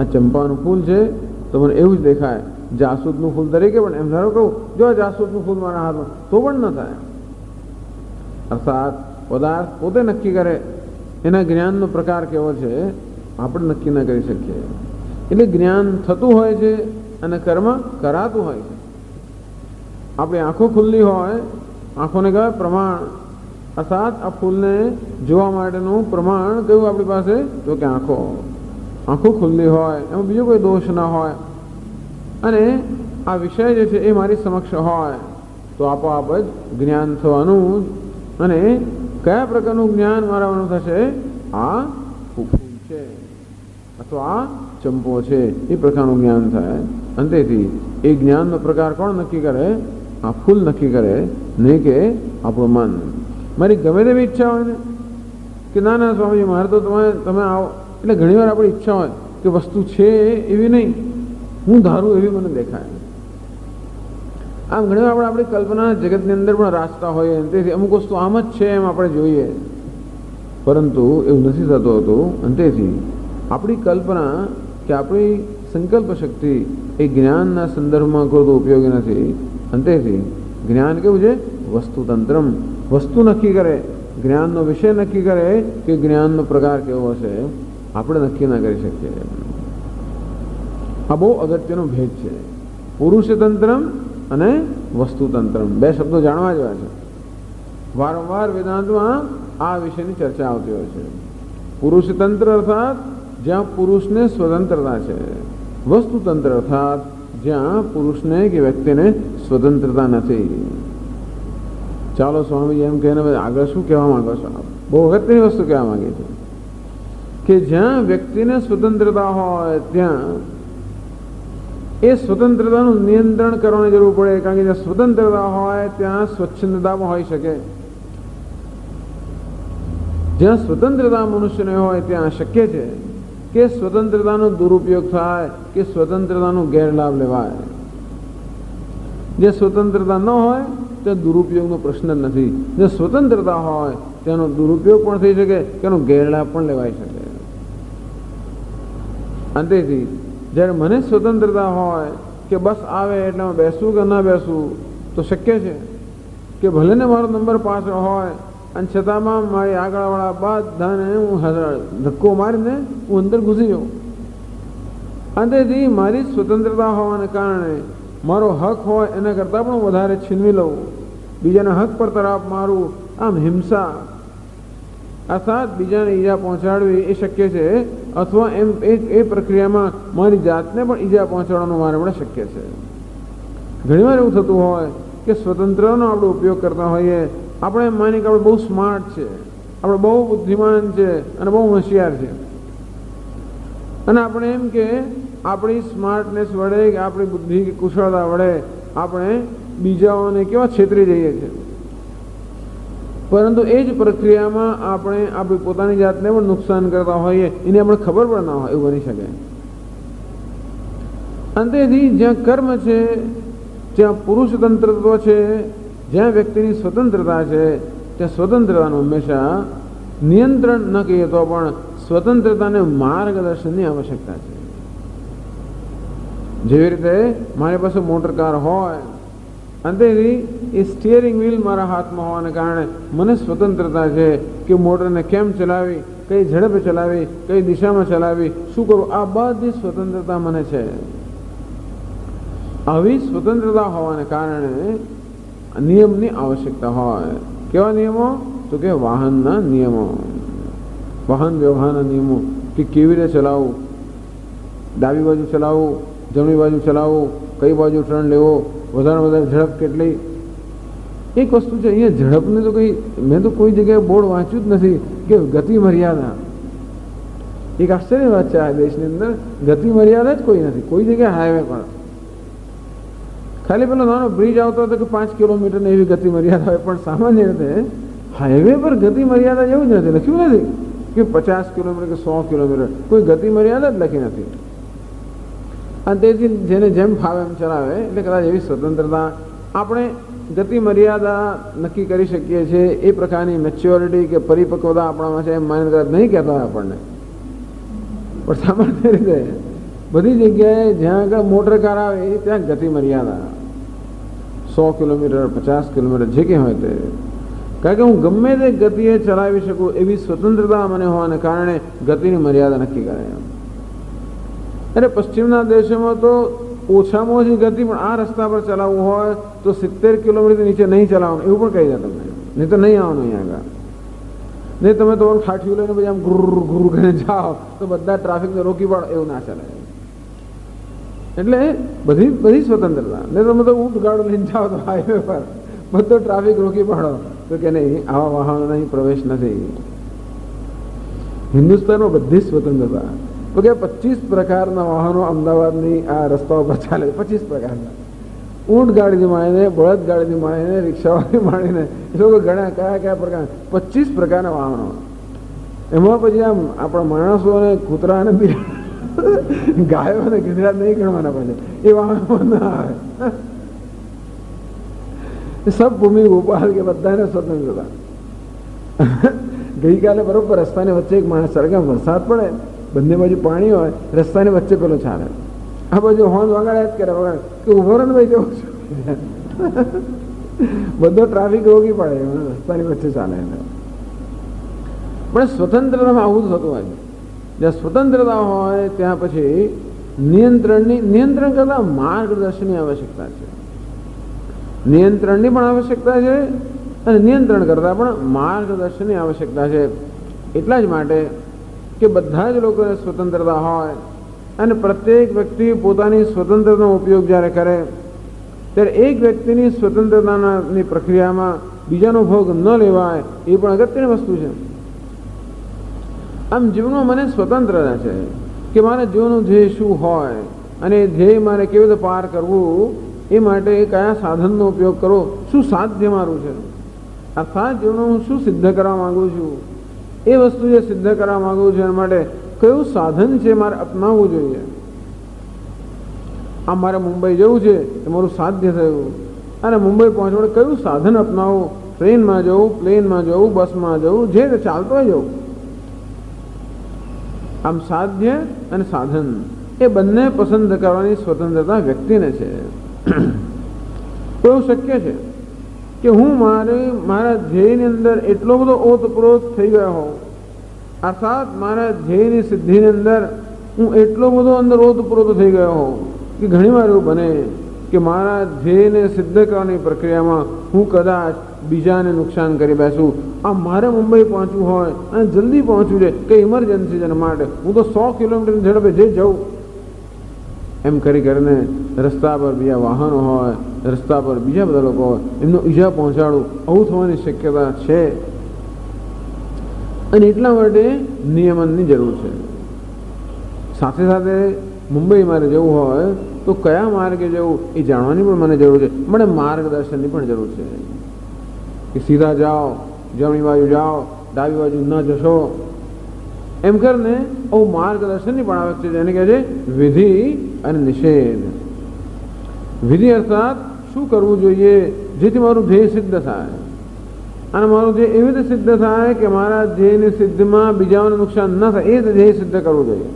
આ ચંપાનું ફૂલ છે તો મને એવું જ દેખાય, જાસૂદનું ફૂલ તરીકે પણ એમ ધારો કહું જો જાસૂદનું ફૂલ મારા હાથમાં તો પણ ન થાય. અર્થાત પદાર્થ પોતે નક્કી કરે એના જ્ઞાનનો પ્રકાર કેવો છે આપણે નક્કી ન કરી શકીએ. એટલે જ્ઞાન થતું હોય છે અને કર્મ કરાતું હોય છે. આપણી આંખો ખુલ્લી હોય, આંખોને કહેવાય પ્રમાણ, અર્થાત આ ફૂલને જોવા માટેનું પ્રમાણ કયું આપણી પાસે તો કે આંખો ખુલ્લી હોય, એમાં બીજો કોઈ દોષ ના હોય અને આ વિષય જે છે એ મારી સમક્ષ હોય તો આપોઆપ જ જ્ઞાન થવાનું. અને કયા પ્રકારનું જ્ઞાન મારાવાનું થશે? આ ફૂલ છે અથવા આ ચંપો છે એ પ્રકારનું જ્ઞાન થાય. અંતેથી એ જ્ઞાનનો પ્રકાર કોણ નક્કી કરે? આ ફૂલ નક્કી કરે, નહીં કે આપણું મન. મારી ગમે તેવી ઈચ્છા હોય ને કે ના ના સ્વામીજી મારે તો તમે આવો, એટલે ઘણી વાર આપણી ઈચ્છા હોય કે વસ્તુ છે એવી નહીં, હું ધારું એવી મને દેખાય. આમ ઘણી વાર આપણે આપણી કલ્પના જગતની અંદર પણ રાચતા હોઈએ, તેથી અમુક વસ્તુ આમ જ છે એમ આપણે જોઈએ, પરંતુ એવું નથી થતું હતું. અંતેથી આપણી કલ્પના કે આપણી સંકલ્પ શક્તિ એ જ્ઞાનના સંદર્ભમાં કોઈ ઉપયોગી નથી. અંતેથી જ્ઞાન કેવું છે? વસ્તુતંત્રમ. વસ્તુ નક્કી કરે, જ્ઞાનનો વિષય નક્કી કરે કે જ્ઞાનનો પ્રકાર કેવો હશે આપણે નક્કી ના કરી શકીએ. આ બહુ અગત્યનો ભેદ છે. પુરુષતંત્રમ અને વસ્તુતંત્રમ બે શબ્દો જાણવા જેવા છે. વારંવાર વેદાંતમાં આ વિષયની ચર્ચા આવતી હોય છે. પુરુષતંત્ર અર્થાત જ્યાં પુરુષને સ્વતંત્રતા છે, વસ્તુતંત્ર અર્થાત જ્યાં પુરુષને કે વ્યક્તિને સ્વતંત્રતા નથી. ચાલો સ્વામી એમ કહીને આગળ શું કહેવા માંગો છો? બહુ અગત્યની વસ્તુ કહેવા માંગે છે કે જ્યાં વ્યક્તિને સ્વતંત્રતા હોય ત્યાં એ સ્વતંત્રતાનું નિયંત્રણ કરવાની જરૂર પડે, કારણ કે જ્યાં સ્વતંત્રતા હોય ત્યાં સ્વચ્છંદતા પણ હોઈ શકે. જ્યાં સ્વતંત્રતા મનુષ્યને હોય ત્યાં શક્ય છે કે સ્વતંત્રતાનો દુરુપયોગ થાય કે સ્વતંત્રતાનો ગેરલાભ લેવાય. જે સ્વતંત્રતા ન હોય ત્યાં દુરુપયોગનો પ્રશ્ન જ નથી. જે સ્વતંત્રતા હોય તેનો દુરુપયોગ પણ થઈ શકે, તેનો ગેરલાભ પણ લેવાઈ શકે. અંતેથી જ્યારે મને સ્વતંત્રતા હોય કે બસ આવે એટલે બેસવું કે ના બેસવું તો શક્ય છે કે ભલે ને મારો નંબર પાછળ હોય અને છતાંમાં મારી આગળવાળા બધાને હું ધક્કો મારીને હું અંદર ઘૂસી જાઉં. અંતેથી મારી સ્વતંત્રતા હોવાને કારણે મારો હક હોય એના કરતાં પણ વધારે છીનવી લઉં, બીજાના હક પર તરફ મારું. આમ હિંસા અર્થાત બીજાને ઈજા પહોંચાડવી એ શક્ય છે, અથવા એમ એ પ્રક્રિયામાં મારી જાતને પણ ઈજા પહોંચાડવાનું મારે પણ શક્ય છે. ઘણીવાર એવું થતું હોય કે સ્વતંત્રનો આપણે ઉપયોગ કરતા હોઈએ, આપણે એમ માની કે આપણે બહુ સ્માર્ટ છે, આપણે બહુ બુદ્ધિમાન છે અને બહુ હોશિયાર છે, અને આપણે એમ કે આપણી સ્માર્ટનેસ વડે કે આપણી બુદ્ધિ કે કુશળતા વડે આપણે બીજાઓને કેવા છેતરી જઈએ છીએ. પરંતુ એ જ પ્રક્રિયામાં આપણે આપણી પોતાની જાતને પણ નુકસાન કરતા હોઈએ, એની આપણે ખબર પણ ના હોય, એવું બની શકે. અંતેથી જ્યાં કર્મ છે, જ્યાં પુરુષતંત્રત્વ છે, જ્યાં વ્યક્તિની સ્વતંત્રતા છે, ત્યાં સ્વતંત્રતાનું હંમેશા નિયંત્રણ ન કહીએ તો પણ સ્વતંત્રતાને માર્ગદર્શનની આવશ્યકતા છે. જેવી રીતે મારી પાસે મોટર કાર હોય, અંતેથી એ સ્ટિયરિંગ વ્હીલ મારા હાથમાં હોવાને કારણે મને સ્વતંત્રતા છે કે મોટરને કેમ ચલાવી, કઈ ઝડપે ચલાવી, કઈ દિશામાં ચલાવી, શું કરવું, આ બધી સ્વતંત્રતા મને છે. આવી સ્વતંત્રતા હોવાને કારણે નિયમની આવશ્યકતા હોય. કેવા નિયમો? તો કે વાહનના નિયમો, વાહન વ્યવહારના નિયમો, કે કેવી રીતે ચલાવવું, ડાબી બાજુ ચલાવવું, જમણી બાજુ ચલાવવું, કઈ બાજુ ટર્ન લેવો, વધારે વધારે ઝડપ કેટલી. એક વસ્તુ છે, અહીંયા ઝડપને તો મેં તો કોઈ જગ્યાએ બોર્ડ વાંચ્યું જ નથી કે ગતિ મર્યાદા. એક આશ્ચર્ય વાત છે, આ દેશની અંદર ગતિ મર્યાદા જ કોઈ નથી. કોઈ જગ્યાએ હાઈવે પર ખાલી પેલો નાનો બ્રિજ આવતો હતો કે 5 કિલોમીટરની એવી ગતિ મર્યાદા હોય, પણ સામાન્ય રીતે હાઈવે પર ગતિ મર્યાદા એવું જ નથી, લખ્યું નથી કે 50 કિલોમીટર કે 100 કિલોમીટર, કોઈ ગતિ મર્યાદા જ લખી નથી. અને તેથી જેને જેમ ફાવે એમ ચલાવે. એટલે કદાચ એવી સ્વતંત્રતા આપણે ગતિ મર્યાદા નક્કી કરી શકીએ છીએ, એ પ્રકારની મેચ્યોરિટી કે પરિપક્વતા આપણામાં છે એમ માની કદાચ નહીં કહેતા હોય આપણને, પણ સામાન્ય રીતે બધી જગ્યાએ જ્યાં આગળ મોટર કાર આવે ત્યાં ગતિ મર્યાદા 100 કિલોમીટર 50 કિલોમીટર જે કંઈ હોય તે, કારણ કે હું ગમે તે ગતિએ ચલાવી શકું એવી સ્વતંત્રતા મને હોવાને કારણે ગતિની મર્યાદા નક્કી કરે. અરે પશ્ચિમના દેશોમાં તો ઓછામાં ઓછી ગતિ પણ આ રસ્તા પર ચલાવવું હોય તો 70 કિલોમીટર નીચે નહીં ચલાવવાનું એવું પણ કહી દે તમને, નહીં તો નહીં આવવાનું અહીંયા આગળ. નહીં તમે તમારું ખાઠિયું લઈને પછી આમ ગુરુ ગુરુ કરીને જાઓ તો બધા ટ્રાફિકને રોકી પાડો, એવું ના ચાલે. એટલે બધી બધી સ્વતંત્રતા. નહીં તમે તો ઊંટ ગાડું લઈને જાઓ તો હાઈવે પર બધો ટ્રાફિક રોકી પાડો તો કે નહીં આવા વાહનો નહીં પ્રવેશ નથી. હિન્દુસ્તાનમાં બધી સ્વતંત્રતા. તો કે 25 પ્રકારના વાહનો અમદાવાદની આ રસ્તાઓ પર ચાલે, 25 પ્રકારના. ઊંટ ગાડીથી માંડીને, બળદ ગાડીથી માંડીને, રિક્ષાવાળી માંડીને એ લોકો ઘણા કયા કયા પ્રકાર, 25 પ્રકારના વાહનો. એમાં પછી આમ આપણા માણસો અને કૂતરા અને ગાયો અને ગધેડા નહીં ગણવાના પછી એ વાહનો ના આવે. સબ ભૂમિ ગોપાલ કે બધાને સ્વતંત્રતા. ગઈકાલે બરોબર રસ્તાની વચ્ચે એક માણસ સળગા, વરસાદ પડે, બંને બાજુ પાણી હોય, રસ્તાની વચ્ચે પેલો ચાલે, આ બાજુ હોર્ન વગાડ્યા જ કરે, વગાડે કે ઉભો રહો ને ભાઈ જવું છું. બધો ટ્રાફિક રોકી પડે, રસ્તાની વચ્ચે ચાલે. પણ સ્વતંત્રતામાં આવું જ થતું હોય. જ્યાં સ્વતંત્રતા હોય ત્યાં પછી નિયંત્રણ કરતા માર્ગદર્શનની આવશ્યકતા છે. નિયંત્રણની પણ આવશ્યકતા છે અને નિયંત્રણ કરતા પણ માર્ગદર્શનની આવશ્યકતા છે. એટલા જ માટે કે બધા જ લોકોને સ્વતંત્રતા હોય અને પ્રત્યેક વ્યક્તિ પોતાની સ્વતંત્રતાનો ઉપયોગ જ્યારે કરે ત્યારે એક વ્યક્તિની સ્વતંત્રતાની પ્રક્રિયામાં બીજાનો ભોગ ન લેવાય એ પણ અગત્યની વસ્તુ છે. આમ જીવનમાં મને સ્વતંત્રતા છે કે મારા જીવનનું ધ્યેય શું હોય અને એ ધ્યેય મારે કેવી રીતે પાર કરવું, એ માટે કયા સાધનનો ઉપયોગ કરવો, શું સાધ્ય મારું છે, અર્થાત જીવનમાં હું શું સિદ્ધ કરવા માગું છું, એ વસ્તુ જે સિદ્ધ કરવા માગું છું એના માટે કયું સાધન છે મારે અપનાવવું જોઈએ. આમ મારે મુંબઈ જવું છે એ મારું સાધ્ય થયું અને મુંબઈ પહોંચવા માટે કયું સાધન અપનાવવું, ટ્રેનમાં જવું, પ્લેનમાં જવું, બસમાં જવું, જે ચાલતો જવું. આમ સાધ્ય અને સાધન એ બંને પસંદ કરવાની સ્વતંત્રતા વ્યક્તિને છે. તો એવું શક્ય છે કે હું મારા ધ્યેયની અંદર એટલો બધો ઓતપ્રોત થઈ ગયો હોઉં, અર્થાત મારા ધ્યેયની સિદ્ધિની અંદર હું એટલો બધો અંદર ઓતપ્રોત થઈ ગયો હોઉં કે ઘણીવાર એવું બને કે મારા ધ્યેયને સિદ્ધ કરવાની પ્રક્રિયામાં હું કદાચ બીજાને નુકસાન કરી બેસું. આમ મારે મુંબઈ પહોંચવું હોય અને જલ્દી પહોંચવું છે, કંઈ ઇમરજન્સી છે માટે હું તો 100 કિલોમીટરની ઝડપે જે જવું એમ કરી કરીને રસ્તા પર બીજા વાહનો હોય, રસ્તા પર બીજા બધા લોકો હોય, એમનું ઈજા પહોંચાડવું, આવું થવાની શક્યતા છે. અને એટલા માટે નિયમનની જરૂર છે. સાથે સાથે મુંબઈ મારે જવું હોય તો કયા માર્ગે જવું એ જાણવાની પણ મને જરૂર છે. મને માર્ગદર્શનની પણ જરૂર છે કે સીધા જાઓ, જમણી બાજુ જાઓ, ડાબી બાજુ ન જશો, એમ કરીને આવું માર્ગદર્શનની પણ આવશ્યક છે. જેને કહે છે વિધિ અને નિષેધ. વિધિ અર્થાત શું કરવું જોઈએ જેથી મારું ધ્યેય સિદ્ધ થાય, અને મારું ધ્યેય એવી રીતે સિદ્ધ થાય કે મારા ધ્યેયની સિદ્ધિમાં બીજાઓને નુકસાન ન થાય, એ જ ધ્યેય સિદ્ધ કરવું જોઈએ.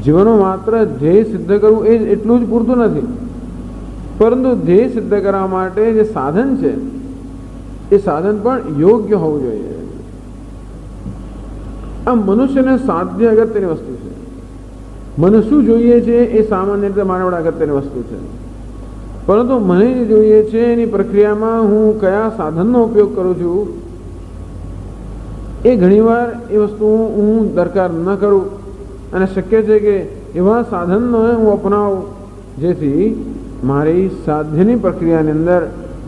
જીવનમાં માત્ર ધ્યેય સિદ્ધ કરવું એ એટલું જ પૂરતું નથી, પરંતુ ધ્યેય સિદ્ધ કરવા માટે જે સાધન છે એ સાધન પણ યોગ્ય હોવું જોઈએ. આ મનુષ્યને સાધ્ય અગત્યની વસ્તુ છે. મને શું જોઈએ છે એ સામાન્ય રીતે મારા માટે અગત્યની વસ્તુ છે, પરંતુ મને જે જોઈએ છે એની પ્રક્રિયામાં હું કયા સાધનનો ઉપયોગ કરું છું એ ઘણીવાર એ વસ્તુ હું દરકાર ન કરું, અને શક્ય છે કે એવા સાધનનો હું અપનાવું જેથી મારી સાધ્યની પ્રક્રિયાની અંદર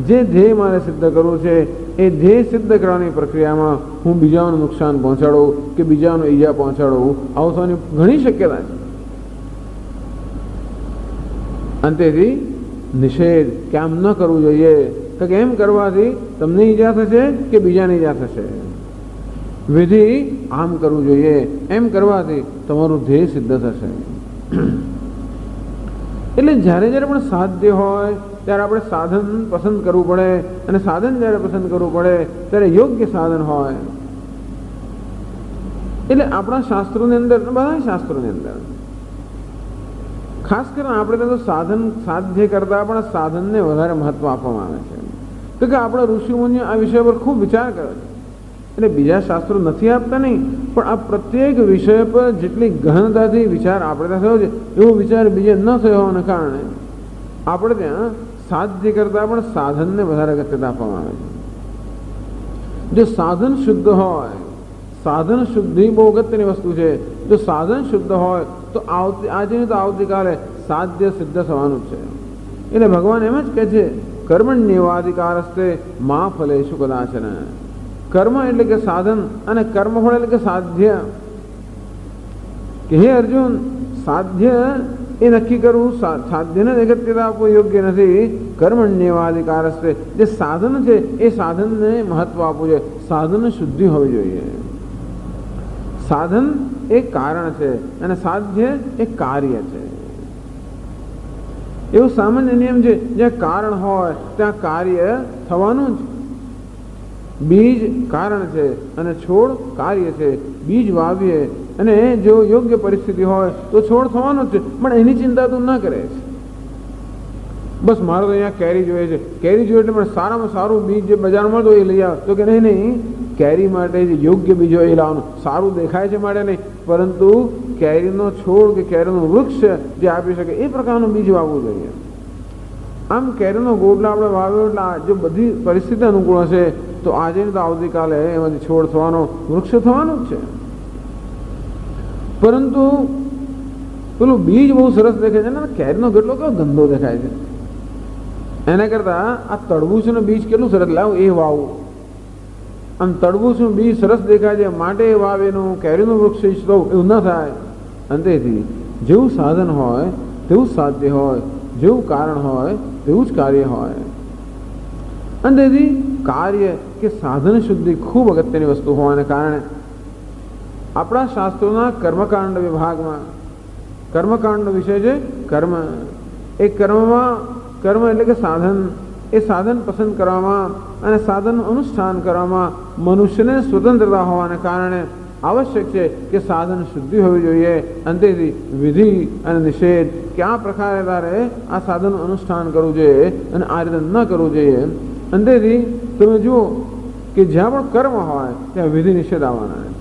જે ધ્યેય મારે સિદ્ધ કરવું છે એ ધ્યેય સિદ્ધ કરવાની પ્રક્રિયામાં હું બીજાઓને નુકસાન પહોંચાડું કે બીજાઓને ઈજા પહોંચાડું, આવું થવાની ઘણી શક્યતા છે. અંતેથી નિષેધ કે આમ ન કરવું જોઈએ, કે એમ કરવાથી તમને ઈજા થશે કે બીજાને ઈજા થશે. વિધિ આમ કરવું જોઈએ, એમ કરવાથી તમારું ધ્યેય સિદ્ધ થશે. એટલે જ્યારે જ્યારે પણ સાધ્ય હોય ત્યારે આપણે સાધન પસંદ કરવું પડે, અને સાધન જ્યારે પસંદ કરવું પડે ત્યારે યોગ્ય સાધન હોય. એટલે આપણા શાસ્ત્રોની અંદર, બધા શાસ્ત્રોની અંદર ખાસ કરીને આપણે તો સાધન સાધ્ય કરતાં પણ સાધનને વધારે મહત્વ આપવામાં આવે છે. તો કે આપણા ઋષિમુનિઓ આ વિષય પર ખૂબ વિચાર કરે છે. એટલે બીજા શાસ્ત્રો નથી આપતા નહીં, પણ આ પ્રત્યેક વિષય પર જેટલી ગહનતાથી વિચાર આપણે ત્યાં થયો છે એવો વિચાર બીજે ન થયો હોવાને કારણે આપણે ત્યાં સાધ્ય કરતાં પણ સાધનને વધારે અગત્યતા આપવામાં આવે છે. જો સાધન શુદ્ધ હોય, સાધન શુદ્ધિ બહુ અગત્યની વસ્તુ છે. જો સાધન શુદ્ધ હોય તો આજે તો આવતીકાલે સાધ્ય સિદ્ધ થવાનું જ છે. એટલે ભગવાન એમ જ કહે છે, કર્મણ્યેવાધિકારસ્તે મા ફલેષુ કદાચન. કર્મ એટલે કે સાધન અને કર્મફળ એટલે કે સાધ્ય. કે હે અર્જુન, સાધ્ય એ નક્કી કરવું, સાધ્યને અગત્યતા આપવું યોગ્ય નથી. કર્મણ્યેવાધિકારસ્તે, જે સાધન છે એ સાધનને મહત્વ આપવું જોઈએ. સાધન શુદ્ધિ હોવી જોઈએ. સાધન એ કારણ છે અને સાધ્ય એ કાર્ય છે. એવું સામાન્ય નિયમ છે, જ્યાં કારણ હોય ત્યાં કાર્ય થવાનું જ. બીજ કારણ છે અને છોડ કાર્ય છે. બીજ વાવીએ અને જો યોગ્ય પરિસ્થિતિ હોય તો છોડ થવાનો જ છે, પણ એની ચિંતા તું ના કરે. બસ મારે તો અહીંયા કેરી જોઈએ છે, કેરી જોઈએ એટલે પણ સારામાં સારું બીજ જે બજારમાં મળતો એ લઈ આવે. તો કે નહીં નહીં, કેરી માટે જે યોગ્ય બીજો એ લાવવાનું. સારું દેખાય છે માટે નહીં, પરંતુ કેરીનો છોડ કે કેરીનું વૃક્ષ જે આપી શકે એ પ્રકારનું બીજ વાવવું જોઈએ. આમ કેરીનો ગોટલો આપણે વાવ્યો એટલે જો બધી પરિસ્થિતિ અનુકૂળ હશે તો આજે તો આવતીકાલે એમાંથી છોડ થવાનો, વૃક્ષ થવાનું જ છે. પરંતુ પેલું બીજ બહુ સરસ દેખાય છે ને, કેરીનો ગોટલો કેવો ગંદો દેખાય છે. એના કરતાં આ તરબૂચનું બીજ કેટલું સરસ, લાવું એ વાવું. આમ તરબૂચનું બીજ સરસ દેખાય છે માટે વાવેનું કેરીનું વૃક્ષ ઈચ્છતો એવું ન થાય. અંતેથી જેવું સાધન હોય તેવું સાધ્ય હોય, જેવું કારણ હોય તેવું જ કાર્ય હોય. અંતેથી કાર્ય કે સાધન શુદ્ધિ ખૂબ અગત્યની વસ્તુ હોવાને કારણે આપણા શાસ્ત્રોના કર્મકાંડ વિભાગમાં, કર્મકાંડનો વિષય છે કર્મ. એ કર્મમાં, કર્મ એટલે કે સાધન, એ સાધન પસંદ કરવામાં અને સાધનનું અનુષ્ઠાન કરવામાં મનુષ્યને સ્વતંત્રતા હોવાને કારણે આવશ્યક છે કે સાધન શુદ્ધિ હોવી જોઈએ. અંતેથી વિધિ અને નિષેધ કે આ પ્રકારે તારે આ સાધનનું અનુષ્ઠાન કરવું જોઈએ અને આ રીતે ન કરવું જોઈએ. અંતેથી તમે જુઓ કે જ્યાં પણ કર્મ હોય ત્યાં વિધિ નિષેધ આવવાના.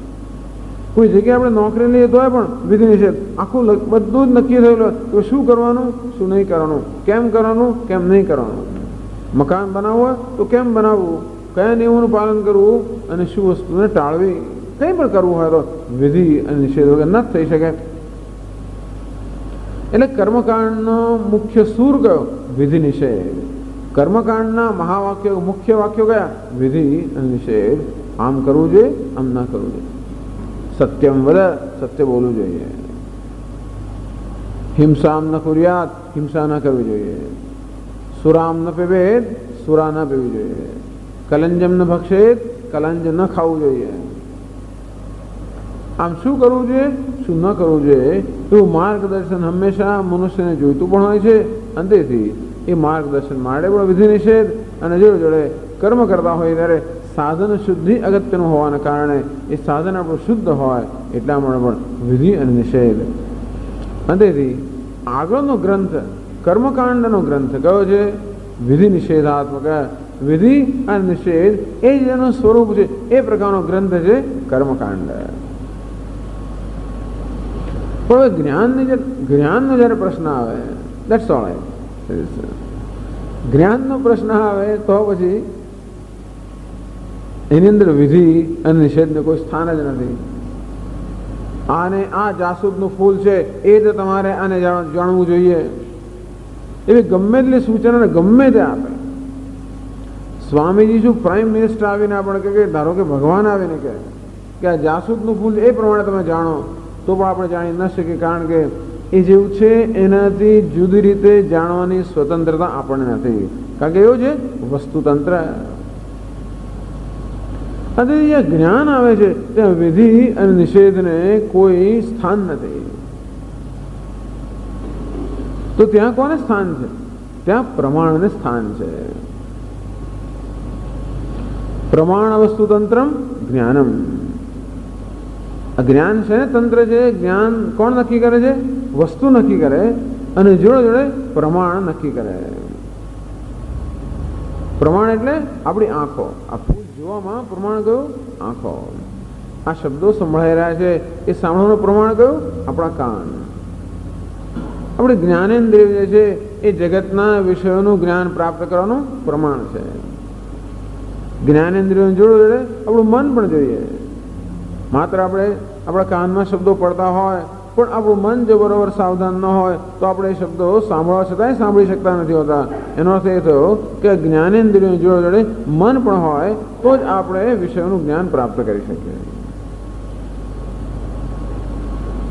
કોઈ જગ્યાએ આપણે નોકરી લઈએ તો પણ વિધિ નિષેધ, આખું બધું જ નક્કી થયેલું કે શું કરવાનું શું નહીં કરવાનું, કેમ કરવાનું કેમ નહીં કરવાનું. મકાન બનાવવું હોય તો કેમ બનાવવું, કયા નિયમોનું પાલન કરવું અને શું વસ્તુને ટાળવી, કંઈ પણ કરવું હોય તો વિધિ અને નિષેધ વગર ન થઈ શકે. એટલે કર્મકાંડનો મુખ્ય સૂર કયો? વિધિ નિષેધ. કર્મકાંડના મહાવાક્યો, મુખ્ય વાક્યો કયા? વિધિ અને નિષેધ. આમ કરવું જોઈએ, આમ ના કરવું જોઈએ. સત્યમ વદ, સત્ય બોલવું જોઈએ. હિંસામ ન કુર્યાત, હિંસા ન કરવી જોઈએ. સુરામ ન પીવેદ, સુરા ન પીવી જોઈએ. કલંજમ ન ભક્ષેત, કલંજ ન ખાવું જોઈએ. આમ શું કરવું જોઈએ, શું ન કરવું જોઈએ, એવું માર્ગદર્શન હંમેશા મનુષ્યને જોઈતું પણ હોય છે. અંતેથી એ માર્ગદર્શન માટે પણ વિધિ નિષેધ અને જોડે જોડે કર્મ કરતા હોય ત્યારે સાધન શુદ્ધિ અગત્યનું હોવાને કારણે એ સાધન આપણું શુદ્ધ હોય એટલા માટે પણ વિધિ અને નિષેધ. અંતેથી આગળનો ગ્રંથ કર્મકાંડનો ગ્રંથ કયો છે? વિધિ નિષેધાત્મક. વિધિ અને નિષેધ એ જેનું સ્વરૂપ છે એ પ્રકારનો ગ્રંથ છે કર્મકાંડ. પણ જ્ઞાનનો જ્યારે પ્રશ્ન આવે, દેટ્સ ઓલ. જ્ઞાનનો પ્રશ્ન આવે તો પછી એની અંદર વિધિ અને નિષેધને કોઈ સ્થાન જ નથી. આને આ જાસૂદનું ફૂલ છે એ રીતે તમારે આને જાણવું જોઈએ એવી ગમે એટલી સૂચના ગમે તે આપે. સ્વામીજી શું પ્રાઇમ મિનિસ્ટર આવીને આપણે કે ધારો કે ભગવાન આવીને કહે કે આ જાસૂદનું ફૂલ એ પ્રમાણે તમે જાણો તો પણ આપણે જાણી ન શકીએ, કારણ કે એ જેવું છે એનાથી જુદી રીતે જાણવાની સ્વતંત્રતા આપણને નથી, કારણ કે એવું છે વસ્તુતંત્ર. અને જ્યાં જ્ઞાન આવે છે ત્યાં વિધિ અને નિષેધને કોઈ સ્થાન નથી. તો ત્યાં કોને સ્થાન છે? ત્યાં પ્રમાણને સ્થાન છે. પ્રમાણ વસ્તુ તંત્રમ જ્ઞાનમ. જ્ઞાન છે ને તંત્ર છે. જ્ઞાન કોણ નક્કી કરે છે? વસ્તુ નક્કી કરે. અને જોડે જોડે પ્રમાણ નક્કી કરે. પ્રમાણ એટલે આપણી આંખો. આ ફૂલ જોવામાં પ્રમાણ કયું? આંખો. આ શબ્દો સંભળાઈ રહ્યા છે એ સાંભળવાનું પ્રમાણ કયું? આપણા કાન. આપણે જ્ઞાનેન્દ્રિય જે છે એ જગતના વિષયોનું જ્ઞાન પ્રાપ્ત કરવાનું પ્રમાણ છે. જ્ઞાનેન્દ્રિયોને જોડે જોડે આપણું મન પણ જોઈએ. માત્ર આપણે આપણા કાનમાં શબ્દો પડતા હોય પણ આપણું મન જો બરોબર સાવધાન ન હોય તો આપણે એ શબ્દો સાંભળવા છતાંય સાંભળી શકતા નથી હોતા. એનો અર્થ એ થયો કે જ્ઞાનેન્દ્રિયોની જોડે જોડે મન પણ હોય તો જ આપણે વિષયોનું જ્ઞાન પ્રાપ્ત કરી શકીએ.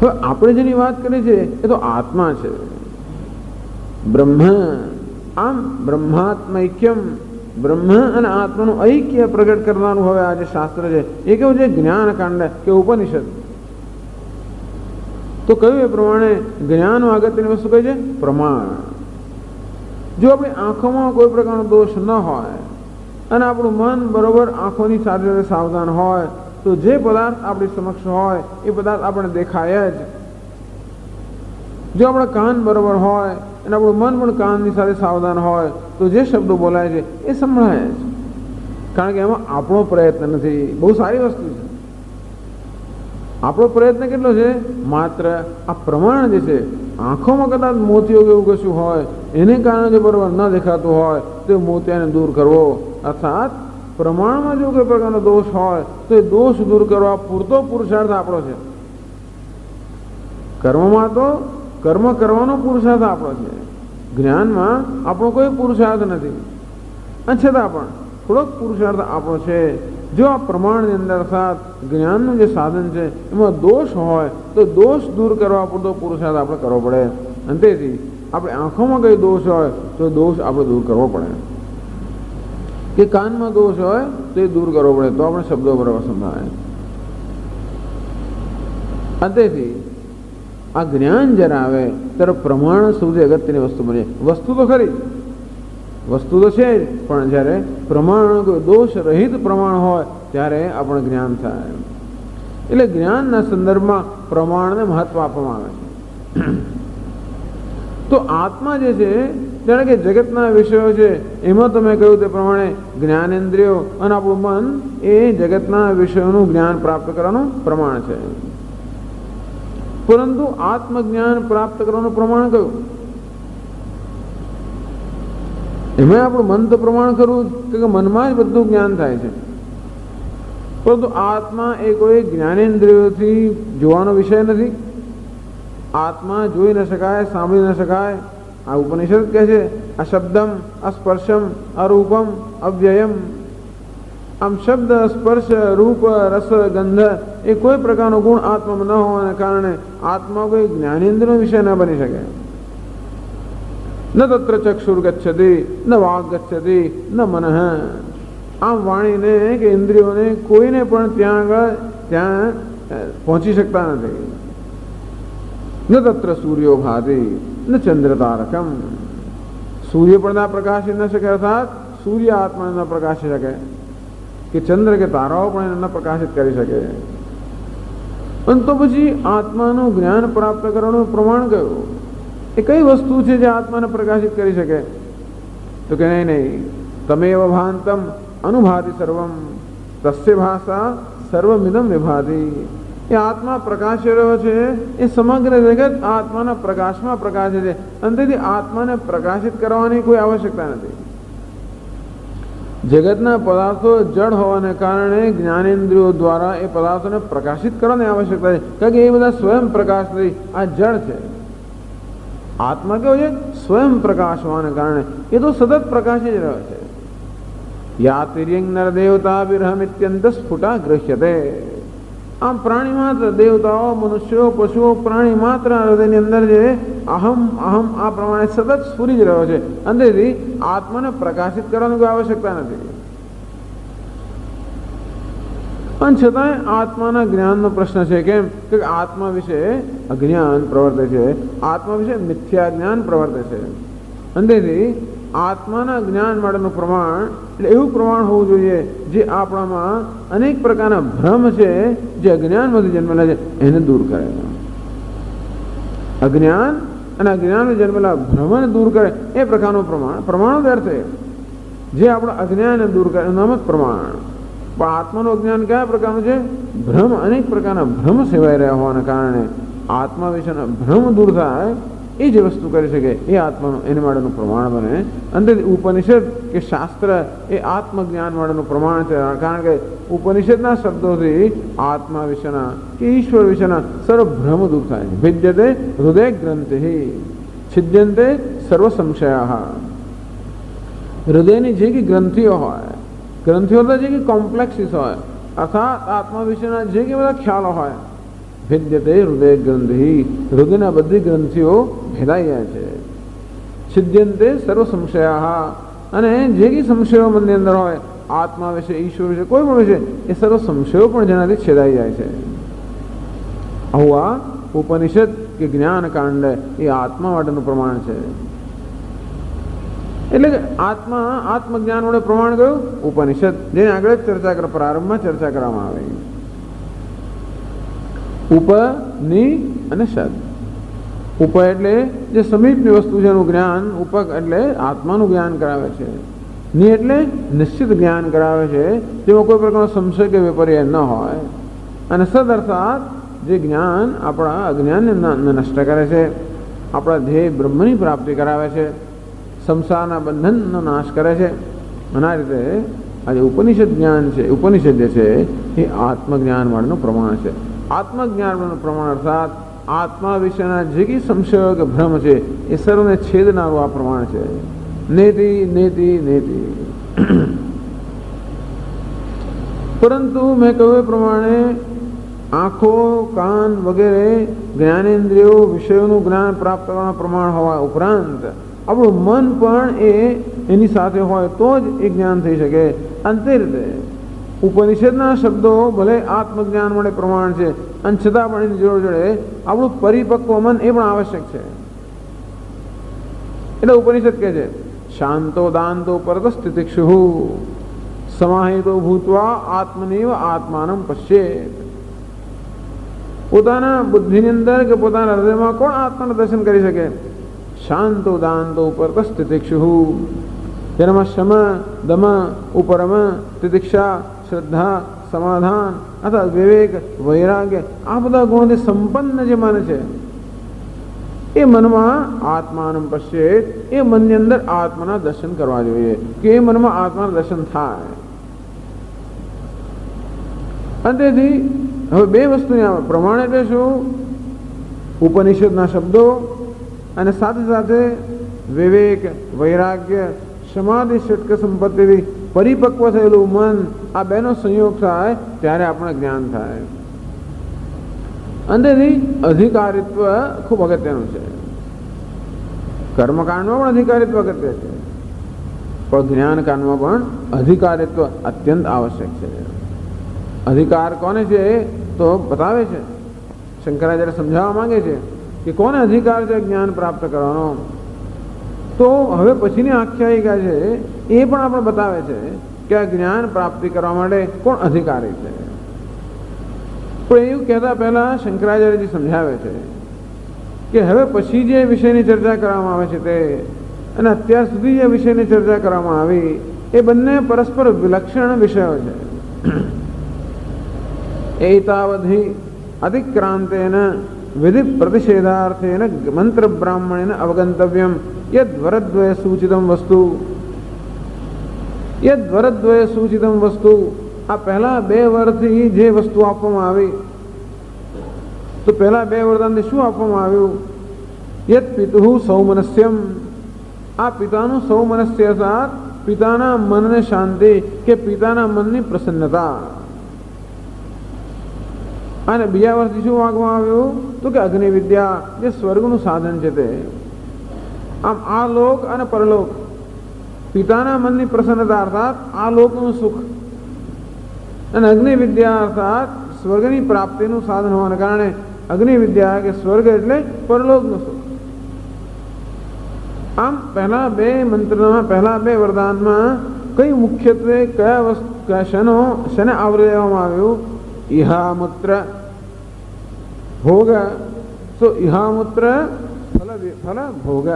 હવે આપણે જેની વાત કરીએ છીએ એ તો આત્મા છે, બ્રહ્મ. આમ બ્રહ્માત્મૈક્યમ, બ્રહ્મ અને આત્માનું ઐક્ય પ્રગટ કરનારું હવે આ જે શાસ્ત્ર છે એ કેવું છે? જ્ઞાનકાંડ કે ઉપનિષદ. તો કયું એ પ્રમાણે જ્ઞાનમાં અગત્યની વસ્તુ કઈ છે? પ્રમાણ. જો આપણી આંખોમાં કોઈ પ્રકારનો દોષ ન હોય અને આપણું મન બરોબર આંખોની સાથે સાવધાન હોય તો જે પદાર્થ આપણી સમક્ષ હોય એ પદાર્થ આપણે દેખાય જ. જો આપણા કાન બરોબર હોય અને આપણું મન પણ કાનની સાથે સાવધાન હોય તો જે શબ્દો બોલાય છે એ સંભળાય જ. કારણ કે એમાં આપણો પ્રયત્ન નથી. બહુ સારી વસ્તુ છે. આપણો પ્રયત્ન કેટલો છે? માત્ર આ પ્રમાણ જે છે, આંખોમાં કદાચ મોતિયો એવું કશું હોય એને કારણે જો બરોબર ન દેખાતું હોય તો મોતિયાને દૂર કરવો, અર્થાત પ્રમાણમાં જો કોઈ પ્રકારનો દોષ હોય તો એ દોષ દૂર કરવા પૂરતો પુરુષાર્થ આપણો છે. કર્મમાં તો કર્મ કરવાનો પુરુષાર્થ આપણો છે, જ્ઞાનમાં આપણો કોઈ પુરુષાર્થ નથી. છતાં પણ થોડોક પુરુષાર્થ આપણો છે. જો આ પ્રમાણની અંદર અર્થાત જ્ઞાનનું જે સાધન છે એમાં દોષ હોય તો દોષ દૂર કરવા પૂરતો પુરુષાર્થ આપણે કરવો પડે. અને તેથી આપણે આંખોમાં કઈ દોષ હોય તો દોષ આપણે દૂર કરવો પડે, કે કાનમાં દોષ હોય તો એ દૂર કરવો પડે તો આપણે શબ્દો બરાબર સંભળાય. તેથી આ જ્ઞાન જ્યારે આવે ત્યારે પ્રમાણ સૌથી અગત્યની વસ્તુ બને. વસ્તુ તો ખરી, વસ્તુ તો છે જ, પણ જ્યારે પ્રમાણ દોષ રહિત પ્રમાણ હોય ત્યારે આપણે જ્ઞાન થાય. એટલે જ્ઞાનના સંદર્ભમાં પ્રમાણને મહત્વ આપવામાં આવે છે. તો આત્મા જે છે જાણે કે જગતના વિષયો છે એમાં તમે કહ્યું તે પ્રમાણે જ્ઞાનેન્દ્રિયો અને આપણું મન એ જગતના વિષયોનું જ્ઞાન પ્રાપ્ત કરવાનું પ્રમાણ છે. પરંતુ આત્મજ્ઞાન પ્રાપ્ત કરવાનું પ્રમાણ કયું? એમાં આપણું મન તો પ્રમાણ કરવું કે મનમાં જ બધું જ્ઞાન થાય છે. પરંતુ આત્મા એ કોઈ જ્ઞાનેન્દ્રિયોથી જોવાનો વિષય નથી. આત્મા જોઈ ન શકાય, સાંભળી ન શકાય. આ ઉપનિષદ કહે છે અશબ્દમ, અસ્પર્શમ, અરૂપમ, અવ્યયમ. આમ શબ્દ, સ્પર્શ, રૂપ, રસ, ગંધ એ કોઈ પ્રકારનો ગુણ આત્મામાં ન હોવાને કારણે આત્મા કોઈ જ્ઞાનેન્દ્રિયનો વિષય ન બની શકે. ન તત્ર ચક્ષુર ગચ્છતિ, ન વાગ ગચ્છતિ, ન મનઃ. આમ વાણીને કે ઇન્દ્રિયોને કોઈને પણ ત્યાં પહોંચી શકતા નથી. ન તત્ર સૂર્યો ભાતિ, ન ચંદ્ર તારકમ. સૂર્ય પણ ના પ્રકાશી ન શકે, અર્થાત સૂર્ય આત્માને ન પ્રકાશી શકે, કે ચંદ્ર કે તારાઓ પણ એને ન પ્રકાશિત કરી શકે. અને તો પછી આત્માનું જ્ઞાન પ્રાપ્ત કરવાનું પ્રમાણ કયું? એ કઈ વસ્તુ છે જે આત્માને પ્રકાશિત કરી શકે? તો કે નહીં, તમેવ ભાંતમ અનુભાતિ સર્વમ તસ્ય ભાષા સર્વમિદમ વિભાતિ. એ આત્મા પ્રકાશી રહ્યો છે, એ સમગ્ર જગત આત્માના પ્રકાશમાં પ્રકાશે છે. અને તેથી આત્માને પ્રકાશિત કરવાની કોઈ આવશ્યકતા નથી. જગતના પદાર્થો જડ હોવાને કારણે જ્ઞાનેન્દ્રિયો દ્વારા એ પદાર્થોને પ્રકાશિત કરવાની આવશ્યકતા છે, કારણ કે એ બધા સ્વયં પ્રકાશ નથી, આ જડ છે. આત્મા કેવો છે? સ્વયં પ્રકાશ હોવાને કારણે એ તો સતત પ્રકાશી જ રહ્યો છે. યાતિર્યંગ નર દેવતા વિરહમિત્યંત સ્ફુટા ગૃહ્યતે. આમ પ્રાણી માત્ર, દેવતાઓ, મનુષ્યો, પશુઓ, પ્રાણી માત્ર હૃદયની અંદર જે અહમ અહમ આ પ્રમાણે સતત સ્ફુરી જ રહ્યો છે. અંદરથી આત્માને પ્રકાશિત કરવાની કોઈ આવશ્યકતા નથી. પણ છતાંય આત્માના જ્ઞાનનો પ્રશ્ન છે. કેમ કે આત્મા વિશે અજ્ઞાન પ્રવર્તે છે, આત્મા વિશે મિથ્યા જ્ઞાન પ્રવર્તે છે. અંદરથી આત્માના જ્ઞાન માટેનું પ્રમાણ એટલે એવું પ્રમાણ હોવું જોઈએ જે આપણામાં અનેક પ્રકારના ભ્રમ છે જે અજ્ઞાનમાંથી જન્મેલા છે એને દૂર કરે. અજ્ઞાન અને અજ્ઞાનને જન્મેલા ભ્રમને દૂર કરે એ પ્રકારનું પ્રમાણ. પ્રમાણો જ અર્થ જે આપણા અજ્ઞાનને દૂર કરે એનું નામ જ પ્રમાણ. પણ આત્માનું અજ્ઞાન કયા પ્રકારનું છે? ભ્રમ, અનેક પ્રકારના ભ્રમ સેવાઈ રહ્યા હોવાના કારણે આત્મા વિશેના ભ્રમ દૂર થાય એ જે વસ્તુ કરી શકે એ આત્માનું એને માટેનું પ્રમાણ બને. અંતે ઉપનિષદ કે શાસ્ત્ર એ આત્મજ્ઞાન માટેનું પ્રમાણ છે. કારણ કે ઉપનિષદના શબ્દોથી આત્મા વિશેના કે ઈશ્વર વિશેના સર્વ ભ્રમ દૂર થાય છે. ભિદ્યતે હૃદય ગ્રંથિ છિદ્યંતે સર્વ સંશયા. હૃદયની જે કે ગ્રંથિઓ હોય, ગ્રંથિઓ જે કે કોમ્પ્લેક્સિસ હોય, અર્થાત આત્મા વિશેના જે કે બધા ખ્યાલો હોય, ભેદ્યતે હૃદય ગ્રંથિ હૃદયના બધી ગ્રંથિઓ ભેદાઈ જાય છે. છિદ્યંતે સર્વ સંશયા અને જે કે સંશયો મનની અંદર હોય આત્મા વિશે, ઈશ્વર વિશે, કોઈ પણ વિશે, એ સર્વ સંશયો પણ જેનાથી છેદાઈ જાય છે. આવું આ ઉપનિષદ કે જ્ઞાન કાંડ એ આત્મા માટેનું પ્રમાણ છે. એટલે કે આત્મા આત્મજ્ઞાન વડે પ્રમાણ કયું? ઉપનિષદ, જેની આગળ ચર્ચા કર પ્રારંભમાં ચર્ચા કરવામાં આવી. ઉપની અને શદ. ઉપ એટલે જે સમીપની વસ્તુ છે એનું જ્ઞાન, ઉપક એટલે આત્માનું જ્ઞાન કરાવે છે. ની એટલે નિશ્ચિત જ્ઞાન કરાવે છે જેમાં કોઈ પ્રકારનો સંશય કે વિપર્ય ન હોય. અને સદ અર્થાત જે જ્ઞાન આપણા અજ્ઞાનને નષ્ટ કરે છે, આપણા ધ્યેય બ્રહ્મની પ્રાપ્તિ કરાવે છે, સંસારના બંધનનો નાશ કરે છે. અને આ રીતે આ જે ઉપનિષદ જ્ઞાન છે, ઉપનિષદ જે છે એ આત્મજ્ઞાન માટેનું પ્રમાણ છે. આત્મજ્ઞાન માટેનું પ્રમાણ અર્થાત આત્મા વિશેના જે કંઈ સંશયો કે ભ્રમ છે એ સર્વને છેદનારું આ પ્રમાણ છે. નેતિ નેતિ નેતિ. પરંતુ મેં કહ્યું એ પ્રમાણે આંખો, કાન વગેરે જ્ઞાનેન્દ્રિયો વિષયોનું જ્ઞાન પ્રાપ્ત કરવાના પ્રમાણ હોવા ઉપરાંત આપણું મન પણ એની સાથે હોય તો જ એ જ્ઞાન થઈ શકે. અંતે રીતે ઉપનિષદના શબ્દો ભલે આત્મજ્ઞાન માટે પ્રમાણ છે અને છતાં પણ એની જોડે આપણું પરિપક્વ મન એ પણ આવશ્યક છે. એટલે ઉપનિષદ કહે છે શાંતો દાંતો પરત સ્થિતિક્ષુ સમાહિતો ભૂત્વા આત્મનૈવ આત્માનમ પશ્યેત. પોતાના બુદ્ધિની અંદર કે પોતાના હૃદયમાં કોણ આત્માનું દર્શન કરી શકે? શાંતો દાંતો પરત સ્થિતિક્ષુ, જેનામાં શમ, દમ, ઉપરમ, તિતિક્ષા, શ્રદ્ધા, સમાધાન અથવા વિવેક, વૈરાગ્ય આ બધા ગુણોથી સંપન્ન જે મન છે એ મનમાં આત્માનું પશ્યેત, એ મનની અંદર આત્માના દર્શન કરવા જોઈએ કે એ મનમાં આત્માના દર્શન થાય. અને તેથી હવે બે વસ્તુની આવે. પ્રમાણ એટલે શું? ઉપનિષદના શબ્દો અને સાથે સાથે વિવેક, વૈરાગ્ય, સમાધિ, ષટક સંપત્તિથી પરિપક્વ થયેલું મન, આ બેનો સંયોગ થાય ત્યારે આપણે જ્ઞાન થાય. અંતેથી અધિકારિત્વ ખૂબ અગત્યનું છે. કર્મકાંડમાં પણ અધિકારિત્વ અગત્ય છે, પણ જ્ઞાનકાંડમાં પણ અધિકારિત્વ અત્યંત આવશ્યક છે. અધિકાર કોને છે તો બતાવે છે. શંકરાચાર્ય સમજાવવા માંગે છે કે કોને અધિકાર છે જ્ઞાન પ્રાપ્ત કરવાનો. તો હવે પછીની આખ્યાયિકા છે એ પણ આપણે બતાવે છે કે આ જ્ઞાન પ્રાપ્તિ કરવા માટે કોણ અધિકારી છે. પણ એવું કહેતા પહેલા શંકરાચાર્યજી સમજાવે છે કે હવે પછી જે વિષયની ચર્ચા કરવામાં આવે છે તે અને અત્યાર સુધી જે વિષયની ચર્ચા કરવામાં આવી એ બંને પરસ્પર વિલક્ષણ વિષયો છે. એતાવધિ અતિક્રાંતેન વિધિ પ્રતિષેધાર્થેન મંત્ર બ્રાહ્મણેન અવગંતવ્યમ યદ્વરદ્વય સૂચિતમ વસ્તુ. યદ્વરદ્વય સૂચિતમ વસ્તુ, આ પહેલા બે વર્ષથી જે વસ્તુ આપવામાં આવી તો પહેલા બે વરદાનથી શું આપવામાં આવ્યું? યદ પિતુ સૌમનસ્યમ, આ પિતાનું સૌમનસ્ય અર્થાત પિતાના મનને શાંતિ કે પિતાના મનની પ્રસન્નતા. અને બીજા વર્ષથી શું માગવામાં આવ્યું તો કે અગ્નિ વિદ્યા, જે સ્વર્ગનું સાધન છે તે. આમ આ લોક અને પરલોક, પિતાના મનની પ્રસન્નતા અર્થાત આ લોકનું સુખ અને અગ્નિ વિદ્યા અર્થાત સ્વર્ગની પ્રાપ્તિનું સાધન હોવાને કારણે અગ્નિ વિદ્યા કે સ્વર્ગ એટલે પરલોકનું સુખ. આમ પહેલા બે મંત્રમાં, પહેલા બે વરદાનમાં કઈ મુખ્યત્વે કયા શને આવરી લેવામાં આવ્યું? ઇહામૂત્ર ભોગ. તો ઇહામૂત્ર ફલ ભોગ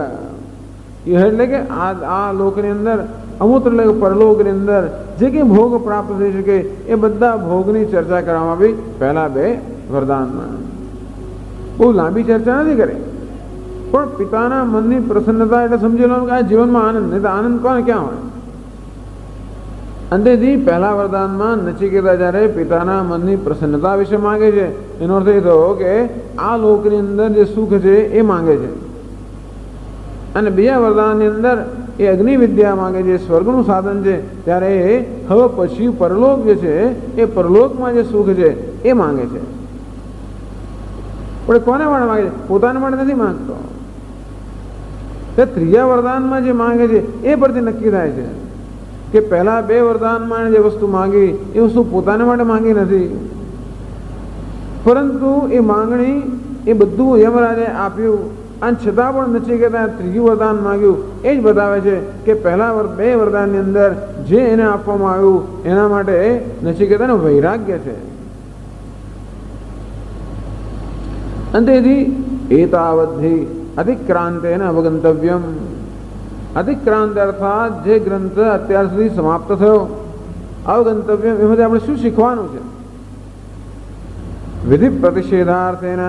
એટલે કે આ લોકની અંદર અમૂત્ર એટલે પરલોકની અંદર જે કંઈ ભોગ પ્રાપ્ત થઈ શકે એ બધા ભોગની ચર્ચા કરવામાં આવી પહેલા બે વરદાનમાં. બહુ લાંબી ચર્ચા નથી કરી, પણ પિતાના મનની પ્રસન્નતા એટલે સમજી લો કે આ જીવનમાં આનંદ, નહીં તો આનંદ કોને ક્યાં હોય. અંતેથી પહેલા વરદાનમાં નચિકેતા જ્યારે પિતાના મનની પ્રસન્નતા વિશે માંગે છે, એનો અર્થ એ થયો કે આ લોકની અંદર જે સુખ છે એ માંગે છે. અને બીજા વરદાનની અંદર એ અગ્નિ વિદ્યા માંગે છે, સ્વર્ગનું સાધન છે. ત્યારે હવે પછી પરલોક જે છે એ પરલોકમાં જે સુખ છે એ માંગે છે. પણ કોને માટે માંગે છે? પોતાના માટે નથી માંગતો. તે ત્રીજા વરદાનમાં જે માંગે છે એ પરથી નક્કી થાય છે કે પહેલા બે વરદાનમાં જે વસ્તુ માંગી એ વસ્તુ પોતાના માટે માંગી નથી, પરંતુ એ માંગણી એ બધું યમરાજે આપ્યું. અને છતાં પણ નચિકેતાએ ત્રીજું વરદાન માંગ્યું. એ જ બતાવે છે કે પહેલા બે વરદાનની અંદર જે એને આપવામાં આવ્યું એના માટે નચિકેતાનું વૈરાગ્ય છે. અંતેથી એતાવદ્ધિ અતિક્રાંતેન અવગંતવ્યમ. અતિક્રાંત અર્થાત જે ગ્રંથ અત્યાર સુધી સમાપ્ત થયો, અવગંતવ્યમ એમાંથી આપણે શું શીખવાનું છે? વિધિ પ્રતિષેધાર્થેન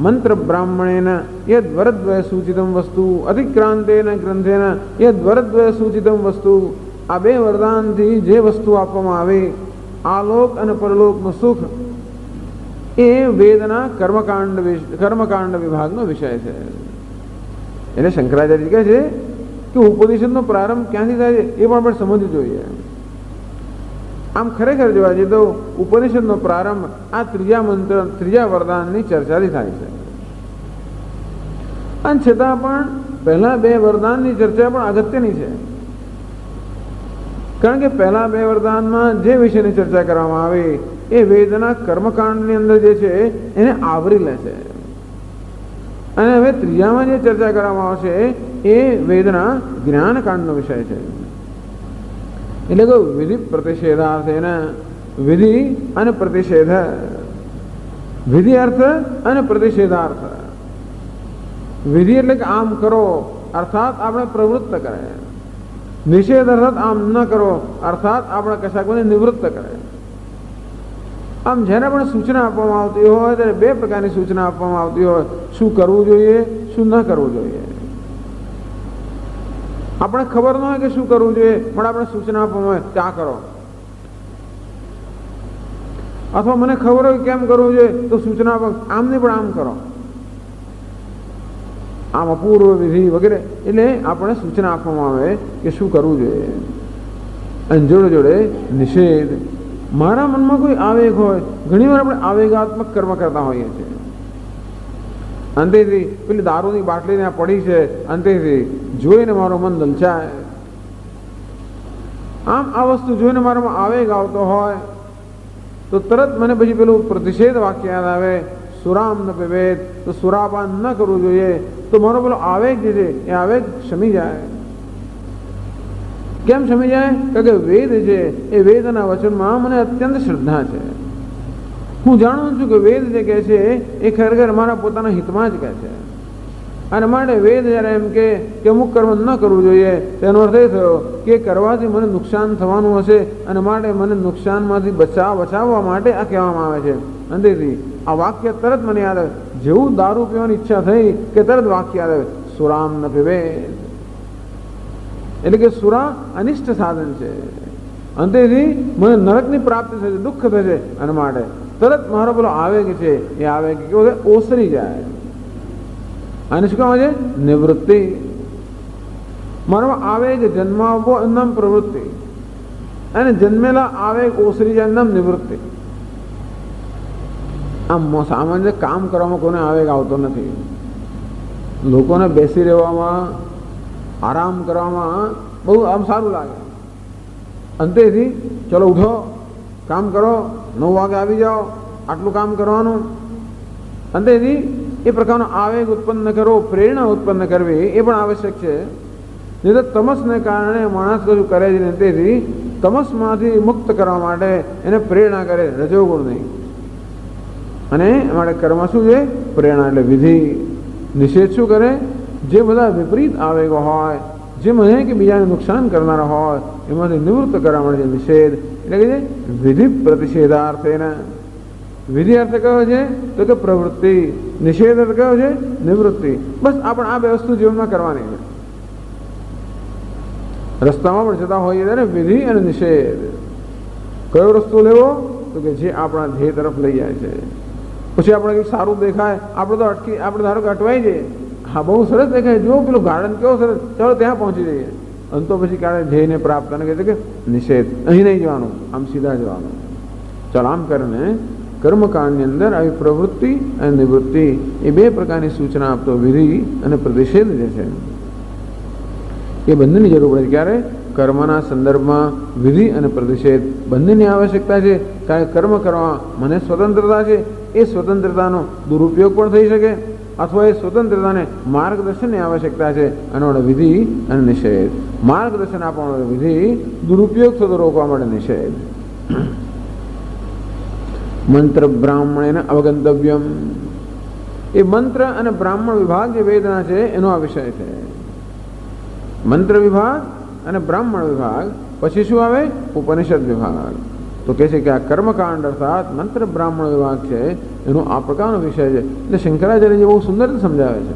મંત્ર બ્રાહ્મણેન યદ વરદ્વય સૂચિતમ વસ્તુ અતિક્રાંતેન ગ્રંથેન યદ વરદ્વય સૂચિતમ વસ્તુ. આ બે વરદાનથી જે વસ્તુ આપવામાં આવે આલોક અને પરલોકનું સુખ એ વેદના કર્મકાંડ વિભાગનો વિષય છે. એટલે શંકરાચાર્ય કહે છે કે ઉપનિષદનો પ્રારંભ ક્યાંથી થાય છે એ પણ આપણે સમજવું જોઈએ. આમ ખરેખર જોવા જઈએ તો ઉપનિષદનો પ્રારંભ આ ત્રીજા વરદાનની ચર્ચાથી થાય છે. અને છતાં પણ પહેલા બે વરદાનની ચર્ચા પણ અગત્યની છે, કારણ કે પહેલા બે વરદાનમાં જે વિષયની ચર્ચા કરવામાં આવી એ વેદના કર્મકાંડની અંદર જે છે એને આવરી લે છે. અને હવે ત્રીજામાં જે ચર્ચા કરવામાં આવશે એ વેદના જ્ઞાનકાંડનો વિષય છે. એટલે કે વિધિ પ્રતિષેધાર્થ, એના વિધિ અને પ્રતિષેધ. વિધિ અર્થ અને પ્રતિષેધાર્થ. વિધિ એટલે કે આમ કરો અર્થાત આપણે પ્રવૃત્ત કરે, નિષેધ અર્થાત આમ ન કરો અર્થાત આપણે કશાકને નિવૃત્ત કરે. આમ જ્યારે પણ સૂચના આપવામાં આવતી હોય ત્યારે બે પ્રકારની સૂચના આપવામાં આવતી હોય, શું કરવું જોઈએ, શું ન કરવું જોઈએ. આપણે ખબર ન હોય કે શું કરવું જોઈએ, પણ આપણે સૂચના આપવામાં હોય કે આ કરો, અથવા મને ખબર હોય કેમ કરવું જોઈએ તો સૂચના આપો આમ નહીં પણ આમ કરો, આમ અપૂર્વ વિધિ વગેરે. એટલે આપણે સૂચના આપવામાં આવે કે શું કરવું જોઈએ. અને જોડે જોડે નિષેધ. મારા મનમાં કોઈ આવેગ હોય, ઘણીવાર આપણે આવેગાત્મક કર્મ કરતા હોઈએ છીએ. અંતેથી પેલી દારૂની બાટલી ત્યાં પડી છે, અંતેથી જોઈને મારું મન લલચાય. આમ આ વસ્તુ જોઈને મારામાં આવેગ આવતો હોય તો તરત મને પછી પેલું પ્રતિષેધ વાક્ય યાદ આવે, સુરામ ન પીવેત, તો સુરાપાન ન કરવું જોઈએ. તો મારો પેલો આવેગ જે છે એ આવેગ શમી જાય. કેમ શમી જાય? કારણ કે વેદ છે એ વેદના વચનમાં મને અત્યંત શ્રદ્ધા છે. હું જાણું છું કે વેદ જે કહે છે એ ખરેખર મારા પોતાના હિતમાં જ કહે છે. અને માટે વેદ જ્યારે એમ કે અમુક કર્મ ન કરવું જોઈએ તેનો અર્થ એ થયો કે કરવાથી મને નુકસાન થવાનું હશે, અને માટે મને નુકસાનમાંથી બચાવવા માટે આ કહેવામાં આવે છે. અંતેથી આ વાક્ય તરત મને યાદ આવે. જેવું દારૂ પીવાની ઈચ્છા થઈ કે તરત વાક્ય યાદ આવે, સુરામ ન પીવે. એટલે કે સુરા અનિષ્ટ સાધન છે. અંતેથી મને નરકની પ્રાપ્તિ થશે, દુઃખ થશે. અને માટે તરત મારો પેલો આવેગ છે એ આવેગ કેવો છે? ઓસરી જાય. અને શું કહેવાય છે? નિવૃત્તિ. મારો આવેગ જન્માવવો નામ પ્રવૃત્તિ, અને જન્મેલા આવેગ ઓસરી જાય નામ નિવૃત્તિ. આમ સામાન્ય કામ કરવામાં કોને આવેગ આવતો નથી. લોકોને બેસી રહેવામાં, આરામ કરવામાં બહુ આમ સારું લાગે. અંતેથી ચલો ઉઠો, કામ કરો, 9 વાગે આવી જાઓ, આટલું કામ કરવાનું. અંતેથી એ પ્રકારનો આવેગ ઉત્પન્ન કરવો, પ્રેરણા ઉત્પન્ન કરવી એ પણ આવશ્યક છે. નહીં તો તમસને કારણે માણસ કશું કરે છે. તેથી તમસમાંથી મુક્ત કરવા માટે એને પ્રેરણા કરે, રજોગુણ નહીં. અને માટે કર્મ શું છે? પ્રેરણા એટલે વિધિ. નિષેધ શું કરે? જે બધા વિપરીત આવેગો હોય, જે મને કે બીજાને નુકસાન કરનારા હોય એમાંથી નિવૃત્ત કરવા માટે નિષેધ એટલે કે વિધિ પ્રતિષેધાર્થેના. વિધિ અર્થ કયો છે? તો કે પ્રવૃત્તિ. નિષેધ અર્થ કયો છે? નિવૃત્તિ. બસ આપણે આ બે વસ્તુ જીવનમાં કરવાની છે. રસ્તામાં પણ જતા હોઈએ ત્યારે વિધિ અને નિષેધ. કયો રસ્તો લેવો? તો કે જે આપણા ધ્યેય તરફ લઈ જાય છે. પછી આપણે કંઈક સારું દેખાય, આપણે તો આપણે ધારો કે અટવાઈ જઈએ, હા બહુ સરસ દેખાય, જુઓ પેલું ગાર્ડન કેવો સરસ, ચાલો ત્યાં પહોંચી જઈએ, અને તો પછી ક્યારે ધ્યેયને પ્રાપ્ત અને કહે છે કે નિષેધ, અહીં નહીં જવાનું, આમ સીધા જવાનું. ચાલો આમ કરીને કર્મકાંડની અંદર આવી પ્રવૃત્તિ અને નિવૃત્તિ એ બે પ્રકારની સૂચના આપતો વિધિ અને પ્રતિષેધ જે છે એ બંનેની જરૂર પડે છે. ક્યારે? કર્મના સંદર્ભમાં વિધિ અને પ્રતિષેધ બંનેની આવશ્યકતા છે. કારણ કે કર્મ કરવા મને સ્વતંત્રતા છે, એ સ્વતંત્રતાનો દુરુપયોગ પણ થઈ શકે, અથવા એ સ્વતંત્રતાને માર્ગદર્શનની આવશ્યકતા છે, અને વિધિ અને નિષેધ. માર્ગદર્શન આપવા માટે વિધિ, દુરુપયોગ થતો રોકવા માટે નિષેધ. મંત્ર બ્રાહ્મણેન અવગંતવ્યમ. એ મંત્ર અને બ્રાહ્મણ વિભાગ જે વેદના છે એનો આ વિષય છે. મંત્ર વિભાગ અને બ્રાહ્મણ વિભાગ, પછી શું આવે? ઉપનિષદ વિભાગ. તો કહે છે કે આ કર્મકાંડ અર્થાત મંત્ર બ્રાહ્મણ વિભાગ છે એનો આ પ્રકારનો વિષય છે. એટલે શંકરાચાર્યજી બહુ સુંદર સમજાવે છે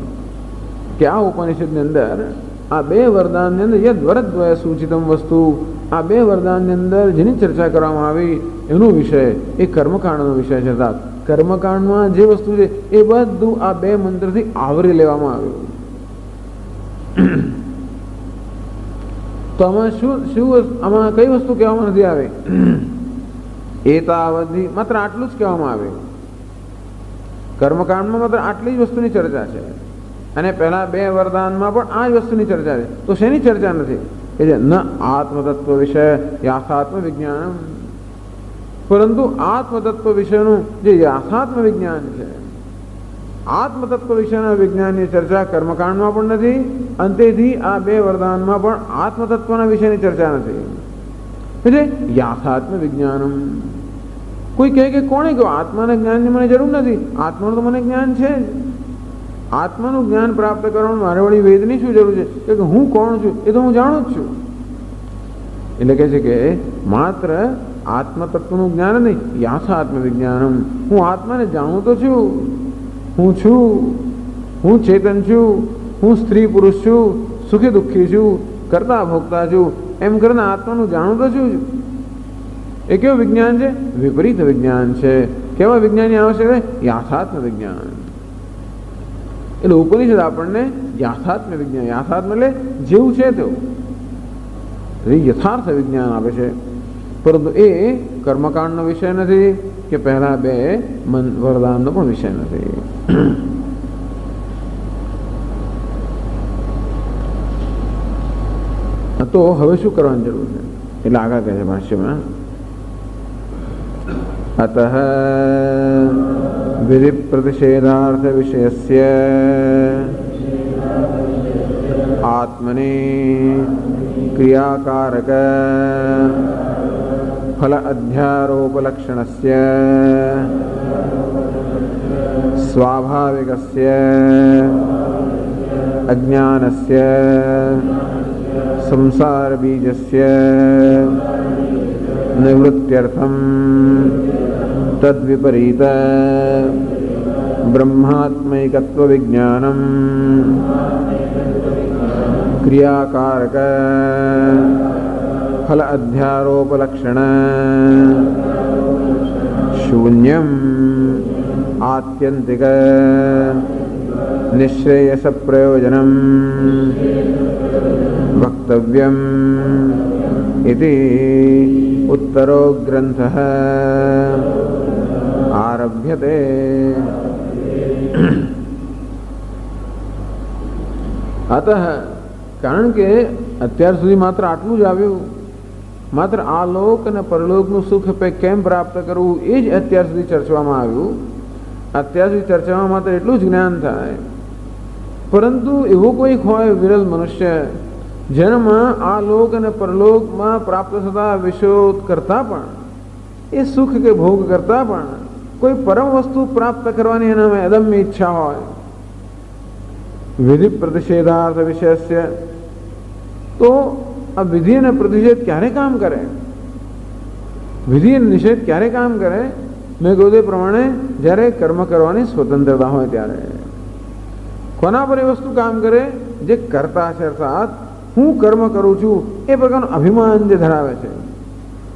કે આ ઉપનિષદની અંદર આ બે વરદાનની અંદર યદ વરદ્વય સૂચિતમ વસ્તુ, આ બે વરદાનની અંદર જેની ચર્ચા કરવામાં આવી એનો વિષય એ કર્મકાંડનો વિષય છે. અર્થાત કર્મકાંડમાં જે વસ્તુ છે એ બધું આ બે મંત્રથી આવરી લેવામાં આવ્યું. તો આમાં શું આમાં કઈ વસ્તુ કહેવામાં નથી આવે? એતાવધિ માત્ર આટલું જ કહેવામાં આવે. કર્મકાંડમાં માત્ર આટલી જ વસ્તુની ચર્ચા છે, અને પહેલા બે વરદાનમાં પણ આ જ વસ્તુની ચર્ચા છે. તો શેની ચર્ચા નથી? કે જે ન આત્મતત્વ વિષય યાથાત્મ વિજ્ઞાન, પરંતુ આત્મતત્વ વિષયનું જે યાથાત્મ વિજ્ઞાન છે, આત્મતત્વ વિષયના વિજ્ઞાનની ચર્ચા કર્મકાંડમાં પણ નથી, અંતેથી આ બે વરદાનમાં પણ આત્મતત્વના વિષયની ચર્ચા નથી. એટલે યાથાત્મ વિજ્ઞાનમ. કોઈ કહે કે કોણે કહ્યું આત્માના જ્ઞાનની મને જરૂર નથી, આત્માનું તો મને જ્ઞાન છે જ. આત્માનું જ્ઞાન પ્રાપ્ત કરવાનું મારે વળી વેદની શું જરૂર છે? કે હું કોણ છું એ તો હું જાણું જ છું. એટલે કહે છે કે માત્ર આત્મતત્વનું જ્ઞાન નહીં, યાથાત્મ વિજ્ઞાનમ. હું આત્માને જાણું તો છું, હું છું, હું ચેતન છું, હું સ્ત્રી પુરુષ છું, સુખી દુઃખી છું, કરતા ભોગતા છું, એમ કરીને આત્માનું જાણું તો છું. એ કેવું વિજ્ઞાન છે? વિપરીત વિજ્ઞાન છે. કેવા વિજ્ઞાનની આવશ્યકતા? યાથાત્મ વિજ્ઞાન. એટલે ઉપનિષદ આપણને યાથાત્મ વિજ્ઞાન, યાથાત્મ એટલે જેવું છે તેવું યથાર્થ વિજ્ઞાન આપે છે. પરંતુ એ કર્મકાંડનો વિષય નથી કે પહેલા બે વરદાનનો પણ વિષય નથી. તો હવે શું કરવાની જરૂર છે? એટલે આગળ કહે છે ભાષ્યમાં, અતઃ વિધિ પ્રતિષેધાર્થ વિષયસ્ય આત્મની ક્રિયાકારક ફલ અધ્યારોપલક્ષણસ્ય સ્વાભાવિકસ્ય અજ્ઞાનસ્ય સંસાર બીજસ્ય નિવૃત્ત્યર્થમ તદ્વિપરીત બ્રહ્માત્મૈકત્વ વિજ્ઞાનમ ક્રિયાકારક ફલ અધ્યારોપલક્ષણ શૂન્યમ આત્યંતિક નિશ્રેયસ પ્રયોજનમ વક્તવ્યમ ઇતિ ઉત્તરો ગ્રંથઃ આરભ્યતે. અતઃ કારણ કે અત્યાર સુધી માત્ર આટલું જ આવ્યું, માત્ર આ લોક અને પરલોકનું સુખ કેમ પ્રાપ્ત કરવું એ જ અત્યાર સુધી ચર્ચવામાં આવ્યું. અત્યાર સુધી ચર્ચામાં માત્ર એટલું જ જ્ઞાન થાય, પરંતુ એવો કોઈક હોય વિરલ મનુષ્ય જેનામાં આ લોક અને પરલોકમાં પ્રાપ્ત થતા વિષયો કરતાં પણ, એ સુખ કે ભોગ કરતાં પણ કોઈ પરમ વસ્તુ પ્રાપ્ત કરવાની એનામાં અદમ્ય ઈચ્છા હોય, વિધિ પ્રતિષેધાર્થ વિષયસ્ય, તો આ વિધિ અને પ્રતિષેધ ક્યારે કામ કરે? વિધિ અને નિષેધ ક્યારે કામ કરે? મેં કહ્યું તે પ્રમાણે જ્યારે કર્મ કરવાની સ્વતંત્રતા હોય ત્યારે. કોના પર એ વસ્તુ કામ કરે? જે કરતા છે, અર્થાત હું કર્મ કરું છું એ પ્રકારનું અભિમાન જે ધરાવે છે.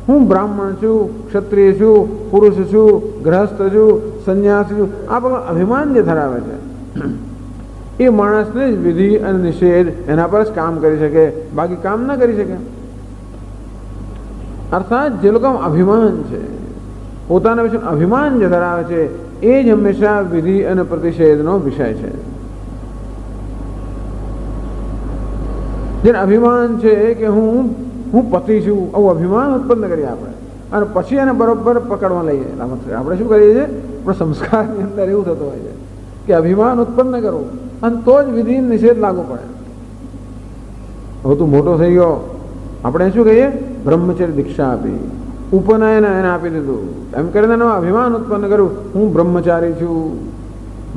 હું બ્રાહ્મણ છું, ક્ષત્રિય છું, પુરુષ છું, ગ્રહસ્થ છું, સંન્યાસી છું, આ પ્રકારનું અભિમાન જે ધરાવે છે એ માણસને જ વિધિ અને નિષેધ એના પર જ કામ કરી શકે, બાકી કામ ના કરી શકે. અર્થાત જે લોકોમાં અભિમાન છે, પોતાના વિશે અભિમાન જે ધરાવે છે એ જ હંમેશા વિધિ અને પ્રતિષેધનો વિષય છે. જેને અભિમાન છે કે હું પતિ છું, આવું અભિમાન ઉત્પન્ન કરીએ આપણે, અને પછી એને બરોબર પકડવા લઈએ. આપણે શું કરીએ છીએ? આપણા સંસ્કારની અંદર એવું થતું હોય છે કે અભિમાન ઉત્પન્ન કરવું અને તો જ વિધિ નિષેધ લાગુ પડે. હવે તું મોટો થઈ ગયો, આપણે શું કહીએ? બ્રહ્મચર્ય દીક્ષા આપી, ઉપનયન એને આપી દીધું, એમ કરીને એનું અભિમાન ઉત્પન્ન કર્યું, હું બ્રહ્મચારી છું.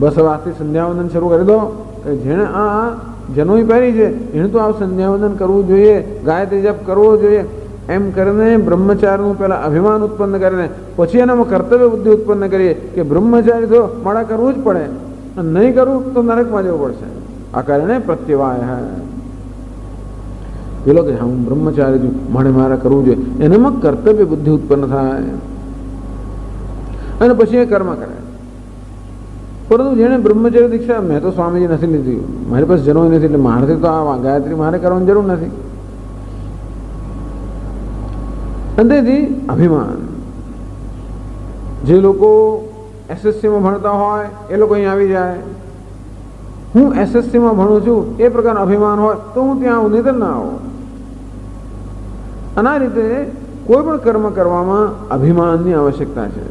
બસ હવે આજથી સંધ્યાવંદન શરૂ કરી દો કે જેણે આ જનોઈ પહેરી છે એને તો આ સંધ્યાવંદન કરવું જોઈએ, ગાયત્રી જપ કરવો જોઈએ, એમ કરીને બ્રહ્મચારીનું પહેલાં અભિમાન ઉત્પન્ન કરીને પછી એનામાં કર્તવ્ય બુદ્ધિ ઉત્પન્ન કરીએ કે બ્રહ્મચારી તો મારા કરવું જ પડે, અને નહીં કરવું તો નરકમાં જવું પડશે. આ કારણે પ્રત્યવાય પેલો કે હું બ્રહ્મચારી છું, મારે કરવું જોઈએ, એનામાં કર્તવ્ય બુદ્ધિ ઉત્પન્ન થાય અને પછી એ કર્મ કરે. પરંતુ જેણે બ્રહ્મચર્ય દીક્ષા, મેં તો સ્વામીજી નથી લીધી, મારી પાસે જનોઈ નથી, એટલે મારાથી તો આ ગાયત્રી મારે કરવાની જરૂર નથી. અંતેથી અભિમાન, જે લોકો એસએસસીમાં ભણતા હોય એ લોકો અહીં આવી જાય, હું એસએસસીમાં ભણું છું એ પ્રકારનું અભિમાન હોય તો હું ત્યાં આવું, નહીં ના આવું. અને આ રીતે કોઈ પણ કર્મ કરવામાં અભિમાનની આવશ્યકતા છે.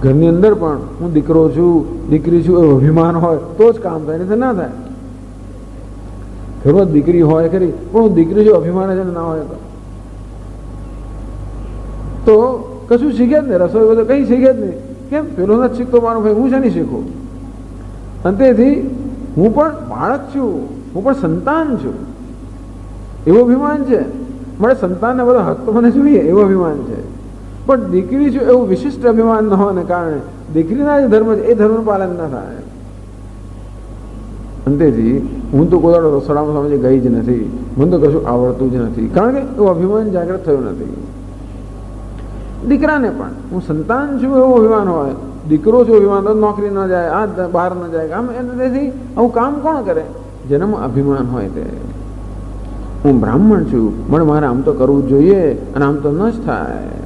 ઘરની અંદર પણ હું દીકરો છું, દીકરી છું એવું અભિમાન હોય તો જ કામ થાય, નહીં ના થાય. ઘરમાં દીકરી હોય ખરી, પણ હું દીકરી છું અભિમાન છે ના હોય તો કશું શીખે જ નહીં, રસોઈ બધું કંઈ શીખે જ નહીં. કેમ? પેલો નથી શીખતો મારો ભાઈ, હું શાની શીખું? અંતેથી હું પણ બાળક છું, હું પણ સંતાન છું, એવો અભિમાન છે. મારે સંતાનને બધો હક તો મને જોઈએ એવો અભિમાન છે. પણ દીકરી છું એવું વિશિષ્ટ અભિમાન ન હોવાને કારણે દીકરીના જે ધર્મ છે એ ધર્મનું પાલન ન થાય. અંતેથી હું તો કોઈ રસોડામાં સમજે ગઈ જ નથી, મને તો કશું આવડતું જ નથી, કારણ કે એવું અભિમાન જાગૃત થયું નથી. દીકરાને પણ હું સંતાન છું એવું અભિમાન હોય, દીકરો છું અભિમાન, તો નોકરી ન જાય, આ બહાર ન જાય, આમ એનાથી આવું કામ કોણ કરે? જેનામાં અભિમાન હોય તે. હું બ્રાહ્મણ છું, પણ મારે આમ તો કરવું જ જોઈએ અને આમ તો ન જ થાય.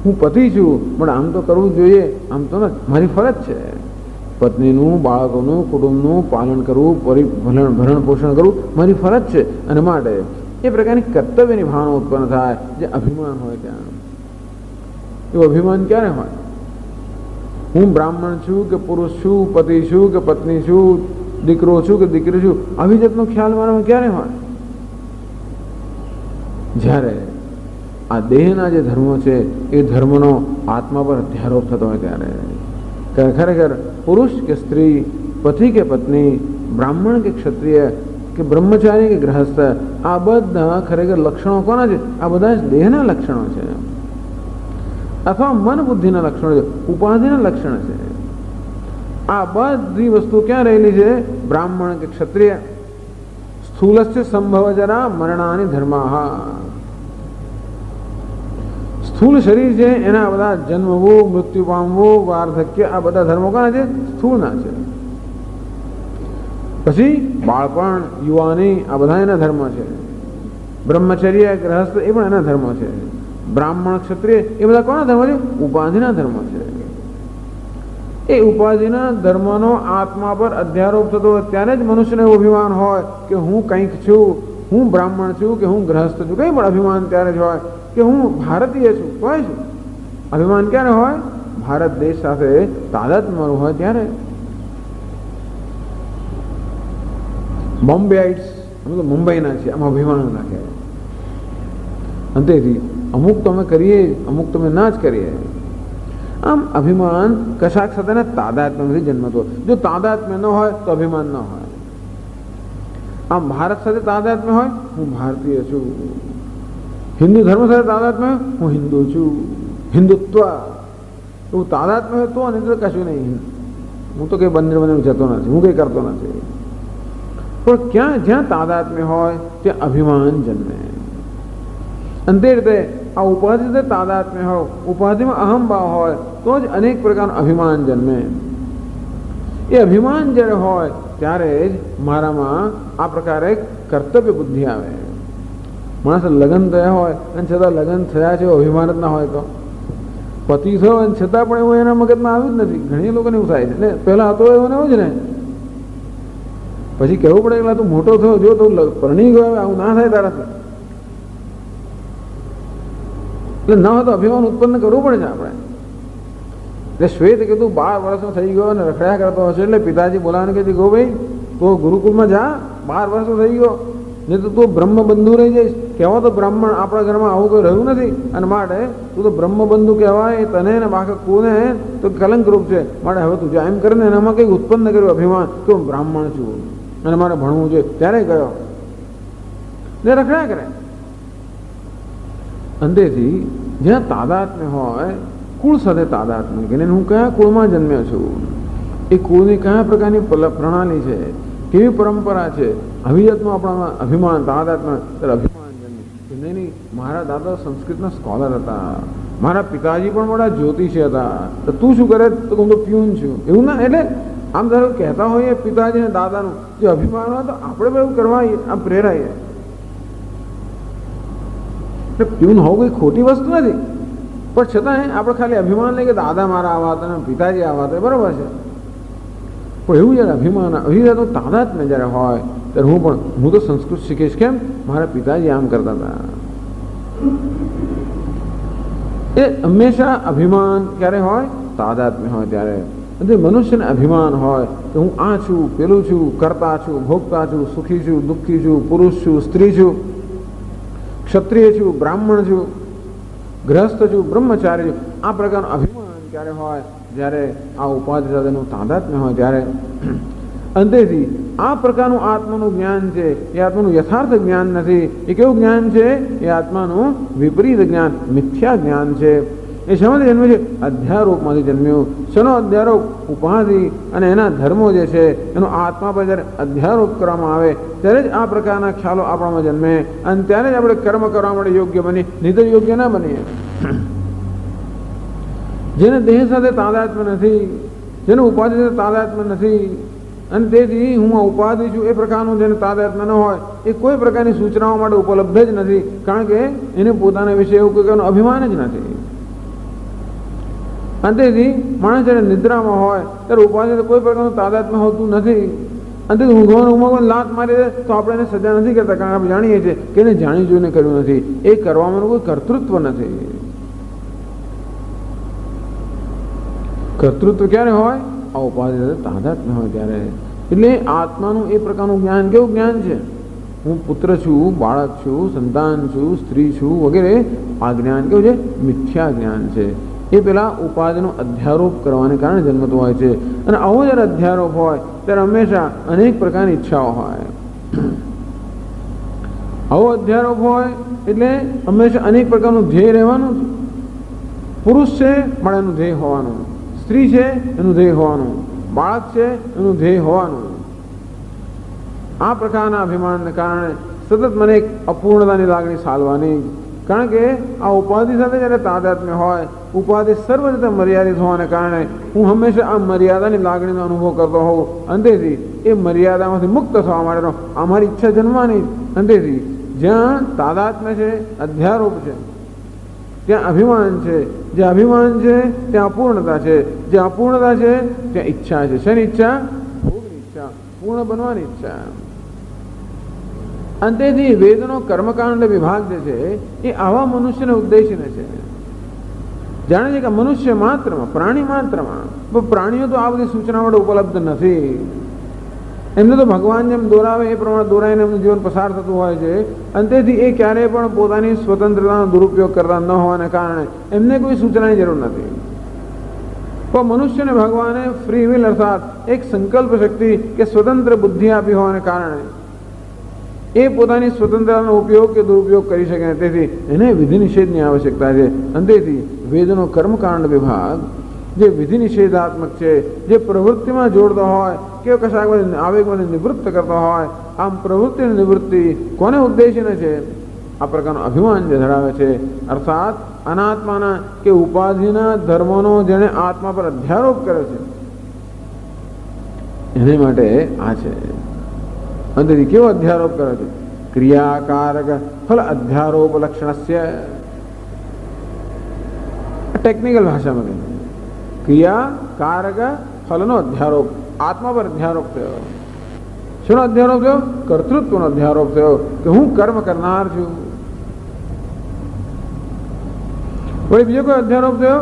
હું પતિ છું, પણ આમ તો કરવું જ જોઈએ, આમ તો ન, મારી ફરજ છે. પત્નીનું, બાળકોનું, કુટુંબનું પાલન કરવું, ભરણ પોષણ કરવું મારી ફરજ છે. અને માટે એ પ્રકારની કર્તવ્યની ભાવના ઉત્પન્ન થાય જે અભિમાન હોય ત્યાં. એવું અભિમાન ક્યારે હોય? હું બ્રાહ્મણ છું કે પુરુષ છું, પતિ છું કે પત્ની છું, દીકરો છું કે દીકરી છું, આવી જાતનો ખ્યાલ મારામાં ક્યારે હોય? જ્યારે આ દેહના જે ધર્મો છે એ ધર્મનો આત્મા પર અધ્યારોપ થતો હોય ત્યારે. ખરેખર પુરુષ કે સ્ત્રી, પતિ કે પત્ની, બ્રાહ્મણ કે ક્ષત્રિય કે બ્રહ્મચારી કે ગ્રહસ્થ, આ બધા ખરેખર લક્ષણો કોના છે? આ બધા જ દેહના લક્ષણો છે, અથવા મન બુદ્ધિના લક્ષણો છે, ઉપાધિના લક્ષણ છે. આ બધી વસ્તુ ક્યાં રહેલી છે? બ્રાહ્મણ કે ક્ષત્રિય. સ્થૂલસ્ય સંભવ જરા મરણાની ધર્મા. સ્થૂળ શરીર છે એના બધા જન્મવું, મૃત્યુ પામવું, વાર્ધક્ય, આ બધા ધર્મો કોના છે? સ્થૂળના છે. પછી બાળપણ, યુવાની, આ બધા એના ધર્મ છે. બ્રહ્મચર્ય, ગ્રહસ્થ, એ પણ એના ધર્મો છે. બ્રાહ્મણ, ક્ષત્રિય, એ બધા કોના ધર્મ છે? ઉપાધિના ધર્મ છે. એ ઉપાધિના ધર્મનો આત્મા પર અધ્યારોપ થતો હોય ત્યારે જ મનુષ્યને એવું અભિમાન હોય કે હું કંઈક છું, હું બ્રાહ્મણ છું કે હું ગ્રહસ્થ છું. કંઈ પણ અભિમાન ત્યારે જ હોય કે હું ભારતીય છું, હોય છું. અભિમાન ક્યારે હોય? ભારત દેશ સાથે તાદાત્મ્ય હોય ત્યારે. બોમ્બેઇટ્સ, અમે તો મુંબઈના છીએ, આમાં અભિમાન રાખે. અંતેથી અમુક તો અમે કરીએ, અમુક તો અમે ના જ કરીએ. આમ અભિમાન કશાક સાથે તાદાત્મ્યથી જન્મતો. જો તાદાત્મ્ય ન હોય તો અભિમાન ન હોય. આમ ભારત સાથે તાદાત્મ્ય હોય, હું ભારતીય છું. હિન્દુ ધર્મ સાથે તાદાત્મ્ય, હું હિન્દુ છું. હિન્દુત્વ એવું તાદાત્મ્ય હોય તો નહીં તો કશું નહીં. હું તો કંઈ બંને જતો નથી, હું કંઈ કરતો નથી. પણ ક્યાં જ્યાં તાદાત્મ્ય હોય ત્યાં અભિમાન જન્મે. અને તે રીતે આ ઉપાધિ સાથે તાદાત્મ્ય હોય, ઉપાધિમાં અહમભાવ હોય તો જ અનેક પ્રકારનું અભિમાન જન્મે. એ અભિમાન જ્યારે હોય ત્યારે જ મારામાં આ પ્રકારે કર્તવ્ય બુદ્ધિ આવે. માણસ લગ્ન થયા હોય અને છતાં લગ્ન થયા છે અભિમાન જ ના હોય તો પતિ થયો અને છતાં પણ એવું એના મગજમાં આવ્યું જ નથી. ઘણી લોકોને એવું થાય છે. એટલે પહેલાં હતો એવું ને એવું જ ને, પછી કહેવું પડે એટલે તું મોટો થયો જો તું પરણી ગયો આવું ના થાય તારાથી. એટલે ન હોય તો અભિમાન ઉત્પન્ન કરવું પડે છે આપણે. એટલે શ્વેત કીધું 12 વર્ષનો થઈ ગયો અને રખડ્યા કરતો હશે એટલે પિતાજી બોલાવને કહે છે ગો ભાઈ તો ગુરુકુળમાં જા, 12 વર્ષનો થઈ ગયો નહીં તો તું બ્રહ્મબંધુ રહી જઈશ. કહેવા તો બ્રાહ્મણ આપણા ઘરમાં આવું કોઈ રહ્યું નથી અને માટે તું તો બ્રહ્મબંધુ કહેવાય, તને ને બાકી કોને તો કલંકરૂપ છે. માટે હવે તું જા એમ કરીને એનામાં કંઈક ઉત્પન્ન કર્યું અભિમાન કે હું બ્રાહ્મણ છું અને મારે ભણવું છે. ત્યારે ગયો ને રખડ્યા કરે. અંતેથી જ્યાં તાદાત્મ્ય હોય, કુળ સાથે તાદાત્મ્ય કે હું કયા કુળમાં જન્મ્યો છું, એ કુળની કયા પ્રકારની પ્રણાલી છે, કેવી પરંપરા છે, હવિયતનું આપણામાં અભિમાન તાદાત્મ્ય અભિમાન જન્મે. નહીં મારા દાદા સંસ્કૃતના સ્કોલર હતા, મારા પિતાજી પણ મોટા જ્યોતિષી હતા, તો તું શું કરે તો હું તો પ્યુન છું. એવું ના, એટલે આમ ધારો કહેતા હોઈએ પિતાજી ને દાદાનું જે અભિમાન હોય તો આપણે પણ એવું કરવા આમ પ્રેરાઈએ. એટલે પ્યુન હોવું કોઈ ખોટી વસ્તુ નથી, પણ છતાં આપણે ખાલી અભિમાન લઈએ કે દાદા મારા આવા હતા અને પિતાજી આવા હતા, બરાબર છે. પણ એવું જ્યારે અભિમાન તાદાત્મ્ય જ્યારે હોય ત્યારે હું તો સંસ્કૃત શીખીશ. કેમ? મારા પિતાજી આમ કરતા હતા. એ હંમેશા અભિમાન ક્યારે હોય? તાદાત્મ્ય હોય ત્યારે. અને મનુષ્યને અભિમાન હોય કે હું આ છું, પેલું છું, કરતા છું, ભોગતા છું, સુખી છું, દુઃખી છું, પુરુષ છું, સ્ત્રી છું, ક્ષત્રિય છું, બ્રાહ્મણ છું, ગ્રહસ્થ છું, બ્રહ્મચારી છું. આ પ્રકારનું અભિમાન ક્યારે હોય? જ્યારે આ ઉપાધિ સાથેનું તાદાત્મ્ય હોય ત્યારે. અંતેથી આ પ્રકારનું આત્માનું જ્ઞાન છે એ આત્માનું યથાર્થ જ્ઞાન નથી. એ કેવું જ્ઞાન છે? એ આત્માનું વિપરીત જ્ઞાન, મિથ્યા જ્ઞાન છે. એ શામાંથી જન્મે છે? અધ્યારોપમાંથી જન્મ્યું. શેનો અધ્યારોપ? ઉપાધિ અને એના ધર્મો જે છે એનો આત્મા પર જ્યારે અધ્યારોપ કરવામાં આવે ત્યારે જ આ પ્રકારના ખ્યાલો આપણામાં જન્મે અને ત્યારે જ આપણે કર્મ કરવા માટે યોગ્ય બની, નહીં તો યોગ્ય ના બનીએ. જેને દેહ સાથે તાદાત્મ્ય નથી, જેને ઉપાધિ સાથે તાદાત્મ્ય નથી અને તેથી હું આ ઉપાધિ છું એ પ્રકારનું જેને તાદાત્મ્ય ન હોય એ કોઈ પ્રકારની સૂચનાઓ માટે ઉપલબ્ધ જ નથી. કારણ કે એને પોતાના વિશે એવું કોઈ અભિમાન જ નથી. અંતેથી માણસ જ્યારે નિદ્રામાં હોય ત્યારે ઉપાધિ કોઈ પ્રકારનું તાદાત્મ્ય હોતું નથી. અંતે ઊંઘવાનું લાત મારી દે તો આપણે એને સજા નથી કરતા, કારણ આપણે જાણીએ છીએ કે એને જાણી જોઈને કર્યું નથી. એ કરવામાં કોઈ કર્તૃત્વ નથી. કર્તૃત્વ ક્યારે હોય? આ ઉપાધિ તાદાત્મ્ય હોય ત્યારે. એટલે આત્માનું એ પ્રકારનું જ્ઞાન કેવું જ્ઞાન છે? હું પુત્ર છું, બાળક છું, સંતાન છું, સ્ત્રી છું વગેરે. આ જ્ઞાન કેવું છે? મિથ્યા જ્ઞાન છે. એ પેલા ઉપાધિનો અધ્યારોપ કરવાને કારણે જન્મતો હોય છે. અને આવો જ્યારે અધ્યારોપ હોય ત્યારે હંમેશા અનેક પ્રકારની ઈચ્છાઓ હોય. આવો અધ્યારોપ હોય એટલે હંમેશા અનેક પ્રકારનું ધ્યેય રહેવાનું. પુરુષ છે પણ એનું ધ્યેય હોવાનું, સ્ત્રી છે એનું ધ્યેય હોવાનું, બાળક છે એનું ધ્યેય હોવાનું. આ પ્રકારના અભિમાનને કારણે સતત મને એક અપૂર્ણતાની લાગણી સાલવાની. કારણ કે આ ઉપાધિ સાથે જ્યારે તાદાત્મ્ય હોય, ઉપાધિ સર્વ રીતે મર્યાદિત હોવાને કારણે હું હંમેશા આ મર્યાદાની લાગણીનો અનુભવ કરતો હોઉં. અંતેથી એ મર્યાદામાંથી મુક્ત થવા માટેનો અમારી ઈચ્છા જન્મવાની. અંતેથી જ્યાં તાદાત્મ્ય છે, અધ્યારોપ છે, ત્યાં અભિમાન છે. જે અભિમાન છે ત્યાં અપૂર્ણતા છે. જે અપૂર્ણતા છે ત્યાં ઈચ્છા છે. શેની ઈચ્છા? ભોગની ઈચ્છા, પૂર્ણ બનવાની ઈચ્છા. અંતેથી વેદનો કર્મકાંડ વિભાગ જે છે એ આવા મનુષ્યને ઉદ્દેશીને છે. જાણે છે કે મનુષ્ય માત્રમાં, પ્રાણી માત્રમાં, પ્રાણીઓ તો આ બધી સૂચના વડે ઉપલબ્ધ નથી. એમને તો ભગવાન જેમ દોરાવે એ પ્રમાણે દોરાઈને એમનું જીવન પસાર થતું હોય છે. અંતેથી એ ક્યારેય પણ પોતાની સ્વતંત્રતાનો દુરુપયોગ કરતા ન હોવાને કારણે એમને કોઈ સૂચનાની જરૂર નથી. પણ મનુષ્યને ભગવાને ફ્રી વિલ અર્થાત એક સંકલ્પ શક્તિ કે સ્વતંત્ર બુદ્ધિ આપી હોવાને કારણે એ પોતાની સ્વતંત્રતાનો ઉપયોગ કે દુરુપયોગ કરી શકે. તેથી એને વિધિ નિષેધની આવશ્યકતા છે. અને તેથી વેદનો કર્મકાંડ વિભાગ જે વિધિ નિષેધાત્મક છે, જે પ્રવૃત્તિમાં જોડતો હોય કે કશાક આવેગમાંથી નિવૃત્ત કરતો હોય, આમ પ્રવૃત્તિની નિવૃત્તિ કોને ઉદ્દેશીને છે? આ પ્રકારનું અભિમાન જે ધરાવે છે, અર્થાત અનાત્માના કે ઉપાધિના ધર્મોનો જેને આત્મા પર અધ્યારોપ કરે છે, એને માટે આ છે. અને કેવો અધ્યારોપ કરે છે? ક્રિયાકારક ફલ અધ્યારોપ લક્ષણસ્ય. ટેકનિકલ ભાષામાં કહે ક્રિયાકારક ફલનો અધ્યારોપ, આત્મા પર અધ્યારોપ થયો. શેનો અધ્યારોપ થયો? કર્તૃત્વનો અધ્યારોપ થયો કે હું કર્મ કરનાર છું. વળી બીજો કોઈ અધ્યારોપ થયો?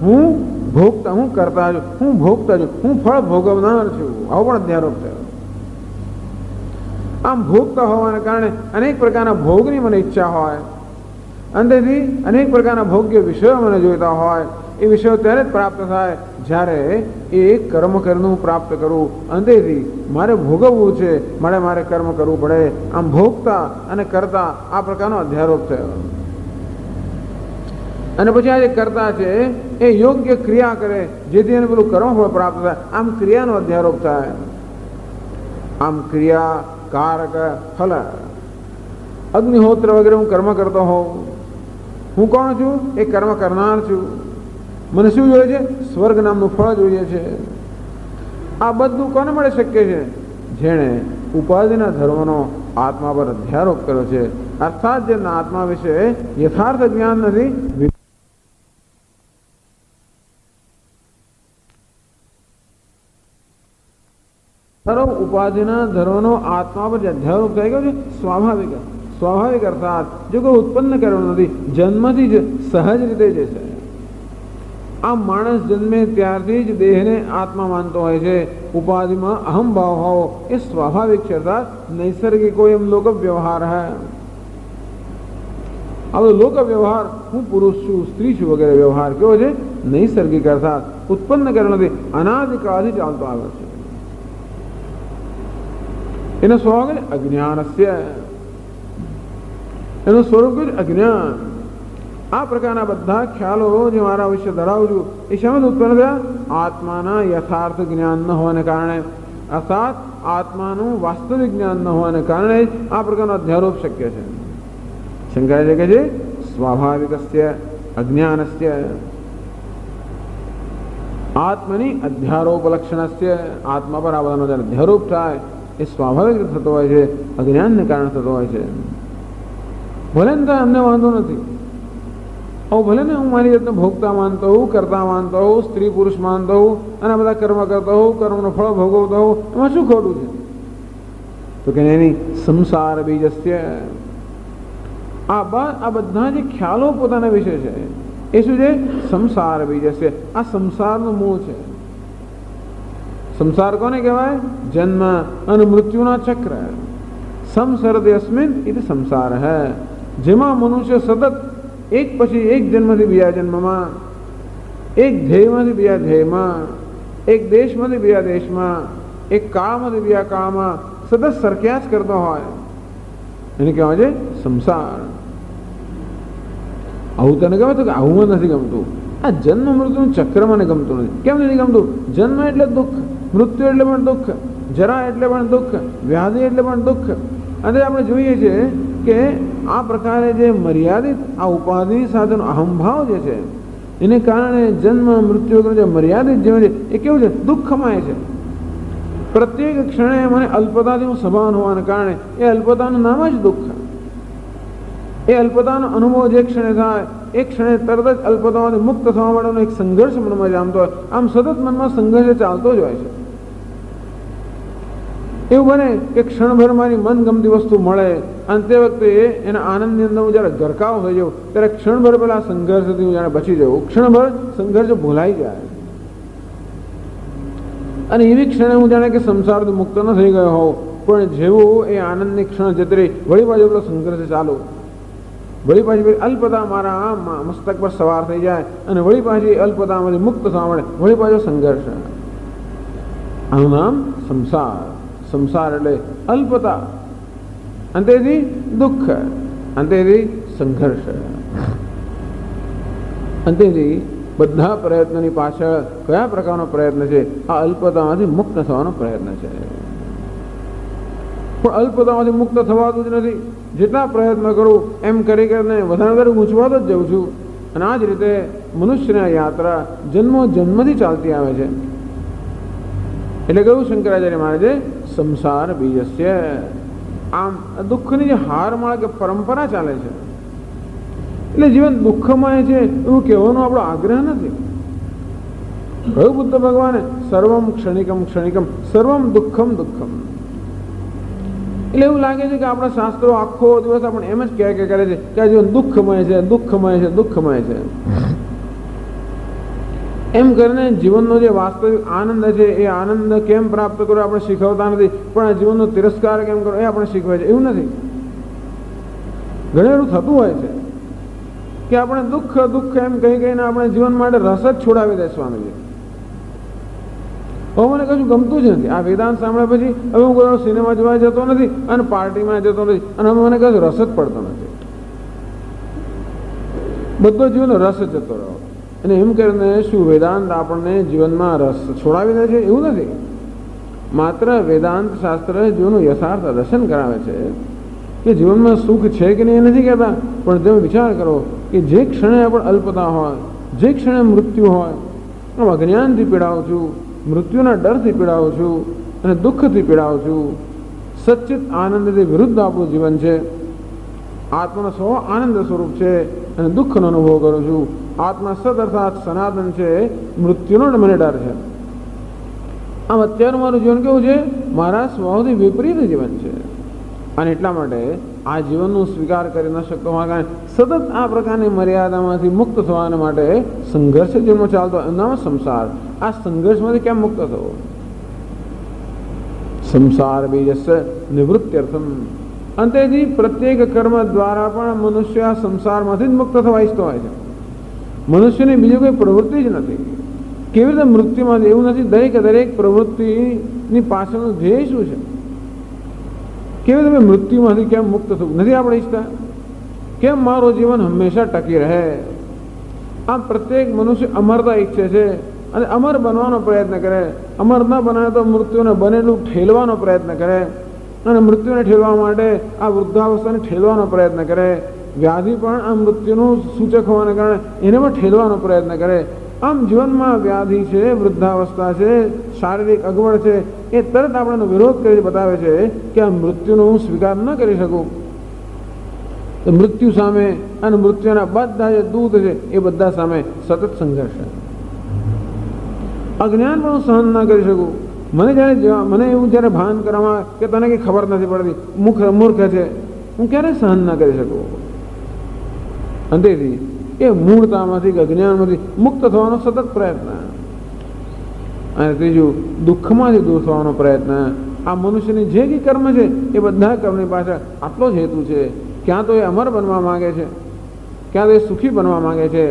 હું ભોગતા, હું કરતા છું, હું ભોગતા છું, હું ફળ ભોગવનાર છું. આવો પણ અધ્યારોપ થયો. આમ ભોગતા હોવાને કારણે અનેક પ્રકારના ભોગની મને ઈચ્છા હોય, અંતેથી અનેક પ્રકારના ભોગ્ય વિષયો મને જોઈતા હોય. એ વિષયો ત્યારે જ પ્રાપ્ત થાય જ્યારે એ કર્મ કરીને પ્રાપ્ત કરવું. અંતેથી મારે ભોગવવું છે, મારે કર્મ કરવું પડે. આમ ભોગતા અને કરતા આ પ્રકારનો અધ્યારોપ થયો. અને પછી આ જે કરતા છે એ યોગ્ય ક્રિયા કરે જેથી એને પેલું કર્મફળ પ્રાપ્ત થાય. આમ ક્રિયાનો અધ્યારોપ થાય. આમ ક્રિયા કારક ફલ અગ્નિહોત્ર વગેરે હું કર્મ કરતો હોઉં. હું કોણ છું? એ કર્મ કરનાર છું. મને શું જોઈએ છે? સ્વર્ગ નામનું ફળ જોઈએ છે. આ બધું કોને મળે શક્ય છે? જેણે ઉપાધિના ધર્મનો આત્મા પર અધ્યારોપ કર્યો છે. અર્થાત જેના આત્મા વિશે યથાર્થ જ્ઞાન નથી, સર્વ ઉપાધિના ધર્મનો આત્મા પર જે અધ્યારોપ થઈ ગયો છે સ્વાભાવિક. સ્વાભાવિક અર્થાત જો કોઈ ઉત્પન્ન કરેલો નથી, જન્મથી જ સહજ રીતે જે છે. આ માણસ જન્મે ત્યારથી જ દેહને આત્મા માનતો હોય છે. ઉપાધિમાં અહમ ભાવ હોવો એ સ્વાભાવિક છે, અર્થાત નૈસર્ગિકો એમ લોક વ્યવહાર હૈ. આ બધો લોક વ્યવહાર, હું પુરુષ છું, સ્ત્રી છું વગેરે વ્યવહાર કેવો છે? નૈસર્ગિક અર્થાત ઉત્પન્ન કરેલો નથી, અનાદિકાળથી ચાલતો આવ્યો છે. એનો સ્વભાવ છે અજ્ઞાનસ્ય. એનું સ્વરૂપ છે અજ્ઞાન. આ પ્રકારના બધા ખ્યાલો જે મારા વિશે ધરાવું છું એ શેમાં ઉત્પન્ન થયા? આત્માના યથાર્થ જ્ઞાન ન હોવાને કારણે, અર્થાત આત્માનું વાસ્તવિક જ્ઞાન ન હોવાને કારણે આ પ્રકારનો અધ્યારોપ શક્ય છે. શંકરાચાર્ય કહે છે સ્વાભાવિકસ્ય અજ્ઞાનસ્ય આત્મની અધ્યારોપ લક્ષણસ્ય. આત્મા પર આ બધાનો જ્યારે અધ્યારોપ થાય એ સ્વાભાવિક રીતે થતો હોય છે, અજ્ઞાનને કારણે થતો હોય છે. ભલે ને થાય, અમને વાંધો નથી. ભલે ને હું મારી જાતને ભોગતા માનતો હોઉં, કરતા માનતો હોઉં, સ્ત્રી પુરુષ માનતો હોઉં અને બધા કર્મ કરતો હોઉં, કર્મનો ફળ ભોગવતો હોઉં, એમાં શું ખોટું છે? તો કે એની સંસાર બીજસ્ય. આ બધા જે ખ્યાલો પોતાના વિશે છે એ શું છે? સંસાર બીજસ્ય. આ સંસારનું મૂળ છે. સંસાર કોને કહેવાય? જન્મ અને મૃત્યુના ચક્ર. સંસરતે અસ્મિન ઇતિ સંસાર હૈ. જેમાં મનુષ્ય સતત એક પછી એક જન્મથી બીજા જન્મમાં, એક ધ્યેયમાંથી બીજા ધ્યેયમાં, એક દેશમાંથી બીજા દેશમાં, એક કાળમાંથી બીજા કાળમાં સતત સરક્યા જ કરતો હોય એને કહેવાય છે સંસાર. આવું તને ગમે તો કે આવું નથી ગમતું. આ જન્મ મૃત્યુનું ચક્ર મને ગમતું નથી. કેમ નથી ગમતું? જન્મ એટલે દુઃખ, મૃત્યુ એટલે પણ દુઃખ, જરા એટલે પણ દુઃખ, વ્યાધિ એટલે પણ દુઃખ. અને આપણે જોઈએ છીએ કે આ પ્રકારે જે મર્યાદિત આ ઉપાધિ સાથેનો અહંભાવ જે છે એને કારણે જન્મ મૃત્યુ જે મર્યાદિત જીવન છે એ કેવું છે? દુઃખમય છે. પ્રત્યેક ક્ષણે મને અલ્પતાથી હું સભાન હોવાને કારણે એ અલ્પતાનું નામ જ દુઃખ. એ અલ્પતાનો અનુભવ જે ક્ષણે થાય એ ક્ષણે તરત જ અલ્પતામાંથી મુક્ત થવા માટેનો એક સંઘર્ષ મનમાં જામતો હોય. આમ સતત મનમાં સંઘર્ષ ચાલતો જ હોય છે. એવું બને કે ક્ષણભર મારી મનગમતી વસ્તુ મળે અને તે વખતે એના આનંદની અંદર હું જ્યારે ગરકાવ થઈ જાઉં ત્યારે ક્ષણભર પેલા સંઘર્ષથી હું જાણે બચી જાઉં. ક્ષણભર સંઘર્ષ ભૂલાઈ જાય અને એવી ક્ષણે હું જાણે કે સંસારથી મુક્ત ન થઈ ગયો હોઉં. પણ જેવું એ આનંદની ક્ષણ જતી રહી વળી પાછો પેલો સંઘર્ષ ચાલુ. વળી પાછી અલ્પતા મારા મસ્તક પર સવાર થઈ જાય અને વળી પાછી અલ્પતામાંથી મુક્ત થવા મળે, વળી પાછો સંઘર્ષ. આનું નામ સંસાર. સંસાર એટલે અલ્પતા, અંતેથી દુઃખ, અંતેથી સંઘર્ષ, અંતેથી બધા પ્રયત્નની પાછળ કયા પ્રકારનો પ્રયત્ન છે? આ અલ્પતામાંથી મુક્ત થવાનો પ્રયત્ન છે. પણ અલ્પતામાંથી મુક્ત થવાતું જ નથી. જેટલા પ્રયત્ન કરું એમ કરી કરીને વધારે વધારે ગૂંચવાતો જ જાઉં છું. અને આ જ રીતે મનુષ્યની યાત્રા જન્મો જન્મથી ચાલતી આવે છે. એટલે કહ્યું શંકરાચાર્ય મહારાજે સંસાર બીજસ્ય. આમ દુઃખની જે હારમાળા કે પરંપરા ચાલે છે, એટલે જીવન દુઃખમય છે એવું કહેવાનો આપણો આગ્રહ નથી. કહ્યું બુદ્ધ ભગવાને સર્વમ ક્ષણિકમ ક્ષણિકમ સર્વમ દુઃખમ દુઃખમ. એટલે એવું લાગે છે કે આપણા શાસ્ત્રો આખો દિવસ આપણે એમ જ કહે કરે છે કે આ જીવન દુઃખમય છે, દુઃખમય છે, દુઃખમય છે. એમ કરીને જીવનનો જે વાસ્તવિક આનંદ છે એ આનંદ કેમ પ્રાપ્ત કરો આપણે શીખવતા નથી, પણ આ જીવનનો તિરસ્કાર કેમ કરો એ આપણે શીખવે છે. એવું નથી. ઘણું એવું થતું હોય છે કે આપણે દુઃખ દુઃખ એમ કહી કહીને આપણે જીવન માટે રસ જ છોડાવી દે સ્વામીજી. હવે મને કશું ગમતું જ નથી. આ વેદાંત સાંભળ્યા પછી હવે હું કોઈ સિનેમા જોવા જતો નથી અને પાર્ટીમાં જતો નથી અને હવે મને કશું રસ જ પડતો નથી. બધો જીવન રસ જ જતો રહ્યો. અને એમ કરીને શું વેદાંત આપણને જીવનમાં રસ છોડાવી દે છે? એવું નથી. માત્ર વેદાંત શાસ્ત્ર જીવનનું યથાર્થ દર્શન કરાવે છે કે જીવનમાં સુખ છે કે નહીં એ નથી કહેતા, પણ તમે વિચાર કરો કે જે ક્ષણે આપણે અલ્પતા હોય, જે ક્ષણે મૃત્યુ હોય, હું અજ્ઞાનથી પીડાવું છું, મૃત્યુના ડરથી પીડાવું છું અને દુઃખથી પીડાવું છું. સચ્ચિત આનંદથી વિરુદ્ધ આપણું જીવન છે. આત્માનો સ્વ આનંદ સ્વરૂપ છે અને દુઃખનો અનુભવ કરું છું. આત્મા સદ અર્થાત સનાતન છે, મૃત્યુનો મને ડર છે. આમ અત્યારનું મારું જીવન કેવું છે? મારા સ્વભાવથી વિપરીત જીવન છે. અને એટલા માટે આ જીવનનો સ્વીકાર કરી ન શકતો હોવા કારણે સતત આ પ્રકારની મર્યાદામાંથી મુક્ત થવાના માટે સંઘર્ષ જીવનમાં ચાલતો નામ સંસાર. આ સંઘર્ષમાંથી કેમ મુક્ત થવો? સંસાર બીજસ્ય નિવૃત્ત્યર્થમ. અંતેથી પ્રત્યેક કર્મ દ્વારા પણ મનુષ્ય આ સંસારમાંથી જ મુક્ત થવા ઈચ્છતો હોય છે. મનુષ્યની બીજી કોઈ પ્રવૃત્તિ જ નથી. કેવી રીતે મૃત્યુમાંથી? એવું નથી. દરેક પ્રવૃત્તિની પાછળનું ધ્યેય શું છે? કેવી રીતે મૃત્યુમાંથી કેમ મુક્ત થવું નથી આપણે ઈચ્છતા? કેમ મારું જીવન હંમેશા ટકી રહે? આ પ્રત્યેક મનુષ્ય અમરતા ઈચ્છે છે અને અમર બનવાનો પ્રયત્ન કરે. અમર ન બનાવે તો મૃત્યુને બનેલું ઠેલવાનો પ્રયત્ન કરે અને મૃત્યુને ઠેલવા માટે આ વૃદ્ધાવસ્થાને ઠેલવાનો પ્રયત્ન કરે. વ્યાધિ પણ આ મૃત્યુનું સૂચક હોવાને કારણે એને પણ ઠેલવાનો પ્રયત્ન કરે. આમ જીવનમાં વ્યાધિ છે, વૃદ્ધાવસ્થા છે, શારીરિક અગવડ છે, એ તરત આપણને વિરોધ કરી બતાવે છે કે આ મૃત્યુનો હું સ્વીકાર ન કરી શકું. મૃત્યુ સામે અને મૃત્યુના બધા જે દૂત છે એ બધા સામે સતત સંઘર્ષ છે. અજ્ઞાન પણ હું સહન ના કરી શકું. મને એવું જ્યારે ભાન કરવામાં આવે કે તને કંઈ ખબર નથી પડતી, મૂર્ખ છે, હું ક્યારે સહન ના કરી શકું. અંતેથી એ મૂળતામાંથી કે અજ્ઞાનમાંથી મુક્ત થવાનો સતત પ્રયત્ન. અને ત્રીજું દુઃખમાંથી દૂર થવાનો પ્રયત્ન. આ મનુષ્યની જે કંઈ કર્મ છે એ બધા કર્મની પાછળ આટલો જ હેતુ છે. ક્યાં તો એ અમર બનવા માગે છે, ક્યાં તો એ સુખી બનવા માગે છે,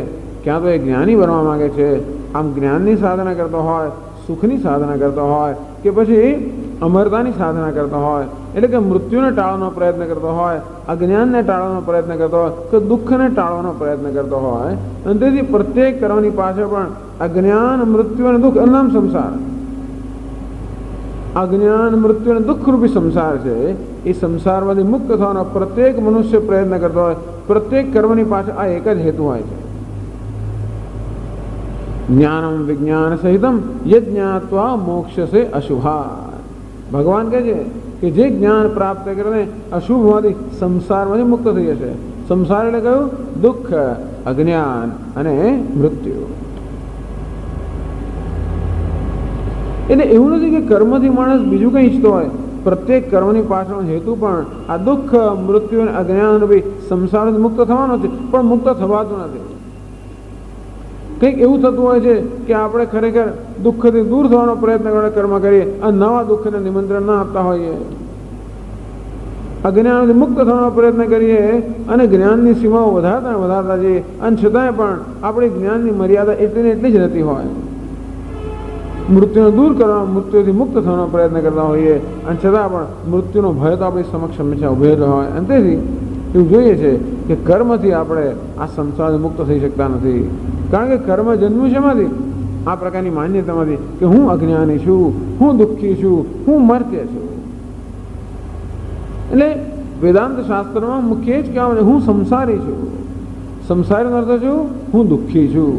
ક્યાં તો એ જ્ઞાની બનવા માગે છે. આમ જ્ઞાનની સાધના કરતો હોય, સુખની સાધના કરતો હોય કે પછી અમરતાની સાધના કરતો હોય, એટલે કે મૃત્યુને ટાળવાનો પ્રયત્ન કરતો હોય, અજ્ઞાનને ટાળવાનો પ્રયત્ન કરતો હોય કે દુઃખને ટાળવાનો પ્રયત્ન કરતો હોય. અને તેથી પ્રત્યેક કર્મની પાછળ પણ અજ્ઞાન, મૃત્યુ અને દુઃખ નામ સંસાર. અજ્ઞાન, મૃત્યુ અને દુઃખરૂપી સંસાર છે. એ સંસારમાંથી મુક્ત થવાનો પ્રત્યેક મનુષ્ય પ્રયત્ન કરતો હોય. પ્રત્યેક કર્મની પાછળ આ એક જ હેતુ હોય છે. જ્ઞાનમ વિજ્ઞાન સહિતમ યજ્ઞાત્વા મોક્ષસે અશુભા. ભગવાન કહે છે કે જે જ્ઞાન પ્રાપ્ત કરીને અશુભમાંથી સંસારમાંથી મુક્ત થઈ જશે. સંસાર એટલે કયું? દુઃખ, અજ્ઞાન અને મૃત્યુ. એટલે એવું નથી કે કર્મથી માણસ બીજું કંઈ ઈચ્છતો હોય. પ્રત્યેક કર્મની પાછળનો હેતુ પણ આ દુઃખ, મૃત્યુ અને અજ્ઞાન સંસારથી મુક્ત થવાનો છે, પણ મુક્ત થવાતું નથી. કંઈક એવું થતું હોય છે કે આપણે ખરેખર દુઃખથી દૂર થવાનો પ્રયત્ન કરીને કર્મ કરીએ અને નવા દુઃખને નિમંત્રણ ના આપતા હોઈએ. અજ્ઞાનથી મુક્ત થવાનો પ્રયત્ન કરીએ અને જ્ઞાનની સીમાઓ વધારતા જઈએ અને છતાંય પણ આપણી જ્ઞાનની મર્યાદા એટલી ને એટલી જ રહેતી હોય. મૃત્યુને દૂર કરવા, મૃત્યુથી મુક્ત થવાનો પ્રયત્ન કરતા હોઈએ અને છતાં પણ મૃત્યુનો ભય તો આપણી સમક્ષ હંમેશા ઉભેલો હોય. અને તેથી એવું જોઈએ છે કે કર્મથી આપણે આ સંસારથી મુક્ત થઈ શકતા નથી. કારણ કે કર્મ જન્મ્યું છે એમાંથી, આ પ્રકારની માન્યતામાંથી કે હું અજ્ઞાની છું, હું દુઃખી છું, હું મર્ત્ય છું. એટલે વેદાંત શાસ્ત્રમાં મુખ્ય જ કહેવાય હું સંસારી છું. સંસારીનો અર્થ છું હું દુઃખી છું,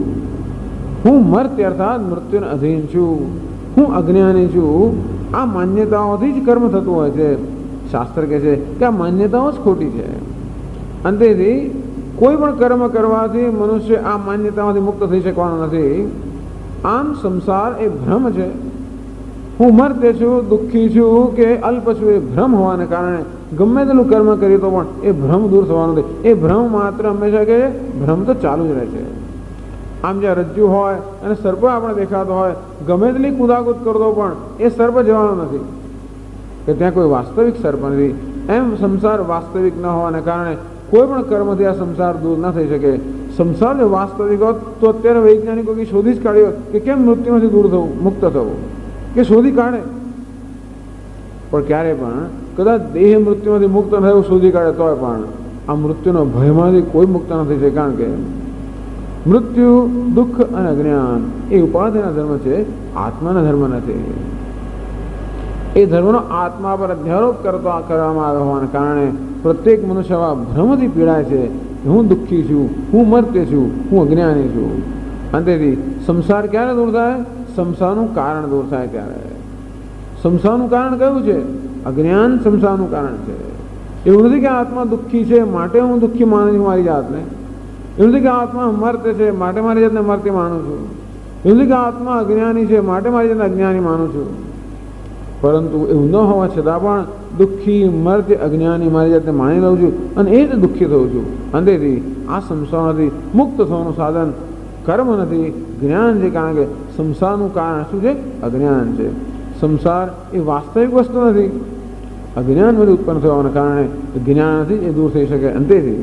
હું મર્ત્ય અર્થાત મૃત્યુને અધીન છું, હું અજ્ઞાની છું. આ માન્યતાઓથી જ કર્મ થતું હોય છે. શાસ્ત્ર કહે છે કે આ માન્યતાઓ જ ખોટી છે. અંતેથી કોઈ પણ કર્મ કરવાથી મનુષ્ય આ માન્યતાઓથી મુક્ત થઈ શકવાનો નથી. આમ સંસાર એ ભ્રમ છે. હું મર્ત્ય છું, દુઃખી છું કે અલ્પ છું એ ભ્રમ હોવાને કારણે ગમે તેટલું કર્મ કરીએ તો પણ એ ભ્રમ દૂર થવાનો નથી. એ ભ્રમ માત્ર હંમેશા કે ભ્રમ તો ચાલુ જ રહે છે. આમ જ્યાં રજ્જુ હોય અને સર્પ આપણે દેખાતો હોય, ગમે તેટલી કૂદાકૂદ કરતો પણ એ સર્પ જવાનો નથી, કે ત્યાં કોઈ વાસ્તવિક સર્પ નથી. એમ સંસાર વાસ્તવિક ન હોવાને કારણે કોઈ પણ કર્મથી આ સંસાર દૂર ન થઈ શકે. સંસાર જો વાસ્તવિક હોત તો અત્યારે વૈજ્ઞાનિકો શોધી જ કાઢ્યો કે કેમ મૃત્યુમાંથી દૂર થવું, મુક્ત થવું, કે શોધી કાઢે. પણ ક્યારે પણ કદાચ દેહ મૃત્યુમાંથી મુક્ત થયું શોધી કાઢે તોય પણ આ મૃત્યુનો ભયમાંથી કોઈ મુક્ત નથી થઈ. કારણ કે મૃત્યુ, દુઃખ અને અજ્ઞાન એ ઉપાધિના ધર્મ છે, આત્માના ધર્મ નથી. એ ધર્મનો આત્મા પર અધ્યારોપ કરવામાં આવ્યો હોવાને કારણે પ્રત્યેક મનુષ્ય આવા ભ્રમથી પીડાય છે કે હું દુઃખી છું, હું મર્ત્ય છું, હું અજ્ઞાની છું. અંતેથી સંસાર ક્યારે દૂર થાય? સંસારનું કારણ દૂર થાય ત્યારે. સંસારનું કારણ કયું છે? અજ્ઞાન સંસારનું કારણ છે. એવું નથી કે આત્મા દુઃખી છે માટે હું દુઃખી માનું છું મારી જાતને. એવું નથી કે આત્મા મર્ત્ય છે માટે મારી જાતને મર્ત્ય માનું છું. એવું નથી કે આત્મા અજ્ઞાની છે માટે મારી જાતને અજ્ઞાની માનું છું. પરંતુ એવું ન હોવા છતાં પણ દુઃખી, મર્ત્ય, અજ્ઞાની મારી જાતને માની લઉં છું અને એ જ દુઃખી થઉં છું. અંતેથી આ સંસારથી મુક્ત થવાનું સાધન કર્મ નથી, જ્ઞાન છે. કારણ કે સંસારનું કારણ શું છે? અજ્ઞાન છે. સંસાર એ વાસ્તવિક વસ્તુ નથી. અજ્ઞાનમાંથી ઉત્પન્ન થવાના કારણે જ્ઞાનથી એ દૂર થઈ શકે. અંતેથી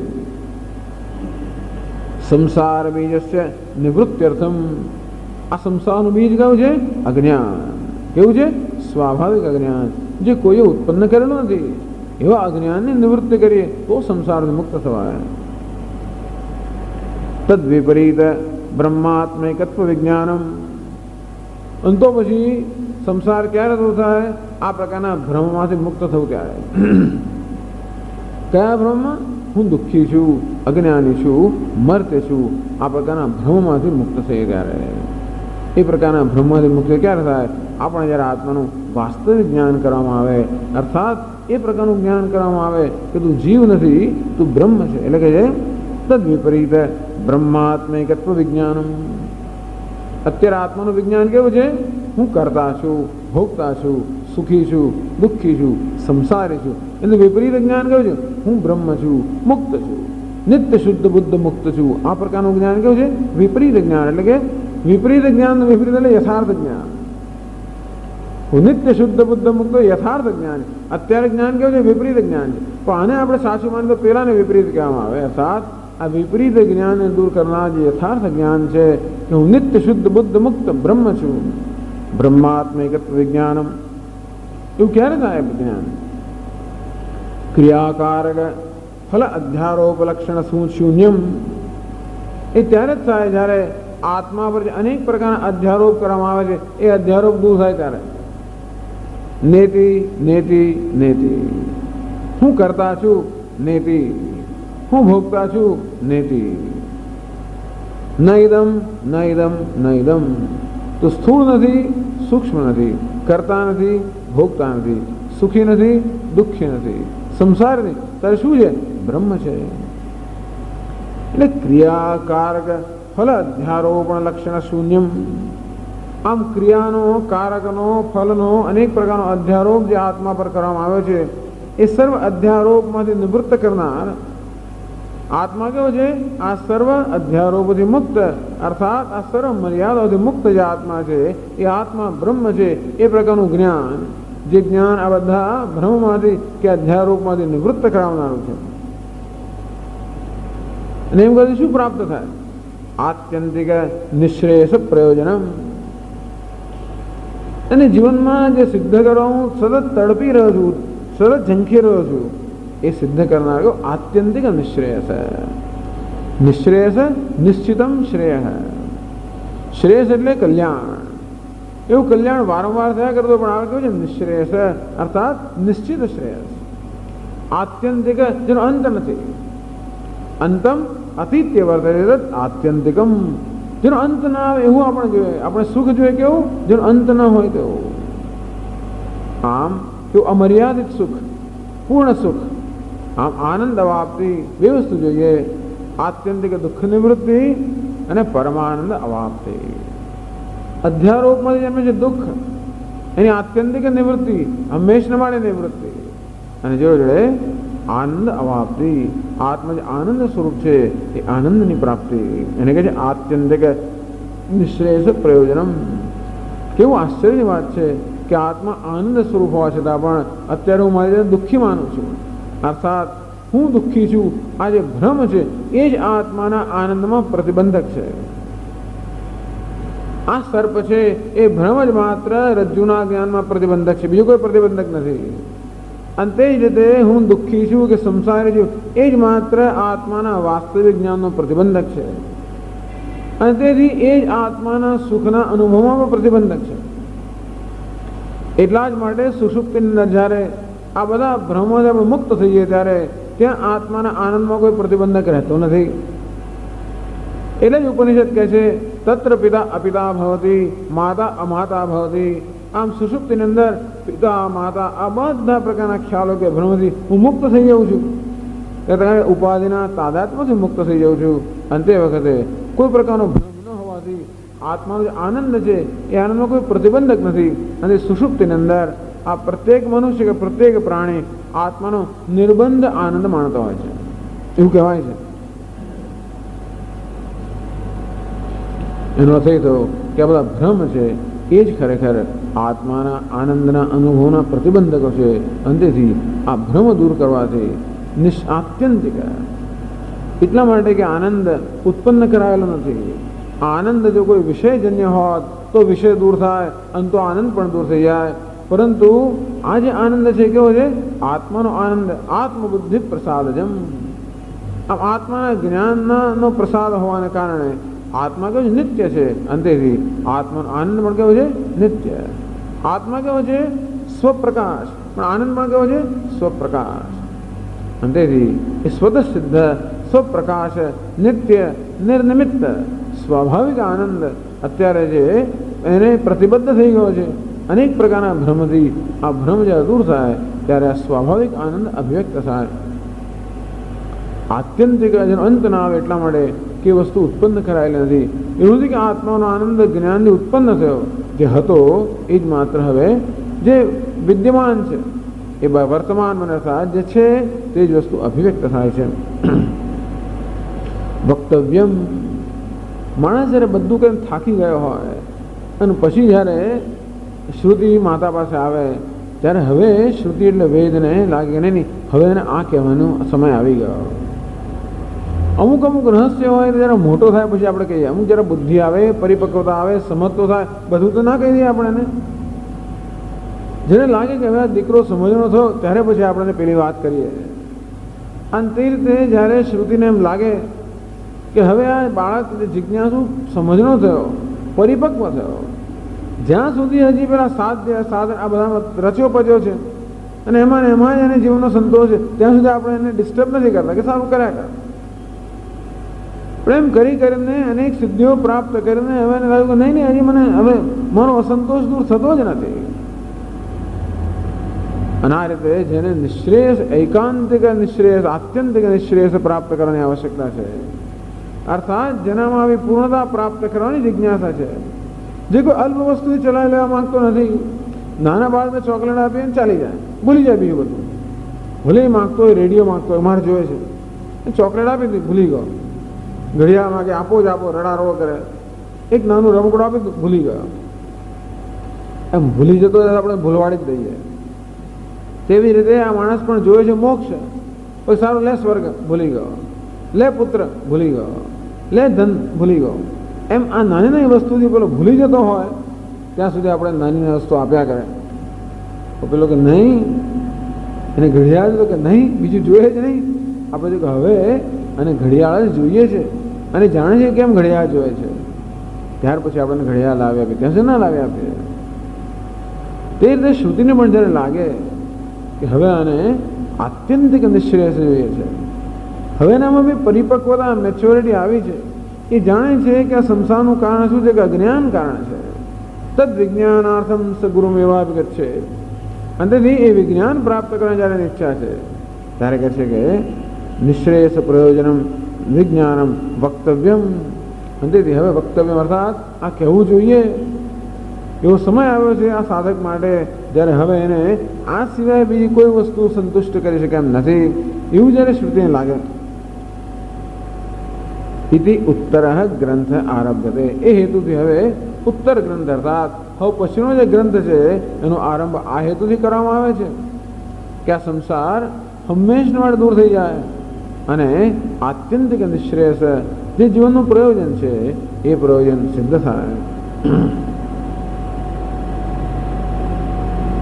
સંસાર બીજસ્ય નિવૃત્ત્યર્થમ, આ સંસારનું બીજ કયું છે? અજ્ઞાન. કેવું છે? સ્વાભાવિક અજ્ઞાન, જે કોઈએ ઉત્પન્ન કરેલું નથી. એવા અજ્ઞાનની નિવૃત્તિ કરીએ તો સંસારથી મુક્ત થવાય. તદ વિપરીત બ્રહ્માત્મૈકત્વ વિજ્ઞાનમ, અને તો પછી સંસાર ક્યારે દૂર થાય? આ પ્રકારના ભ્રમમાંથી મુક્ત થવું ત્યારે. કયા ભ્રમમાં? હું દુઃખી છું, અજ્ઞાની છું, મર્ત્ય છું. આ પ્રકારના ભ્રમમાંથી મુક્ત થઈ ત્યારે. એ પ્રકારના ભ્રમમાંથી મુક્ત ક્યારે થાય? આપણે જ્યારે આત્માનું વાસ્તવિક જ્ઞાન કરવામાં આવે, અર્થાત એ પ્રકારનું જ્ઞાન કરવામાં આવે કે તું જીવ નથી, તું બ્રહ્મ છે. એટલે કે તદ વિપરીત બ્રહ્માત્મૈકત્વ વિજ્ઞાનમ. અત્યારે આત્માનું વિજ્ઞાન કેવું છે? હું કરતા છું, ભોગતા છું, સુખી છું, દુઃખી છું, સંસારી છું. એટલે વિપરીત જ્ઞાન કેવું છે? હું બ્રહ્મ છું, મુક્ત છું, નિત્ય શુદ્ધ બુદ્ધ મુક્ત છું. આ પ્રકારનું જ્ઞાન કેવું છે? વિપરીત જ્ઞાન. એટલે કે વિપરીત જ્ઞાન, વિપરીત એટલે યથાર્થ જ્ઞાન. નિત્ય શુદ્ધ બુદ્ધ મુક્ત યથાર્થ જ્ઞાન. અત્યારે જ્ઞાન કેવું છે? વિપરીત જ્ઞાન છે. પણ આને આપણે સાચું માની તો પેલાને વિપરીત કહેવામાં આવે. અર્થાત આ વિપરીત જ્ઞાનને દૂર કરનાર જે યથાર્થ જ્ઞાન છે કે હું નિત્ય શુદ્ધ બુદ્ધ મુક્ત બ્રહ્મ છું, બ્રહ્માત્મૈકત્વ વિજ્ઞાનમ. એવું ક્યારે થાય જ્ઞાન? ક્રિયાકારક ફલ અધ્યારોપ લક્ષણ શૂન્યમ. એ ત્યારે જ થાય જ્યારે આત્મા પર જે અનેક પ્રકારના અધ્યારોપ કરવામાં આવે છે એ અધ્યારોપ દૂર થાય ત્યારે. નેતિ નેતિ નેતિ, હું કરતા છું નેતિ, હું ભોગતા છું નેતિ. ન ઇદમ ન ઇદમ ન ઇદમ. તો સ્થૂળ નથી, સૂક્ષ્મ નથી, કરતા નથી, ભોગતા નથી, સુખી નથી, દુઃખી નથી, સંસાર નથી. ત્યારે શું છે? બ્રહ્મ છે. એટલે ક્રિયાકારક ફલ અધ્યારોપણ લક્ષણ શૂન્યમ. આમ ક્રિયાનો, કારકનો, ફલનો અનેક પ્રકારનો અધ્યારોપ જે આત્મા પર કરવામાં આવે છે એ સર્વ અધ્યારોપમાંથી નિવૃત્ત કરનાર આત્મા કેવો છે? આ સર્વ અધ્યારોપથી મુક્ત, અર્થાત આ સર્વ મર્યાદાઓથી મુક્ત જે આત્મા છે એ આત્મા બ્રહ્મ છે. એ પ્રકારનું જ્ઞાન જે જ્ઞાન આ બધા ભ્રમમાંથી કે અધ્યારોપમાંથી નિવૃત્ત કરાવનારું છે. અને એમ કહ્યું શું પ્રાપ્ત થાય? આત્યંતિક નિશ્રેયસ પ્રયોજનમ. અને જીવનમાં જે સિદ્ધ કરવા હું સતત તડપી રહ્યો છું, સતત ઝંખી રહ્યો છું, એ સિદ્ધ કરનાર આત્યંતિક નિશ્રેયસ. નિશ્રેયસ નિશ્ચિતમ શ્રેય. શ્રેયસ એટલે કલ્યાણ. એવું કલ્યાણ વારંવાર થયા કરતો પણ આવે કેવું છે? નિશ્રેયસ અર્થાત નિશ્ચિત શ્રેયસ. આત્યંતિક જેનો અંત નથી. અંતમ અતિત્ય વર્તે આત્યંતિકમ, જેનો અંત ના આવે એવું આપણે જોઈએ. આપણે સુખ જોઈએ કેવું? જેનો અંત ના હોય તેવું. આમ કેવું? અમર્યાદિત સુખ, પૂર્ણ સુખ. આમ આનંદ અવાપ્તિ બે વસ્તુ જોઈએ: આત્યંતિક દુઃખ નિવૃત્તિ અને પરમાનંદ અવાપ્તિ. અધ્યારોપમાંથી જન્મે છે દુઃખ, એની આત્યંતિક નિવૃત્તિ, હંમેશના માટે નિવૃત્તિ. અને જોડે આનંદ અવાપ્તિ, આત્મા જે આનંદ સ્વરૂપ છે એ આનંદની પ્રાપ્તિ. એને કહે છે આત્યંતિક નિશ્રેયસ પ્રયોજનમ. કેવું આશ્ચર્યની વાત છે કે આત્મા આનંદ સ્વરૂપ હોવા છતાં પણ અત્યારે હું મારી જાતને દુઃખી માનું છું. અર્થાત હું દુઃખી છું. આ જે ભ્રમ છે એ જ આત્માના આનંદમાં પ્રતિબંધક છે. આ સર્પ છે એ ભ્રમ જ માત્ર રજ્જુના જ્ઞાનમાં પ્રતિબંધક છે, બીજું કોઈ પ્રતિબંધક નથી. અને તે જ રીતે હું દુઃખી છું કે સંસારી છું એ જ માત્ર આત્માના વાસ્તવિક જ્ઞાનનો પ્રતિબંધક છે. અને તેથી એ જ આત્માના સુખના અનુભવમાં પણ પ્રતિબંધક છે. એટલા જ માટે સુષુપ્તિની અંદર જ્યારે આ બધા ભ્રમોથી આપણે મુક્ત થઈએ ત્યારે ત્યાં આત્માના આનંદમાં કોઈ પ્રતિબંધક રહેતો નથી. એટલે જ ઉપનિષદ કહે છે તત્ર પિતા અપિતા ભવતી, માતા અમાતા ભવતી. આમ સુષુપ્તિની અંદર પિતા માતા આ બધા પ્રકારના ખ્યાલો કે ભ્રમથી હું મુક્ત થઈ જાઉં છું. ઉપાધિના તાદાત્મ્યથી મુક્ત થઈ જાઉં છું. અને તે વખતે કોઈ પ્રકારનો ભ્રમ ન હોવાથી આત્માનો જે આનંદ છે એ આનંદમાં કોઈ પ્રતિબંધક નથી. અને સુષુપ્તિની અંદર આ પ્રત્યેક મનુષ્ય કે પ્રત્યેક પ્રાણી આત્માનો નિર્બંધ આનંદ માણતો હોય છે, એવું કહેવાય છે. એનો અર્થ એ થયો કે આ બધા ભ્રમ છે એ જ ખરેખર આત્માના આનંદના અનુભવના પ્રતિબંધકો છે. અંતેથી આ ભ્રમ દૂર કરવાથી આત્યંતિક, એટલા માટે કે આનંદ ઉત્પન્ન કરાયેલો નથી. આનંદ જો કોઈ વિષયજન્ય હોત તો વિષય દૂર થાય અને તો આનંદ પણ દૂર થઈ જાય. પરંતુ આ જે આનંદ છે કેવો છે? આત્માનો આનંદ, આત્મબુદ્ધિ પ્રસાદજમ. આમ આત્માના જ્ઞાનનો પ્રસાદ હોવાને કારણે આત્મા કેવો છે? નિત્ય છે. અંતેથી આત્માનો આનંદ પણ કેવો છે? નિત્ય. આત્મા કેવો છે? સ્વપ્રકાશ, પણ આનંદ પણ કેવો છે? સ્વપ્રકાશ. અંતેથી એ સ્વતઃ સિદ્ધ સ્વપ્રકાશ નિત્ય નિર્નિમિત્ત સ્વાભાવિક આનંદ અત્યારે જે એને પ્રતિબદ્ધ થઈ ગયો છે અનેક પ્રકારના ભ્રમથી, આ ભ્રમ જ્યારે દૂર થાય ત્યારે આ સ્વાભાવિક આનંદ અભિવ્યક્ત થાય. આત્યંતિક જેનો અંત ના આવે એટલા માટે કે વસ્તુ ઉત્પન્ન કરાયેલી નથી. એવું નથી કે આત્માનો આનંદ જ્ઞાનથી ઉત્પન્ન થયો. જે હતો એ જ માત્ર હવે જે વિદ્યમાન છે એ વર્તમાન મને અર્થાત જે છે તે જ વસ્તુ અભિવ્યક્ત થાય છે. વક્તવ્યમ. માણસ જ્યારે બધું કંઈ થાકી ગયો હોય અને પછી જ્યારે શ્રુતિ માતા પાસે આવે ત્યારે હવે શ્રુતિ એટલે વેદને લાગે કે નહીં, હવે એને આ કહેવાનો સમય આવી ગયો. અમુક અમુક રહસ્ય હોય જ્યારે મોટો થાય પછી આપણે કહીએ. અમુક જ્યારે બુદ્ધિ આવે, પરિપક્વતા આવે, સમજતો થાય, બધું તો ના કહી દઈએ આપણે એને. જેને લાગે કે હવે આ દીકરો સમજણો થયો ત્યારે પછી આપણે પેલી વાત કરીએ. અને તે રીતે જ્યારે શ્રુતિને એમ લાગે કે હવે આ બાળક જિજ્ઞાસુ સમજણો થયો, પરિપક્વ થયો, જ્યાં સુધી હજી પેલા સાધન આ બધા રચ્યો પચ્યો છે અને એમાં ને એમાં જ એને જીવનનો સંતોષ છે ત્યાં સુધી આપણે એને ડિસ્ટર્બ નથી કરતા કે સારું કર્યા કર. પ્રેમ કરી કરીને અનેક સિદ્ધિઓ પ્રાપ્ત કરીને હવે એને લાગ્યું કે નહીં નહીં હજી મને હવે મારો અસંતોષ દૂર થતો જ નથી. અને આ રીતે જેને નિશ્રેયસ, એકાંતિક નિશ્રેયસ, આત્યંતિક નિશ્રેયસ પ્રાપ્ત કરવાની આવશ્યકતા છે. અર્થાત જેનામાં આવી પૂર્ણતા પ્રાપ્ત કરવાની જિજ્ઞાસા છે. જે કોઈ અલ્પ વસ્તુ ચલાવી લેવા માંગતો નથી. નાના બાળકને ચોકલેટ આપીએ ને ચાલી જાય, ભૂલી જાય બીજું બધું. ભલે માંગતો હોય, રેડિયો માંગતો હોય, મારે જોઈએ છે, ચોકલેટ આપી દીધી, ભૂલી ગયો. ઘડિયાળ માંગે, આપો જ આપો, રડારો કરે. એક નાનું રમકડું આપી ભૂલી ગયો. એમ ભૂલી જતો આપણે ભૂલવાડી જ દઈએ. તેવી રીતે આ માણસ પણ જોવે છે મોક્ષ, કોઈ સારું લે સ્વર્ગ ભૂલી ગયો, લે પુત્ર ભૂલી ગયો, લે ધન ભૂલી ગયો. એમ આ નાની નાની વસ્તુથી પેલો ભૂલી જતો હોય ત્યાં સુધી આપણે નાની નાની વસ્તુ આપ્યા કરે. તો પેલો કે નહીં, એને ઘડિયાળ તો કે નહીં, બીજું જોઈએ જ નહીં. આપણે જો કે હવે અને ઘડિયાળ જ જોઈએ છે અને જાણે છે કેમ ઘડિયાળ જોઈએ છે, ત્યાર પછી આપણને ઘડિયાળ લાવી આપીએ, ત્યાં સુધી ના લાવી આપીએ. તે રીતે શ્રુતિને પણ જ્યારે લાગે કે હવે આને આત્યંતિક નિશ્રેયસ જોઈએ છે, હવે એનામાં બી પરિપક્વતા મેચ્યોરિટી આવી છે, એ જાણે છે કે આ સંસારનું કારણ શું છે, કે અજ્ઞાન કારણ છે. તદ વિજ્ઞાનાર્થમ સ ગુરુ એવાભિગત છે. અંતેથી એ વિજ્ઞાન પ્રાપ્ત કરવાની જ્યારે ઈચ્છા છે ત્યારે કહે છે કે નિશ્રેયસ પ્રયોજનમ વિજ્ઞાનમ વક્તવ્યમ. અંતેથી હવે વક્તવ્ય અર્થાત આ કહેવું જોઈએ. એવો સમય આવ્યો છે આ સાધક માટે જ્યારે હવે એને આ સિવાય બીજી કોઈ વસ્તુ સંતુષ્ટ કરી શકે એમ નથી, એવું જ્યારે શ્રુતિને લાગે. ઇતિ ઉત્તર ગ્રંથ આરભ્યતે. એ હેતુથી હવે ઉત્તર ગ્રંથ અર્થાત હવે પછીનો જે ગ્રંથ છે એનો આરંભ આ હેતુથી કરવામાં આવે છે કે આ સંસાર હંમેશા માટે દૂર થઈ જાય અને આત્યંતિક નિશ્રેયસ જે જીવનનું પ્રયોજન છે એ પ્રયોજન સિદ્ધ થાય.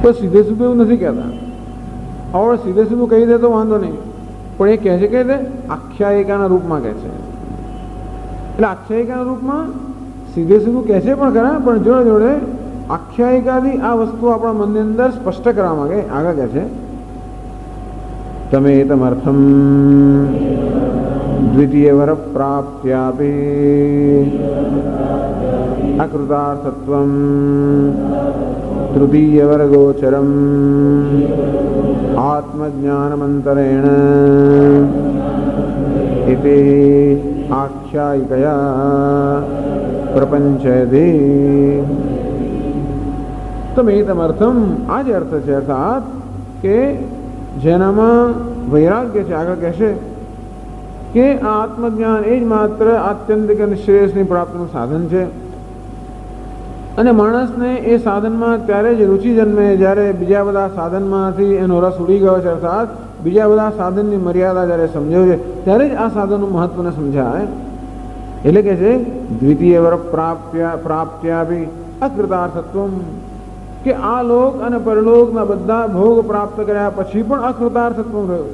તો સીધે સીધું એવું નથી કહેતા. હવે સીધે સીધું કહી દે તો વાંધો નહીં, પણ એ કહે છે કે આખ્યાયિકાના રૂપમાં કહે છે. એટલે આખ્યાયિકાના રૂપમાં સીધે સીધું કહે છે પણ ખરા, પણ જોડે જોડે આખ્યાયિકાથી આ વસ્તુ આપણા મનની અંદર સ્પષ્ટ કરવા માંગે. આગળ કહે છે તમે તમર્થમ દ્વિતીય વર પ્રાપ્ત્યાપી અકૃતાર્થત્વમ તૃતીય વર્ગોચરમ આત્મજ્ઞાનમંતરેણ ઇતિ આખ્યાયિકયા પ્રપંચયતિ. તમે તમર્થમ આ જ અર્થ છે, અર્થાત કે જેનામાં વૈરાગ્ય છે. આગળ કહેશે કે આ આત્મજ્ઞાન એ જ માત્ર આત્યંતિક અને શ્રેયસની પ્રાપ્તિનું સાધન છે અને માણસને એ સાધનમાં ત્યારે જ રુચિ જન્મે જ્યારે બીજા બધા સાધનમાંથી એનો રસ ઉડી ગયો છે, અર્થાત બીજા બધા સાધનની મર્યાદા જ્યારે સમજ્યો છે ત્યારે જ આ સાધનનું મહત્વને સમજાય. એટલે કે છે દ્વિતીય વર પ્રાપ્ત્યાપી અકૃતાર્થત્વમ, કે આ લોક અને પરલોકના બધા ભોગ પ્રાપ્ત કર્યા પછી પણ અકૃતાર્થત્વ રહ્યો.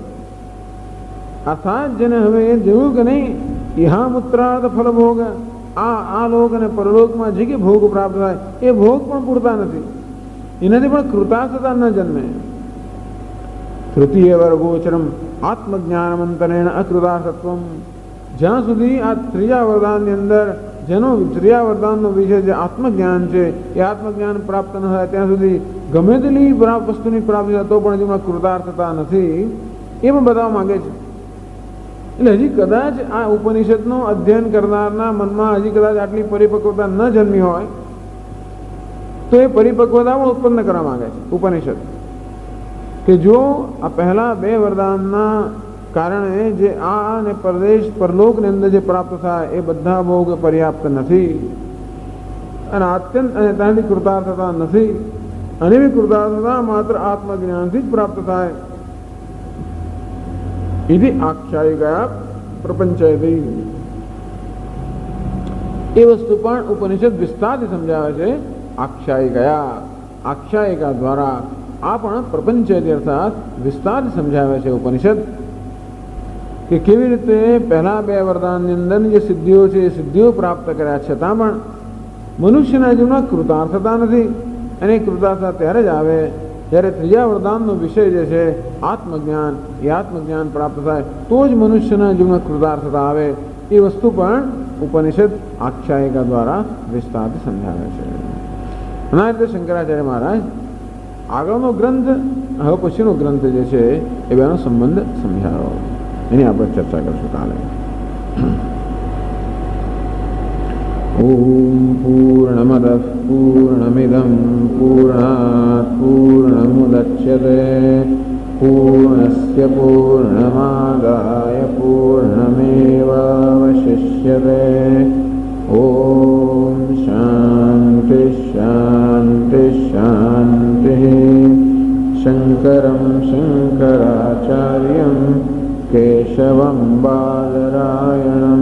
અર્થાત જેને હવે એ જોયું કે નહીં ઇહામુત્રાર્થ ફલ ભોગ, આ લોક અને પરલોકમાં જે કે ભોગ પ્રાપ્ત થાય એ ભોગ પણ પૂરતા નથી, એનાથી પણ કૃતાર્થતા ન જન્મે. તૃતીય વર્ગોચરમ આત્મજ્ઞાનમંતરેણ અકૃતાર્થત્વમ. જ્યાં સુધી આ ત્રીજા વરદાનની અંદર જેનો ત્રીજા વરદાનનો વિષય જે આત્મજ્ઞાન છે એ આત્મજ્ઞાન પ્રાપ્ત ન થાય ત્યાં સુધી ગમે તેટલી વસ્તુની પ્રાપ્તિ થાય તો પણ જેમાં કૃતાર્થતા નથી, એ પણ બતાવવા માંગે છે. એટલે હજી કદાચ આ ઉપનિષદનું અધ્યયન કરનારના મનમાં હજી કદાચ આટલી પરિપક્વતા ન જન્મી હોય તો એ પરિપક્વતા પણ ઉત્પન્ન કરવા માંગે છે ઉપનિષદ, કે જો આ પહેલા બે વરદાનના કારણે જે આ અને પરદેશ પરલોકની અંદર જે પ્રાપ્ત થાય એ બધા ભોગ પર્યાપ્ત નથી અને અત્યંત અને ત્યાંથી કૃતાર્થતા નથી, અને બી કૃતાર્થતા માત્ર આત્મજ્ઞાનથી જ પ્રાપ્ત થાય. ઇતિ આખ્યાયિકા પ્રપંચયતિ. એ વસ્તુ પણ ઉપનિષદ વિસ્તારથી સમજાવે છે. આખ્યાયિકા દ્વારા આ પણ પ્રપંચયતિ અર્થાત વિસ્તારથી સમજાવે છે ઉપનિષદ કે કેવી રીતે પહેલા બે વરદાનની અંદરની જે સિદ્ધિઓ છે એ સિદ્ધિઓ પ્રાપ્ત કર્યા છતાં પણ મનુષ્યના જીવનમાં કૃતાર્થતા નથી. અને કૃતાર્થતા ત્યારે જ આવે જ્યારે ત્રીજા વરદાનનો વિષય જે છે આત્મજ્ઞાન, એ આત્મજ્ઞાન પ્રાપ્ત થાય તો જ મનુષ્યના જીવનમાં કૃતાર્થતા આવે. એ વસ્તુ પણ ઉપનિષદ આખ્યાયિકા દ્વારા વિસ્તારથી સમજાવે છે. એના રીતે શંકરાચાર્ય મહારાજ આગળનો ગ્રંથ હવે પછીનો ગ્રંથ જે છે એ બેનો સંબંધ સમજાવો, એની આપણે ચર્ચા કરીશું કાલે. ઓમ પૂર્ણમદ પૂર્ણમિદં પૂર્ણાત પૂર્ણમુદચ્યતે પૂર્ણસ્ય પૂર્ણમાદાય પૂર્ણમેવાવશિષ્યતે. ઓમ શાંતિ શાંતિ શાંતિ शङ्करं शङ्कराचार्यं केशवं बादरायणं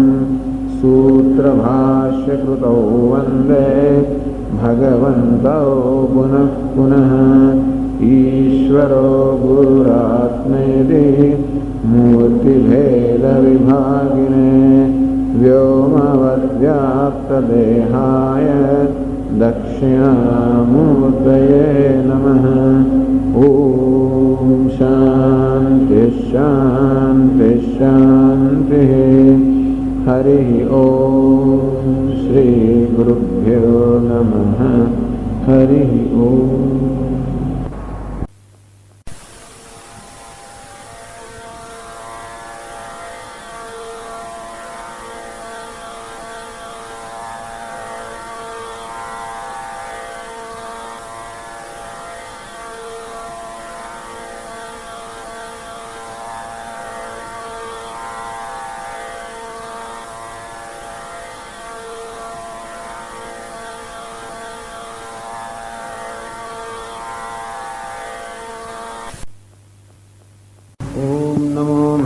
सूत्रभाष्यकृतौ वन्दे भगवन्तौ पुनः पुनः। ईश्वरो गुरुरात्मेति मूर्तिभेदविभागिने व्योमवद्व्याप्तदेहाय दक्षिणामूर्तये नमः। ॐ शान्ति शान्ति शान्तिः। हरिः ॐ श्रीगुरुभ्यो नमः। हरिः ॐ।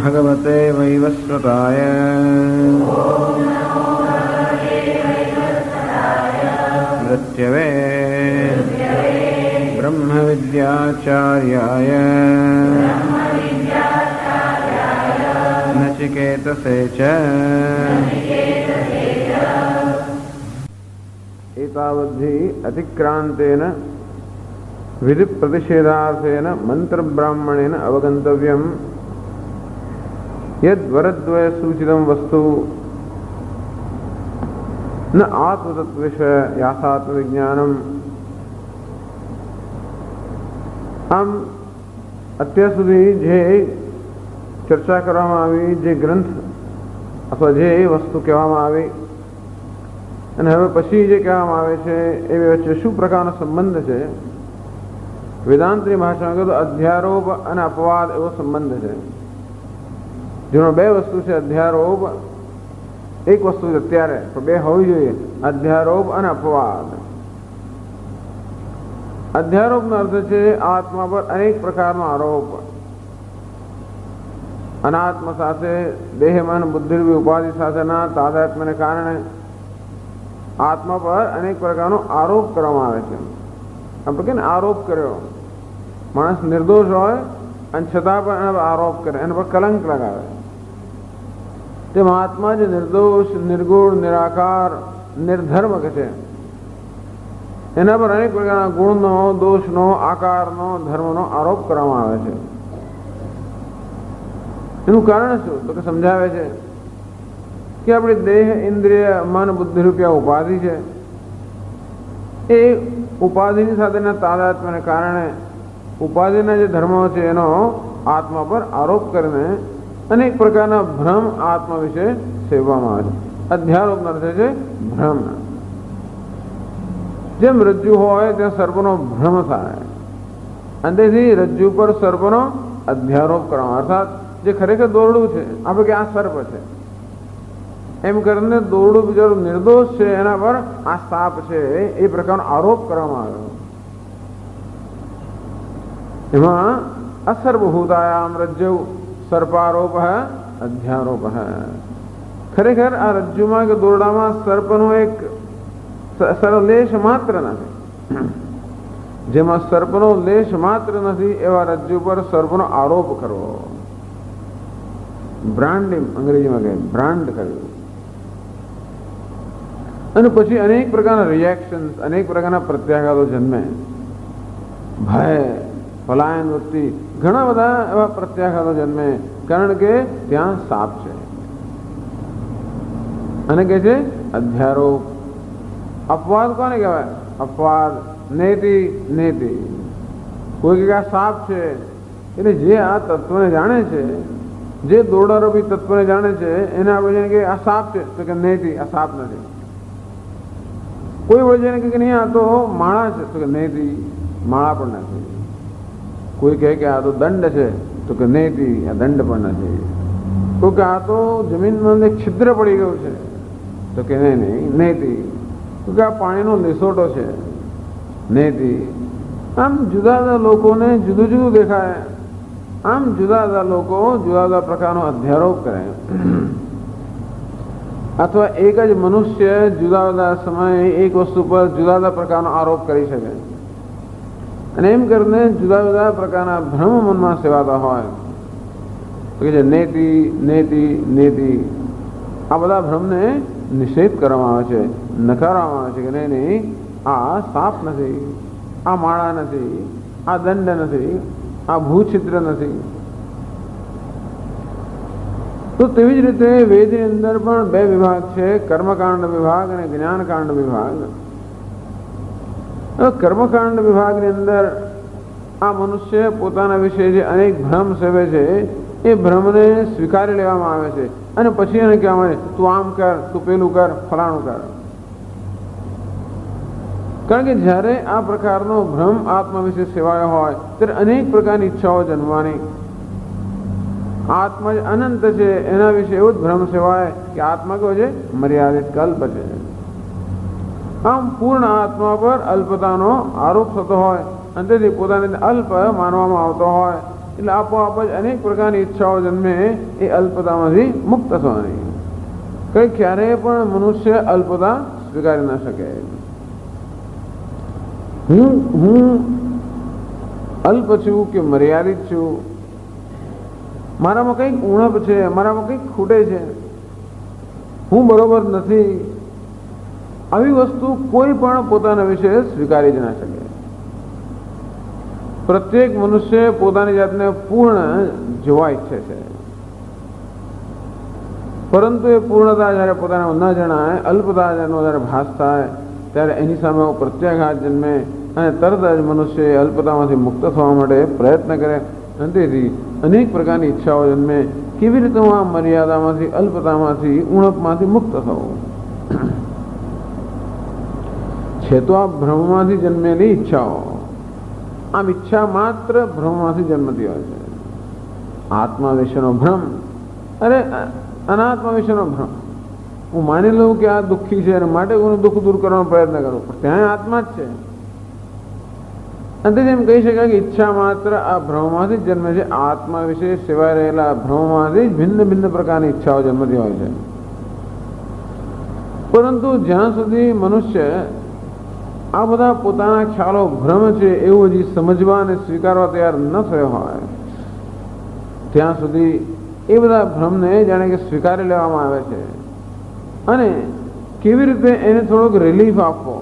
भगवते वैवस्वताय मृत्यवे ब्रह्मविद्याचार्याय नचिकेतसे च एतावद्धि अतिक्रांतेन विधिप्रतिषेधार्थेन मंत्रब्राह्मणेन अवगन्तव्यम् यद्वरद्वय सूचितं वस्तु न आत्मतत्वविषय याथात्मविज्ञानम। આમ અત્યાર સુધી જે ચર્ચા કરવામાં આવી, જે ગ્રંથ અથવા જે વસ્તુ કહેવામાં આવી અને હવે પછી જે કહેવામાં આવે છે એ વચ્ચે શું પ્રકારનો સંબંધ છે, વેદાંતની ભાષામાં કહ્યું તો અધ્યારોપ અને અપવાદ એવો સંબંધ છે, જેનો બે વસ્તુ છે અધ્યારોપ, એક વસ્તુ છે અત્યારે તો બે હોવી જોઈએ, અધ્યારોપ અને અપવાદ. અધ્યારોપનો અર્થ છે આત્મા પર અનેક પ્રકારનો આરોપ, અનાત્મ સાથે દેહ મન બુદ્ધિ ઉપાધિ સાથેના તાદાત્મ્યને કારણે આત્મા પર અનેક પ્રકારનો આરોપ કરવામાં આવે છે. આપણે કે આરોપ કર્યો, માણસ નિર્દોષ હોય અને છતાં પણ એના પર આરોપ કરે, એના પર કલંક લગાવે. તેમ આત્મા જે નિર્દોષ, નિર્ગુણ, નિરાકાર, નિર્ધર્મક છે, એના પર અનેક પ્રકારના ગુણનો, દોષનો, આકારનો, ધર્મનો આરોપ કરવામાં આવે છે. એનું કારણ શું તો કે સમજાવે છે કે આપણી દેહ, ઇન્દ્રિય, મન, બુદ્ધિ રૂપિયા ઉપાધિ છે. એ ઉપાધિની સાથેના તાદાત્મ્યને કારણે ઉપાધિના જે ધર્મો છે એનો આત્મા પર આરોપ કરીને અનેક પ્રકારના ભ્રમ આત્મા વિશે સેવવામાં આવે છે. અધ્યારોપનો અર્થ છે ભ્રમ. જેમ રજ્જુ હોય ત્યાં સર્પનો ભ્રમ થાય, અને તેથી રજ્જુ પર સર્પનો અધ્યારોપ કરવામાં, અર્થાત જે ખરેખર દોરડું છે, આપણે કે આ સર્પ છે એમ કરીને દોરડું બિચારું નિર્દોષ છે, એના પર આ સાપ છે એ પ્રકારનો આરોપ કરવામાં આવ્યો. એમાં અસર્વભૂતાયામ રજ્જુ સર્પારોપ અધ્યારોપ. ખરેખર આ રજ્જુમાં કે દોરડામાં સર્પનો એક લેશ માત્ર નથી, જેમાં સર્પનો લેશ માત્ર નથી એવા રજ્જુ પર સર્પનો આરોપ કરવો, બ્રાન્ડિંગ અંગ્રેજીમાં કહે, બ્રાન્ડ કર્યું. અને પછી અનેક પ્રકારના રિએક્શન, અનેક પ્રકારના પ્રત્યાઘાતો જન્મે, ભય, પલાયન વૃત્તિ, ઘણા બધા એવા પ્રત્યાઘાતો જન્મે, કારણ કે ત્યાં સાપ છે. અને કે છે અધ્યારોપ. અપવાદ કોને કહેવાય? અપવાદ નેતિ નેતિ. કોઈ કે આ સાપ છે, એટલે જે આ તત્વને જાણે છે, જે દોરડારૂપી તત્વને જાણે છે, એને આપણે જાણે કે આ સાપ છે તો કે નેતિ, આ સાપ નથી. કોઈ વળે જાણે કે નહીં આ તો માળા છે તો કે નેતિ, માળા પણ નથી. કોઈ કહે કે આ તો દંડ છે તો કે નેતિ, આ દંડ પણ નથી. કોઈ કે આ તો જમીનમાં છિદ્ર પડી ગયું છે તો કે નહીં નેતિ. તો કે આ પાણીનો લીસોટો છે નેતિ. આમ જુદા જુદા લોકોને જુદું જુદું દેખાય, આમ જુદા જુદા લોકો જુદા જુદા પ્રકારનો અધ્યારોપ કરે, અથવા એક જ મનુષ્ય જુદા જુદા સમયે એક વસ્તુ પર જુદા જુદા પ્રકારનો આરોપ કરી શકે અને એમ કરીને જુદા જુદા પ્રકારના ભ્રમ મનમાં સેવાતા હોય કે નેતિ નેતિ નેતિ, આ બધા ભ્રમને નિષેધ કરવામાં આવે છે, નકારવામાં આવે છે કે નહીં નહીં, આ સાપ નથી, આ માળા નથી, આ દંડ નથી, આ ભૂછિદ્ર નથી. તો તેવી જ રીતે વેદની અંદર પણ બે વિભાગ છે, કર્મકાંડ વિભાગ અને જ્ઞાનકાંડ વિભાગ. કર્મકાંડ વિભાગની અંદર આ મનુષ્ય પોતાના વિશે જે અનેક ભ્રમ સેવે છે એ ભ્રમને સ્વીકારી લેવામાં આવે છે અને પછી એને કહેવામાં આવે તું આમ કર, તું પેલું કર, ફલાણું કર. કારણ કે જ્યારે આ પ્રકારનો ભ્રમ આત્મા વિશે સેવાયો હોય ત્યારે અનેક પ્રકારની ઈચ્છાઓ જન્મવાની. આત્મા જે અનંત છે એના વિશે એવો જ ભ્રમ સેવાય કે આત્મા કેવો છે? મર્યાદિત કલ્પ છે. આમ પૂર્ણ આત્મા પર અલ્પતાનો આરોપ થતો હોય અને તેથી પોતાને અલ્પ માનવામાં આવતો હોય એટલે આપોઆપ જ અનેક પ્રકારની ઈચ્છાઓ જન્મે એ અલ્પતામાંથી મુક્ત થવાની. કઈ ક્યારેય પણ મનુષ્ય અલ્પતા સ્વીકારી ન શકે. હું અલ્પ છું કે મર્યાદિત છું, મારામાં કંઈક ઉણપ છે, મારામાં કંઈક ખૂટે છે, હું બરોબર નથી, આવી વસ્તુ કોઈ પણ પોતાના વિશે સ્વીકારી જ ના શકે. પ્રત્યેક મનુષ્ય પોતાની જાતને પૂર્ણ જોવા ઈચ્છે છે, પરંતુ એ પૂર્ણતા જ્યારે પોતાને ન જણાય, અલ્પતા જેનો જ્યારે ભાસ થાય ત્યારે એની સામે પ્રત્યાઘાત જન્મે અને તરત જ મનુષ્ય અલ્પતામાંથી મુક્ત થવા માટે પ્રયત્ન કરે અને તેથી અનેક પ્રકારની ઈચ્છાઓ જન્મે. કેવી રીતે હું આ મર્યાદામાંથી, અલ્પતામાંથી, ઉણપમાંથી મુક્ત થવું? છે તો આ ભ્રમમાંથી જન્મેલી ઈચ્છાઓ. આમ ઈચ્છા માત્ર ભ્રમમાંથી જન્મતી હોય છે. આત્મા વિશેનો ભ્રમ, અરે અનાત્મા વિશેનો ભ્રમ. હું માની લઉં કે આ દુઃખી છે અને માટે હું દુઃખ દૂર કરવાનો પ્રયત્ન કરું, પણ ત્યાં આત્મા જ છે. અને એમ કહી શકાય કે ઈચ્છા માત્ર આ ભ્રમમાંથી જ જન્મે છે. આત્મા વિશે સેવાઈ રહેલા ભ્રમમાંથી ભિન્ન ભિન્ન પ્રકારની ઈચ્છાઓ જન્મતી હોય છે. પરંતુ જ્યાં સુધી મનુષ્ય આ બધા પોતાના ખ્યાલો ભ્રમ છે એવું હજી સમજવા અને સ્વીકારવા તૈયાર ન થયો હોય ત્યાં સુધી એ બધા ભ્રમને જાણે કે સ્વીકારી લેવામાં આવે છે અને કેવી રીતે એને થોડોક રિલીફ આપવો.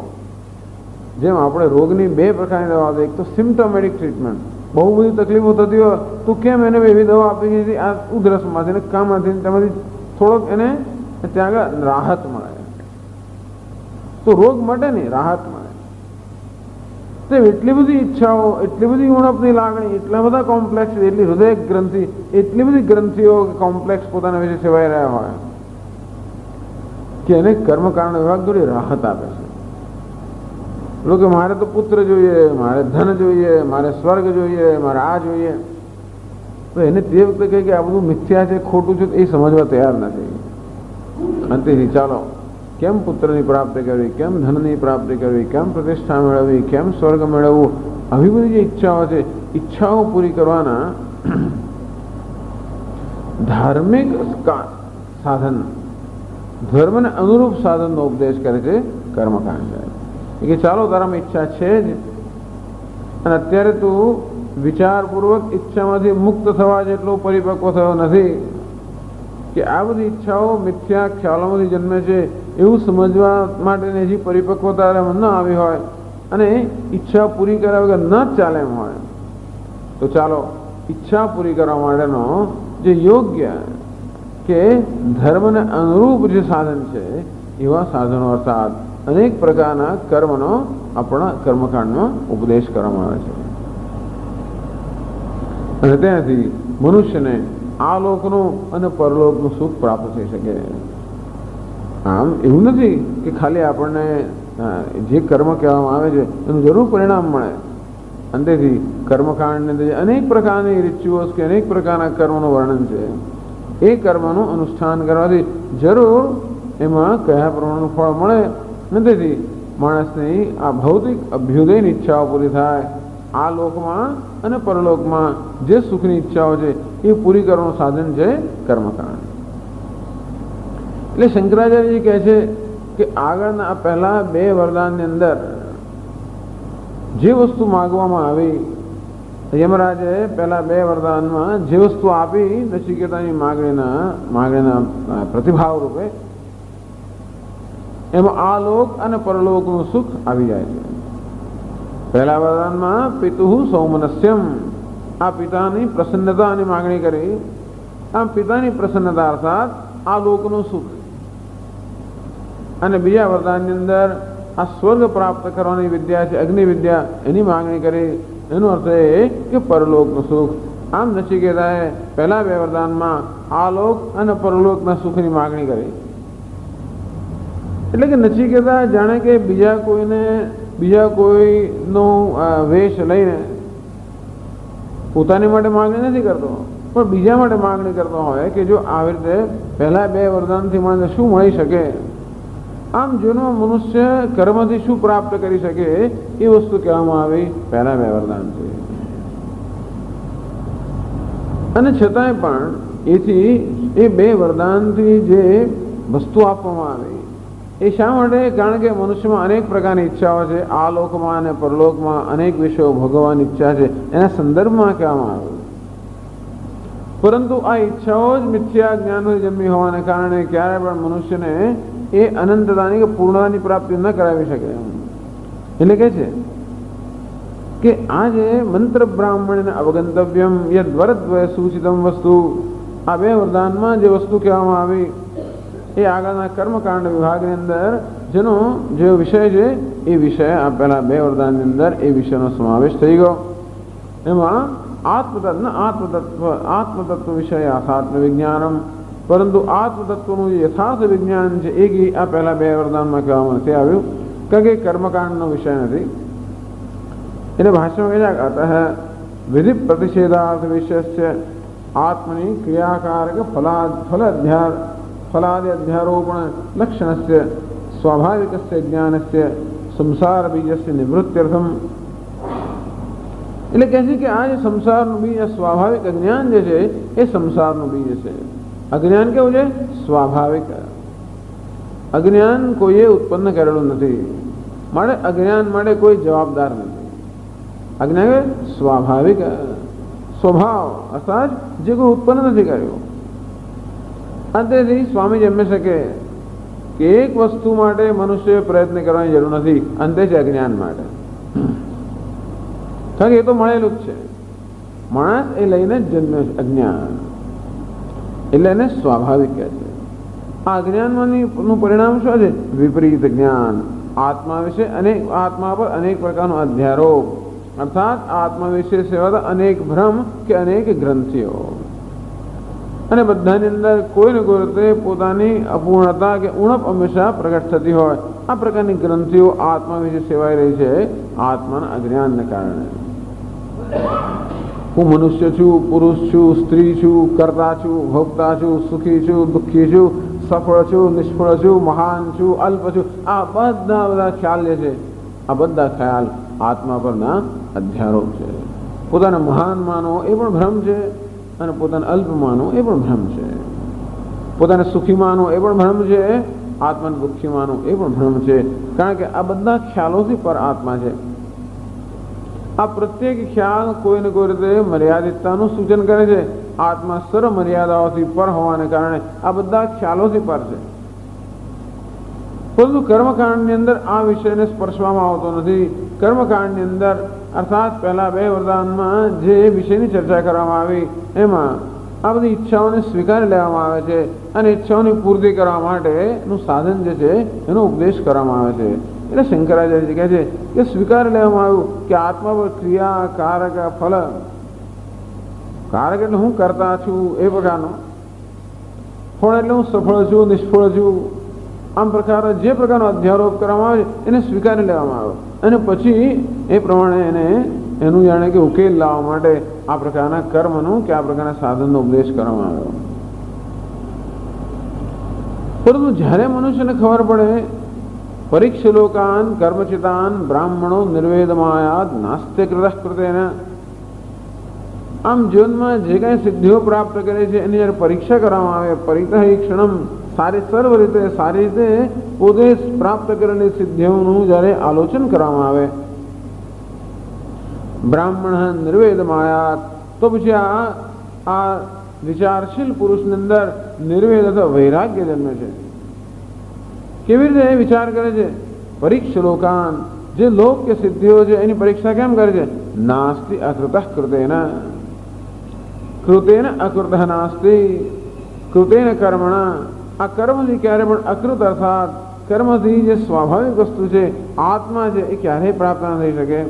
જેમ આપણે રોગની બે પ્રકારની દવા આપીએ, એક તો સિમ્ટોમેટિક ટ્રીટમેન્ટ, બહુ બધી તકલીફો થતી હોય તો કેમ એને એવી દવા આપી છે આ ઉધરસમાંથી ને કામમાંથી તેમાંથી થોડોક એને ત્યાં આગળ રાહત મળે, તો રોગ મટે નહીં, રાહત મળે. તો એટલી બધી ઈચ્છાઓ, એટલી બધી ઉણપની લાગણી, એટલા બધા કોમ્પ્લેક્સ, એટલી હૃદય ગ્રંથિ, એટલી બધી ગ્રંથિઓ કોમ્પ્લેક્સ પોતાના વિશે સેવાઈ રહ્યા હોય કે એને કર્મકાંડ વિભાગ થોડી રાહત આપે છે. લોકો મારે તો પુત્ર જોઈએ, મારે ધન જોઈએ, મારે સ્વર્ગ જોઈએ, મારે આ જોઈએ, તો એને તે વખતે કહે કે આ બધું મિથ્યા છે, ખોટું છે, એ સમજવા તૈયાર નથી. અને તેથી ચાલો કેમ પુત્રની પ્રાપ્તિ કરવી, કેમ ધનની પ્રાપ્તિ કરવી, કેમ પ્રતિષ્ઠા મેળવવી, કેમ સ્વર્ગ મેળવવું, આવી બધી જે ઈચ્છાઓ છે, ઈચ્છાઓ પૂરી કરવાના ધાર્મિક સાધન, ધર્મને અનુરૂપ સાધનનો ઉપદેશ કરે છે કર્મકાંડ. કે ચાલો તારામાં ઈચ્છા છે જ અને અત્યારે તું વિચારપૂર્વક ઈચ્છામાંથી મુક્ત થવા જેટલો પરિપક્વ થયો નથી કે આ બધી ઈચ્છાઓ મિથ્યા ખ્યાલોમાંથી જન્મે છે એવું સમજવા માટેની હજી પરિપક્વતા ન આવી હોય અને ઈચ્છા પૂરી કર્યા વગર ન ચાલે એમ હોય તો ચાલો ઈચ્છા પૂરી કરવા માટેનો જે યોગ્ય કે ધર્મને અનુરૂપ જે સાધન છે એવા સાધનો અર્થાત અનેક પ્રકારના કર્મનો આપણા કર્મકાંડમાં ઉપદેશ કરવામાં આવે છે અને ત્યાંથી મનુષ્યને આ લોકનું અને પરલોકનું સુખ પ્રાપ્ત થઈ શકે. આમ એવું નથી કે ખાલી આપણને જે કર્મ કહેવામાં આવે છે એનું જરૂર પરિણામ મળે. અને તેથી કર્મકાંડની અંદર અનેક પ્રકારની રિચ્યુઅલ્સ કે અનેક પ્રકારના કર્મનું વર્ણન છે. એ કર્મનું અનુષ્ઠાન કરવાથી જરૂર એમાં કયા પ્રમાણનું ફળ મળે. તેથી માણસની આ ભૌતિક અભ્યુદયની ઈચ્છાઓ પૂરી થાય આ લોકમાં અને પરલોકમાં જે સુખની ઈચ્છાઓ છે એ પૂરી કરવાનું સાધન છે કર્મકાંડ. એટલે શંકરાચાર્યજી કહે છે કે આગળના પહેલા 2 વરદાનની અંદર જે વસ્તુ માગવામાં આવી, યમરાજે પહેલા 2 વરદાનમાં જે વસ્તુ આપી નચિકેતાની માગણીના પ્રતિભાવ રૂપે, એમાં આ લોક અને પરલોકનું સુખ આવી જાય છે. પહેલા વરદાનમાં પિતુ સૌમનસ્યમ, આ પિતાની પ્રસન્નતાની માગણી કરી. આમ પિતાની પ્રસન્નતા અર્થાત આ લોકનું સુખ. અને બીજા વરદાનની અંદર આ સ્વર્ગ પ્રાપ્ત કરવાની વિદ્યા છે, અગ્નિ વિદ્યા, એની માગણી કરી. એનો અર્થ એ કે પરલોકનું સુખ. આમ નચિકેતાએ પહેલા 2 વરદાનમાં આ લોક અને પરલોકના સુખની માગણી કરી. એટલે કે નચિકેતા જાણે કે બીજા કોઈનો વેશ લઈને પોતાની માટે માગણી નથી કરતો, પણ બીજા માટે માગણી કરતો હોય કે જો આવી રીતે પહેલા 2 વરદાનથી મને શું મળી શકે, આમ જેનો મનુષ્ય કર્મથી શું પ્રાપ્ત કરી શકે એ વસ્તુ કહેવામાં આવી પહેલા 2 વરદાન છે. અને છતાંય પણ એ 2 વરદાનથી જે વસ્તુ આપવામાં આવી એ શા માટે? કારણ કે મનુષ્યમાં અનેક પ્રકારની ઈચ્છાઓ છે, આ લોકમાં અને પરલોકમાં અનેક વિષયો ભોગવવાની ઈચ્છા છે, એના સંદર્ભમાં કહેવામાં આવ્યું. પરંતુ આ ઈચ્છાઓ જ મિથ્યા જ્ઞાનથી જન્મી હોવાને કારણે ક્યારે પણ મનુષ્યને એ અનંતતાની કે પૂર્ણતાની પ્રાપ્તિ ન કરાવી શકે. એટલે કે છે કે આ જે મંત્ર બ્રાહ્મણને અવગંતવ્યમ યદ વરદ્વય સૂચિતમ વસ્તુ, આ 2 વરદાનમાં જે વસ્તુ કહેવામાં આવી એ આગળના કર્મકાંડ વિભાગની અંદર જેનો જે વિષય છે એ વિષય આ પહેલા 2 વરદાનની અંદર એ વિષયનો સમાવેશ થઈ ગયો. એમાં આત્મતત્વ વિષય આત્મ વિજ્ઞાનમ, પરંતુ આત્મતત્વનું જે યથાર્થ વિજ્ઞાન છે એ આ પહેલા 2 વરદાનમાં કહેવામાં નથી આવ્યું, કારણ કે કર્મકાંડનો વિષય નથી. એટલે ભાષામાં કહેતા અતઃ વિધિ પ્રતિષેધાર્થ વિષયસ્ય આત્મની ક્રિયાકારક ફલાદि અધ્યારોપણ લક્ષણસ્ય સ્વાભાવિકસ્ય જ્ઞાનસ્ય સંસાર બીજસ્ય નિવૃત્ત્યર્થમ. એટલે કહે છે કે આ જે સંસારનું બીજ, સ્વાભાવિક અજ્ઞાન જે છે એ સંસારનું બીજ છે. અજ્ઞાન કેવું છે? સ્વાભાવિક. અજ્ઞાન કોઈએ ઉત્પન્ન કરેલું નથી, માટે અજ્ઞાન માટે કોઈ જવાબદાર નથી. અજ્ઞાન સ્વાભાવિક સ્વભાવ અર્થાત જે કોઈ ઉત્પન્ન નથી કર્યું. અંતેથી સ્વામી જન્મે શકે કે એક વસ્તુ માટે મનુષ્ય પ્રયત્ન કરવાની જરૂર નથી, અંતે છે અજ્ઞાન માટે. કારણ કે એ તો મળેલું જ છે. માણસ એ લઈને જ જન્મે છે અજ્ઞાન, એટલે એને સ્વાભાવિક કહે છે. આ અજ્ઞાનનું પરિણામ શું છે? વિપરીત જ્ઞાન. આત્મા વિશે આત્મા પર અનેક પ્રકારનો અધ્યારોપ, અર્થાત આત્મા વિશે સેવાતા અનેક ભ્રમ કે અનેક ગ્રંથિઓ. અને બધાની અંદર કોઈ ને કોઈ રીતે પોતાની અપૂર્ણતા કે ઉણપ હંમેશા પ્રગટ થતી હોય. આ પ્રકારની ગ્રંથિઓ આત્મા વિશે સેવાઈ રહી છે આત્માના અજ્ઞાનને કારણે. હું મનુષ્ય છું, પુરુષ છું, સ્ત્રી છું, કર્તા છું, ભોગતા છું, સુખી છું, દુઃખી છું, સફળ છું, નિષ્ફળ છું, મહાન છું, અલ્પ છું, આ બધા ખ્યાલ જે છે આ બધા ખ્યાલ આત્મા પરના અધ્યારોપ છે. પોતાને મહાન માનો એ પણ ભ્રમ છે, અને પોતાને અલ્પ માનો એ પણ ભ્રમ છે. પોતાને સુખી માનો એ પણ ભ્રમ છે, આત્માને દુઃખી માનો એ પણ ભ્રમ છે. કારણ કે આ બધા ખ્યાલોથી પર આત્મા છે. આ પ્રત્યેક ખ્યાલ કોઈને કોઈ રીતે મર્યાદિતતાનું સૂચન કરે છે. આત્મા સર્વ મર્યાદાઓથી પર હોવાને કારણે આ બધા ખ્યાલોથી પર છે. પરંતુ કર્મકાંડની અંદર આ વિષયને સ્પર્શવામાં આવતો નથી. કર્મકાંડની અંદર અર્થાત પહેલા 2 વરદાનમાં જે વિષયની ચર્ચા કરવામાં આવી એમાં આ બધી ઈચ્છાઓને સ્વીકારી લેવામાં આવે છે, અને ઈચ્છાઓની પૂર્તિ કરવા માટેનું સાધન જે છે એનો ઉપદેશ કરવામાં આવે છે. એટલે શંકરાચાર્ય કહે છે કે સ્વીકારી લેવામાં આવ્યું કે આત્મા પર ક્રિયા, કારક, ફલ. કારક એટલે હું કરતા છું એ પ્રકારનો, ફળ એટલે હું સફળ છું, નિષ્ફળ છું, આમ પ્રકાર જે પ્રકારનો અધ્યારોપ કરવામાં આવે છે એને સ્વીકારી લેવામાં આવ્યો. અને પછી એ પ્રમાણે એનું જાણે કે ઉકેલ લાવવા માટે આ પ્રકારના કર્મનું કે આ પ્રકારના સાધનનો ઉપદેશ કરવામાં આવ્યો. પરંતુ જ્યારે મનુષ્યને ખબર પડે પરીક્ષલોકાન કર્મચિતાન બ્રાહ્મણો નિર્વેદમાયાદ નાસ્તે કૃતઃ કૃતેન. આમ જીવનમાં જે કાંઈ સિદ્ધિઓ પ્રાપ્ત કરે છે એની જ્યારે પરીક્ષા કરવામાં આવે, પરિતઃ સર્વ રીતે સારી રીતે પોતે પ્રાપ્ત કરેલી સિદ્ધિઓનું જ્યારે આલોચન કરવામાં આવે, બ્રાહ્મણ નિર્વેદમાયાત, તો પછી આ વિચારશીલ પુરુષની અંદર નિર્વેદ અથવા વૈરાગ્ય જન્મે છે. કેવી રીતે વિચાર કરે છે? પરીક્ષલોકાન, જે લોક કે સિદ્ધિઓ છે એની પરીક્ષા કેમ કરે છે? નાસ્તિ અકૃતઃ કૃતેન. કૃતેન અકૃતઃ નાસ્તિ. કૃતેન કર્મણા. આ કર્મથી ક્યારે પણ અકૃત અર્થાત કર્મથી જે સ્વાભાવિક વસ્તુ છે આત્મા છે એ ક્યારેય પ્રાપ્ત ન થઈ શકે.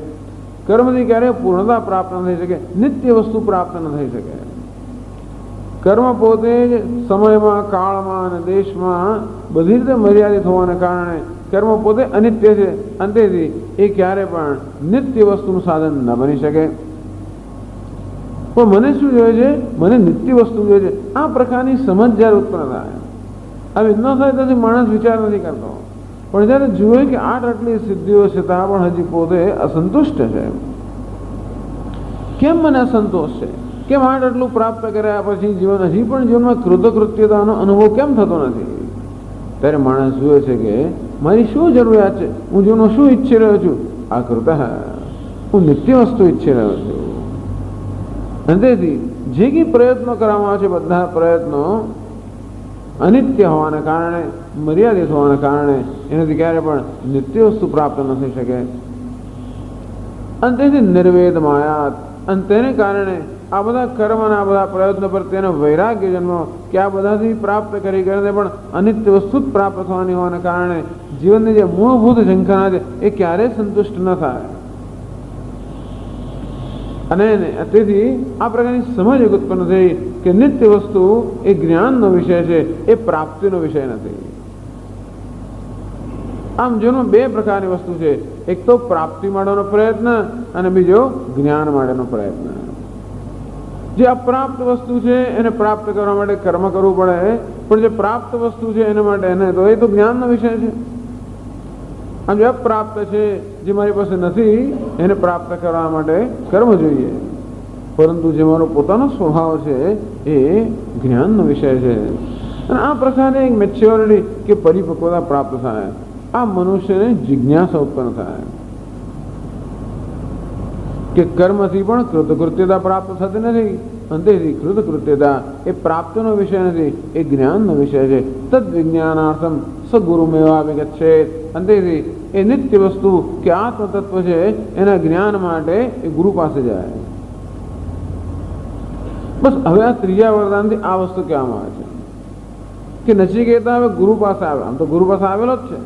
કર્મથી ક્યારેય પૂર્ણતા પ્રાપ્ત ન થઈ શકે, નિત્ય વસ્તુ પ્રાપ્ત ન થઈ શકે. કર્મ પોતે જ સમયમાં, કાળમાં અને દેશમાં બધી રીતે મર્યાદિત હોવાને કારણે કર્મ પોતે અનિત્ય છે. અંતેથી એ ક્યારે પણ નિત્ય વસ્તુનું સાધન ન બની શકે. પણ મને શું જોઈએ છે? મને નિત્ય વસ્તુ જોઈએ છે. આ પ્રકારની સમજ જ્યારે ઉત્પન્ન થાય, આવી ન થાય તો માણસ વિચાર નથી કરતો. પણ જ્યારે જુએ કે આટલી સિદ્ધિઓ છતાં પણ હજી પોતે અસંતુષ્ટ છે. કેમ મને અસંતોષ છે? કેમ આટલું પ્રાપ્ત કર્યા પછી હજી પણ જીવનમાં કૃતકૃત્યતાનો અનુભવ કેમ થતો નથી? ત્યારે માણસ જુએ છે કે મારી શું જરૂરિયાત છે, હું જીવનમાં શું ઈચ્છી રહ્યો છું? આ કૃતઃ, હું નિત્ય વસ્તુ ઈચ્છી રહ્યો છું. અને તેથી જે કંઈ પ્રયત્નો કરવામાં આવે છે બધા પ્રયત્નો અનિત્ય હોવાને કારણે, મર્યાદિત હોવાને કારણે એનાથી ક્યારે પણ નિત્ય વસ્તુ પ્રાપ્ત ન થઈ શકે. અને તેથી નિર્વેદ માયાત, અને તેને કારણે આ બધા કર્મના આ બધા પ્રયત્નો પર તેનો વૈરાગ્ય જન્મ કે આ બધાથી પ્રાપ્ત કરી કરીને પણ અનિત્ય વસ્તુ જ પ્રાપ્ત થવાની હોવાને કારણે જીવનની જે મૂળભૂત ઝંખના છે એ ક્યારેય સંતુષ્ટ ન થાય. અને તેથી આ પ્રકારની સમજ ઉત્પન્ન થઈ કે નિત્ય વસ્તુ એ જ્ઞાનનો વિષય છે, એ પ્રાપ્તિનો વિષય નથી. આમ જેનો બે પ્રકારની વસ્તુ છે, એક તો પ્રાપ્તિ માટેનો પ્રયત્ન અને બીજો જ્ઞાન માટેનો પ્રયત્ન. જે અપ્રાપ્ત વસ્તુ છે એને પ્રાપ્ત કરવા માટે કર્મ કરવું પડે, પણ જે પ્રાપ્ત વસ્તુ છે એના માટે એને તો એ તો જ્ઞાનનો વિષય છે. આમ જે અપ્રાપ્ત છે, જે મારી પાસે નથી, એને પ્રાપ્ત કરવા માટે કર્મ જોઈએ. પરંતુ જે મારો પોતાનો સ્વભાવ છે એ જ્ઞાનનો વિષય છે. અને આ પ્રકારે એક મેચ્યોરિટી કે પરિપક્વતા પ્રાપ્ત થાય, આ મનુષ્યને જિજ્ઞાસા ઉત્પન્ન થાય કે કર્મથી પણ કૃતકૃત્યતા પ્રાપ્ત થતી નથી. અંતેથી કૃતકૃત્યતા એ પ્રાપ્તનો વિષય નથી, એ જ્ઞાનનો વિષય છે. તદ વિજ્ઞાનાર્થમ સગુરુમેવા વિગચ્છેત. અંતેથી એ નિત્ય વસ્તુ કે આત્મતત્વ છે એના જ્ઞાન માટે એ ગુરુ પાસે જાય. બસ હવે આ ત્રીજા વરદાનથી આ વસ્તુ કહેવામાં આવે છે કે નચિકેતા હવે ગુરુ પાસે આવે. આમ તો ગુરુ પાસે આવેલો જ છે,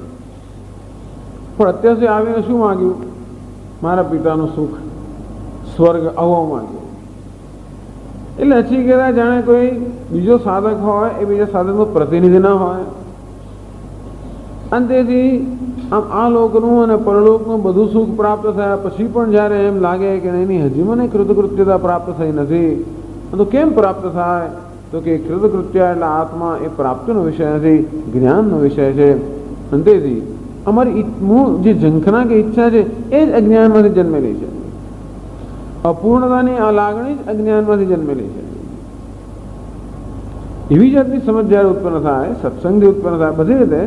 પણ અત્યાર સુધી આવીને શું માંગ્યું? મારા પિતાનું સુખ, સ્વર્ગ આવો માંગ્યો. એટલે નચિકેતા જાણે કોઈ બીજો સાધક હોય, એ બીજા સાધકનો પ્રતિનિધિ ના હોય. અને તેથી આમ આ લોકનું અને પરલોકનું બધું સુખ પ્રાપ્ત થયા પછી પણ જ્યારે એમ લાગે કે નહીં, હજી મને કૃતકૃત્યતા પ્રાપ્ત થઈ નથી, તો કેમ પ્રાપ્ત થાય? તો કે કૃતકૃત્ય એટલે આત્મા એ પ્રાપ્તિનો વિષય નથી, જ્ઞાનનો વિષય છે. અને તેથી અમારી જે ઝંખના કે ઈચ્છા છે એ જ અજ્ઞાનમાંથી જન્મેલી છે. અપૂર્ણતાની આ લાગણી જ અજ્ઞાનમાંથી જન્મેલી છે. એવી જાતની સમજ જ્યારે ઉત્પન્ન થાય, સત્સંગથી ઉત્પન્ન થાય, બધી રીતે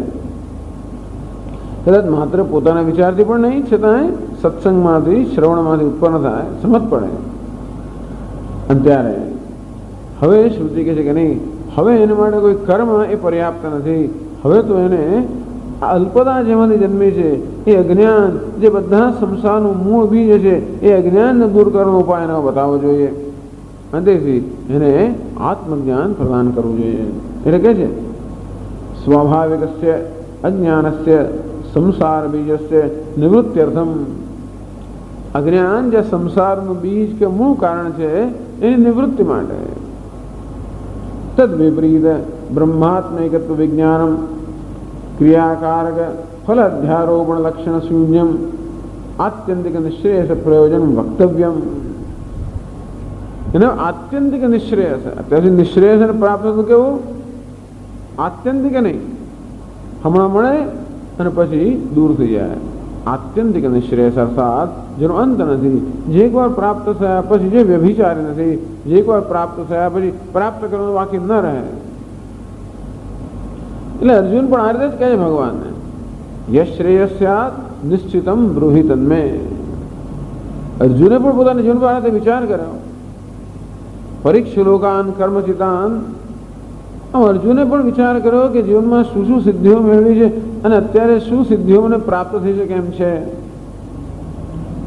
કદાચ માત્ર પોતાના વિચારથી પણ નહીં, છતાંય સત્સંગમાંથી, શ્રવણમાંથી ઉત્પન્ન થાય, સમજ પડે. અને ત્યારે હવે શ્રુતિ કહે છે કે નહીં, હવે એને માટે કોઈ કર્મ એ પર્યાપ્ત નથી. હવે તો એને આ અલ્પતા જેમાંથી જન્મી છે એ અજ્ઞાન, જે બધા સંસારનું મૂળ બીજ છે, એ અજ્ઞાનને દૂર કરવાનો ઉપાય એને બતાવવો જોઈએ. અને તેથી એને આત્મજ્ઞાન પ્રદાન કરવું જોઈએ. એટલે કે છે સ્વાભાવિકસ્ય અજ્ઞાનસ્ય સંસાર બીજસ્ય નિવૃત્ત્યર્થમ. અજ્ઞાન જે સંસારનું બીજ કે મૂળ કારણ છે એની નિવૃત્તિ માટે. તદ વિપરીત બ્રહ્માત્મૈકત્વ વિજ્ઞાનમ ક્રિયાકારક ફલ અધ્યારોપણ લક્ષણ શૂન્યમ આત્યંતિક નિશ્રેયસ પ્રયોજન વક્તવ્યમ. એને આત્યંતિક નિશ્રેયસ, અત્યારથી નિશ્રેયસ પ્રાપ્ત થતું કેવું? આત્યંતિક નહીં, હમણાં મળે અને પછી દૂર થઈ જાય. આત્યંતિક નિશ્રેયસ અર્થાત જેનો અંત નથી, જે એકવાર પ્રાપ્ત થયા પછી જે વ્યભિચારી નથી, જે એકવાર પ્રાપ્ત થયા પછી પ્રાપ્ત કરવાનું બાકી ન રહે. એટલે અર્જુન પણ આ રીતે જ કહે છે ભગવાનને, યશ શ્રેયસ્યાત નિશ્ચિતમ બ્રૂહિ તન્મે. અર્જુને પણ પોતાના જીવન પર આ રીતે વિચાર કર્યો. પરીક્ષલોકાન કર્મચિતાન. અર્જુને પણ વિચાર કર્યો કે જીવનમાં શું શું સિદ્ધિઓ મેળવી છે અને અત્યારે શું સિદ્ધિઓ મને પ્રાપ્ત થઈ શકે એમ છે.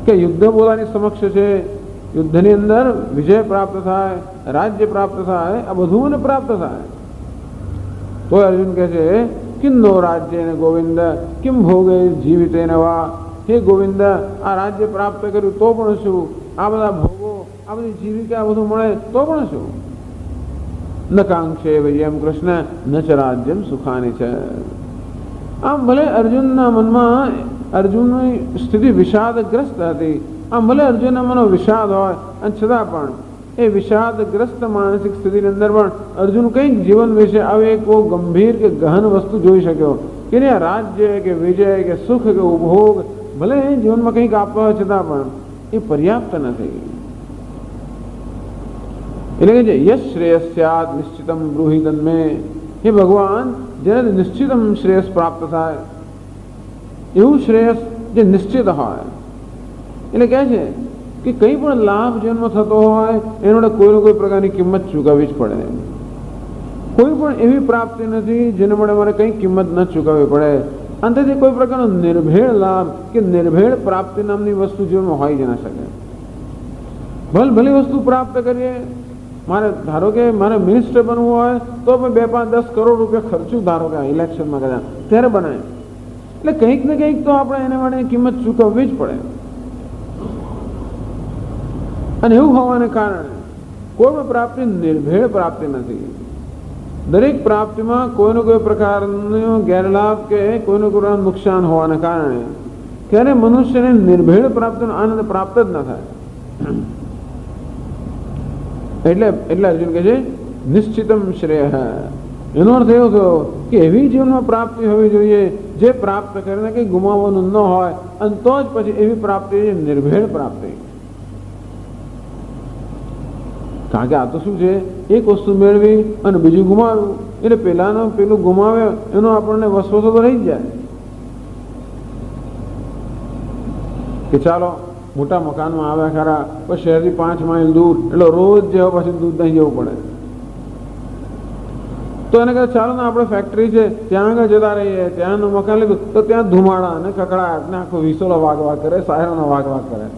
કે યુદ્ધ પોતાની સમક્ષ છે, યુદ્ધની અંદર વિજય પ્રાપ્ત થાય, રાજ્ય પ્રાપ્ત થાય, આ બધું મને પ્રાપ્ત થાય. તો અર્જુન કહે છે કિન્નો રાજ્ય ગોવિંદ કિમ ભોગે જીવિતે વા. હે ગોવિંદ, આ રાજ્ય પ્રાપ્ત કર્યું તો પણ શું, આ બધા ભોગો, આ બધી જીવિકા બધું મળે તો પણ શું. ન કાંક્ષે વયમ કૃષ્ણ ન ચ રાજ્યમ સુખાની છે. આમ ભલે અર્જુનના મનમાં, અર્જુનની સ્થિતિ વિષાદગ્રસ્ત હતી. આમ ભલે અર્જુનના મનો વિષાદ હોય અને છતાં પણ એ વિષાદગ્રસ્ત માનસિક સ્થિતિની અંદર પણ અર્જુન કંઈક જીવન વિશે આવી એક બહુ ગંભીર કે ગહન વસ્તુ જોઈ શક્યો કે આ રાજ્ય કે વિજય કે સુખ કે ઉપભોગ ભલે જીવનમાં કંઈક આપવા હોય છતાં પણ એ પર્યાપ્ત નથી. એટલે કે યશ શ્રેયસ્યાત નિશ્ચિતમ બ્રૂહિ તન્મે. હે ભગવાન, જ્યારે નિશ્ચિતમ શ્રેયસ પ્રાપ્ત થાય, એવું શ્રેયસ જે નિશ્ચિત હોય. એટલે કહે છે કે કંઈ પણ લાભ જીવનમાં થતો હોય એનો કોઈ કોઈ પ્રકારની કિંમત ચૂકવવી જ પડે. કોઈ પણ એવી પ્રાપ્તિ નથી જેને માટે મારે કંઈ કિંમત ન ચૂકવવી પડે. અંતથી કોઈ પ્રકારનો નિર્ભેળ લાભ કે નિર્ભેળ પ્રાપ્તિ નામની વસ્તુ જીવનમાં હોય જ ન શકે. ભલી વસ્તુ પ્રાપ્ત કરીએ, મારે ધારો કે મારે મિનિસ્ટર બનવું હોય તો પણ 2, 5, 10 કરોડ રૂપિયા ખર્ચું, ધારો કે ઇલેક્શનમાં કદાચ ત્યારે બનાય. એટલે કંઈક ને કંઈક તો આપણે એને માટે કિંમત ચૂકવવી જ પડે. અને એવું હોવાને કારણે કોઈ પણ પ્રાપ્તિ નિર્ભેળ પ્રાપ્તિ નથી. દરેક પ્રાપ્તિમાં કોઈનો કોઈ પ્રકારનો ગેરલાભ કે કોઈનો કોઈ નુકસાન હોવાને કારણે ત્યારે મનુષ્યને નિર્ભેળ પ્રાપ્તિનો આનંદ પ્રાપ્ત જ ન થાય. એટલે અર્જુન કહે છે નિશ્ચિતમ શ્રેય. એનો અર્થ એવો થયો કે એવી જીવનમાં પ્રાપ્તિ હોવી જોઈએ જે પ્રાપ્ત કરીને કંઈ ગુમાવવાનું ન હોય, અને તો જ પછી એવી પ્રાપ્તિ નિર્ભેળ પ્રાપ્તિ. કારણ કે આ તો શું છે, એક વસ્તુ મેળવી અને બીજું ગુમાવ્યું એટલે પેલું ગુમાવે એનો આપણને વસવસો તો રહી જ જાય. કે ચાલો મોટા મકાનમાં આવ્યા ખરા, પણ શહેરથી 5 માઇલ દૂર, એટલે રોજ જેવો પછી દૂધ નહીં જવું પડે. તો એને કહે ચાલો ને આપણે ફેક્ટરી છે ત્યાં આગળ જતા રહીએ, ત્યાંનું મકાન લીધું તો ત્યાં ધુમાડા અને કકડાટ ને આખો વિસોલો વાગ કરે, સાયરનો વાગ કરે.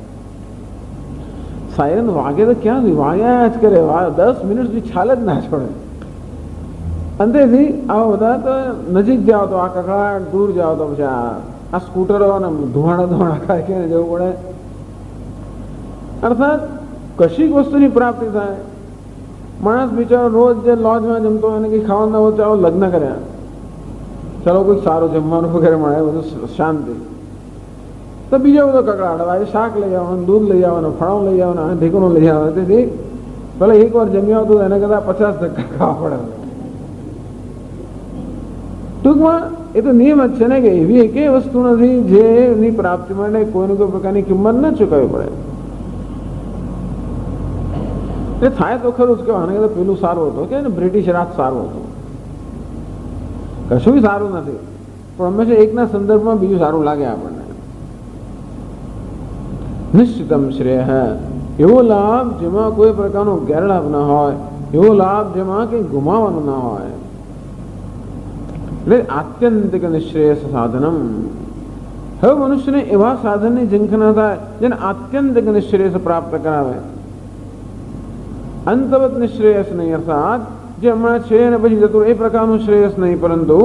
સાયરન વાગે તો ક્યાં વાગ્યા જ કરે, 10 મિનિટ સુધી છાલ જ ના છોડે. અંતેથી આવા બધા તો નજીક જાઓ તો આ કકડાટ, દૂર જાઓ તો પછી આ સ્કૂટરો અને ધુમાડા કાઢીને જવું પડે. અર્થાત કશીક વસ્તુની પ્રાપ્તિ થાય. માણસ બિચારો રોજ જે લોજમાં જમતો હોય એને કંઈ ખાવાનું હોય, ચાલો લગ્ન કર્યા, ચાલો કંઈક સારું જમવાનું વગેરે મળે, બધું શાંતિ. તો બીજો બધો કકડાટ, આજે શાક લઈ આવવાનું, દૂધ લઈ આવવાનું, ફળો લઈ આવવાનું, ઢીકણું લઈ આવવાનું. તેથી ભલે એકવાર જમ્યા આવતું એને કરતાં 50 ધક્કા ખાવા પડે. ટૂંકમાં એ તો નિયમ જ છે ને કે એવી એકેય વસ્તુ નથી જેની પ્રાપ્તિ માટે કોઈને કોઈ પ્રકારની કિંમત ન ચૂકવવી પડે. એ થાય તો ખરું જ કે આને કદાચ પેલું સારું હતું કે બ્રિટિશ રાજ સારું હતું. કશું સારું નથી, પણ હંમેશા એકના સંદર્ભમાં બીજું સારું લાગે આપણને. નિશ્ચિતમ શ્રેય, એવો લાભ જેમાં કોઈ પ્રકારનો ગેરલાભ ન હોય, એવો લાભ જેમાં કંઈ ગુમાવવાનું ના હોય. એટલે આત્યંતિક નિશ્રેયસ સાધનમ. હવે મનુષ્યને એવા સાધનની ઝંખના થાય જેને આત્યંતિક નિશ્રેયસ પ્રાપ્ત કરાવે. અંતવત નિશ્રેયસ નહીં, અર્થાત જે હમણાં છે અને પછી જતું એ પ્રકારનું શ્રેયસ નહીં, પરંતુ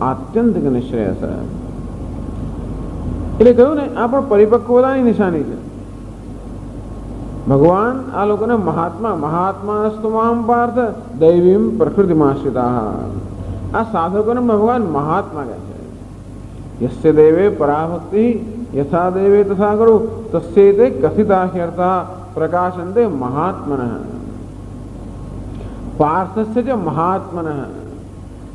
આત્યંતિક નિશ્રેયસ. એટલે કહ્યું ને, આ પણ પરિપક્વતાની નિશાની છે. ભગવાન આ લોકોને મહાત્માસ્તુ મામ પાર્થ દૈવીમ પ્રકૃતિમાશ્રિતા. આ સાધકોને ભગવાન મહાત્મા કહે છે. યસ્ય દેવે પરાભક્તિ યથા દેવે તથા ગુરુ તસ્યૈતે કથિતા ह्यर्थः પ્રકાશન્તે મહાત્મનઃ. પાર્થસ્ય ચ મહાત્મનઃ.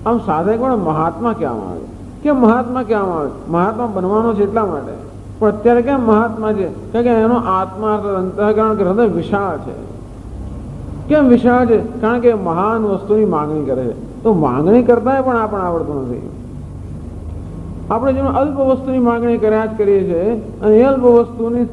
આમ સાધકોને મહાત્મા કહેવામાં આવે કે કે મહાત્મા કહેવામાં આવે છે. મહાત્મા બનવાનો છે એટલા માટે, પણ અત્યારે કેમ મહાત્મા છે? કારણ કે એનો આત્મા અંતઃકરણ હૃદય વિશાળ છે. કેમ વિશાળ છે? કારણ કે મહાન વસ્તુની માંગણી કરે છે. તો માંગણી કરતા પણ આપણને આવડતું નથી. આપણે જેમાં અલ્પ વસ્તુની માંગણી કર્યા જ કરીએ છીએ, અને એ અલ્પ વસ્તુની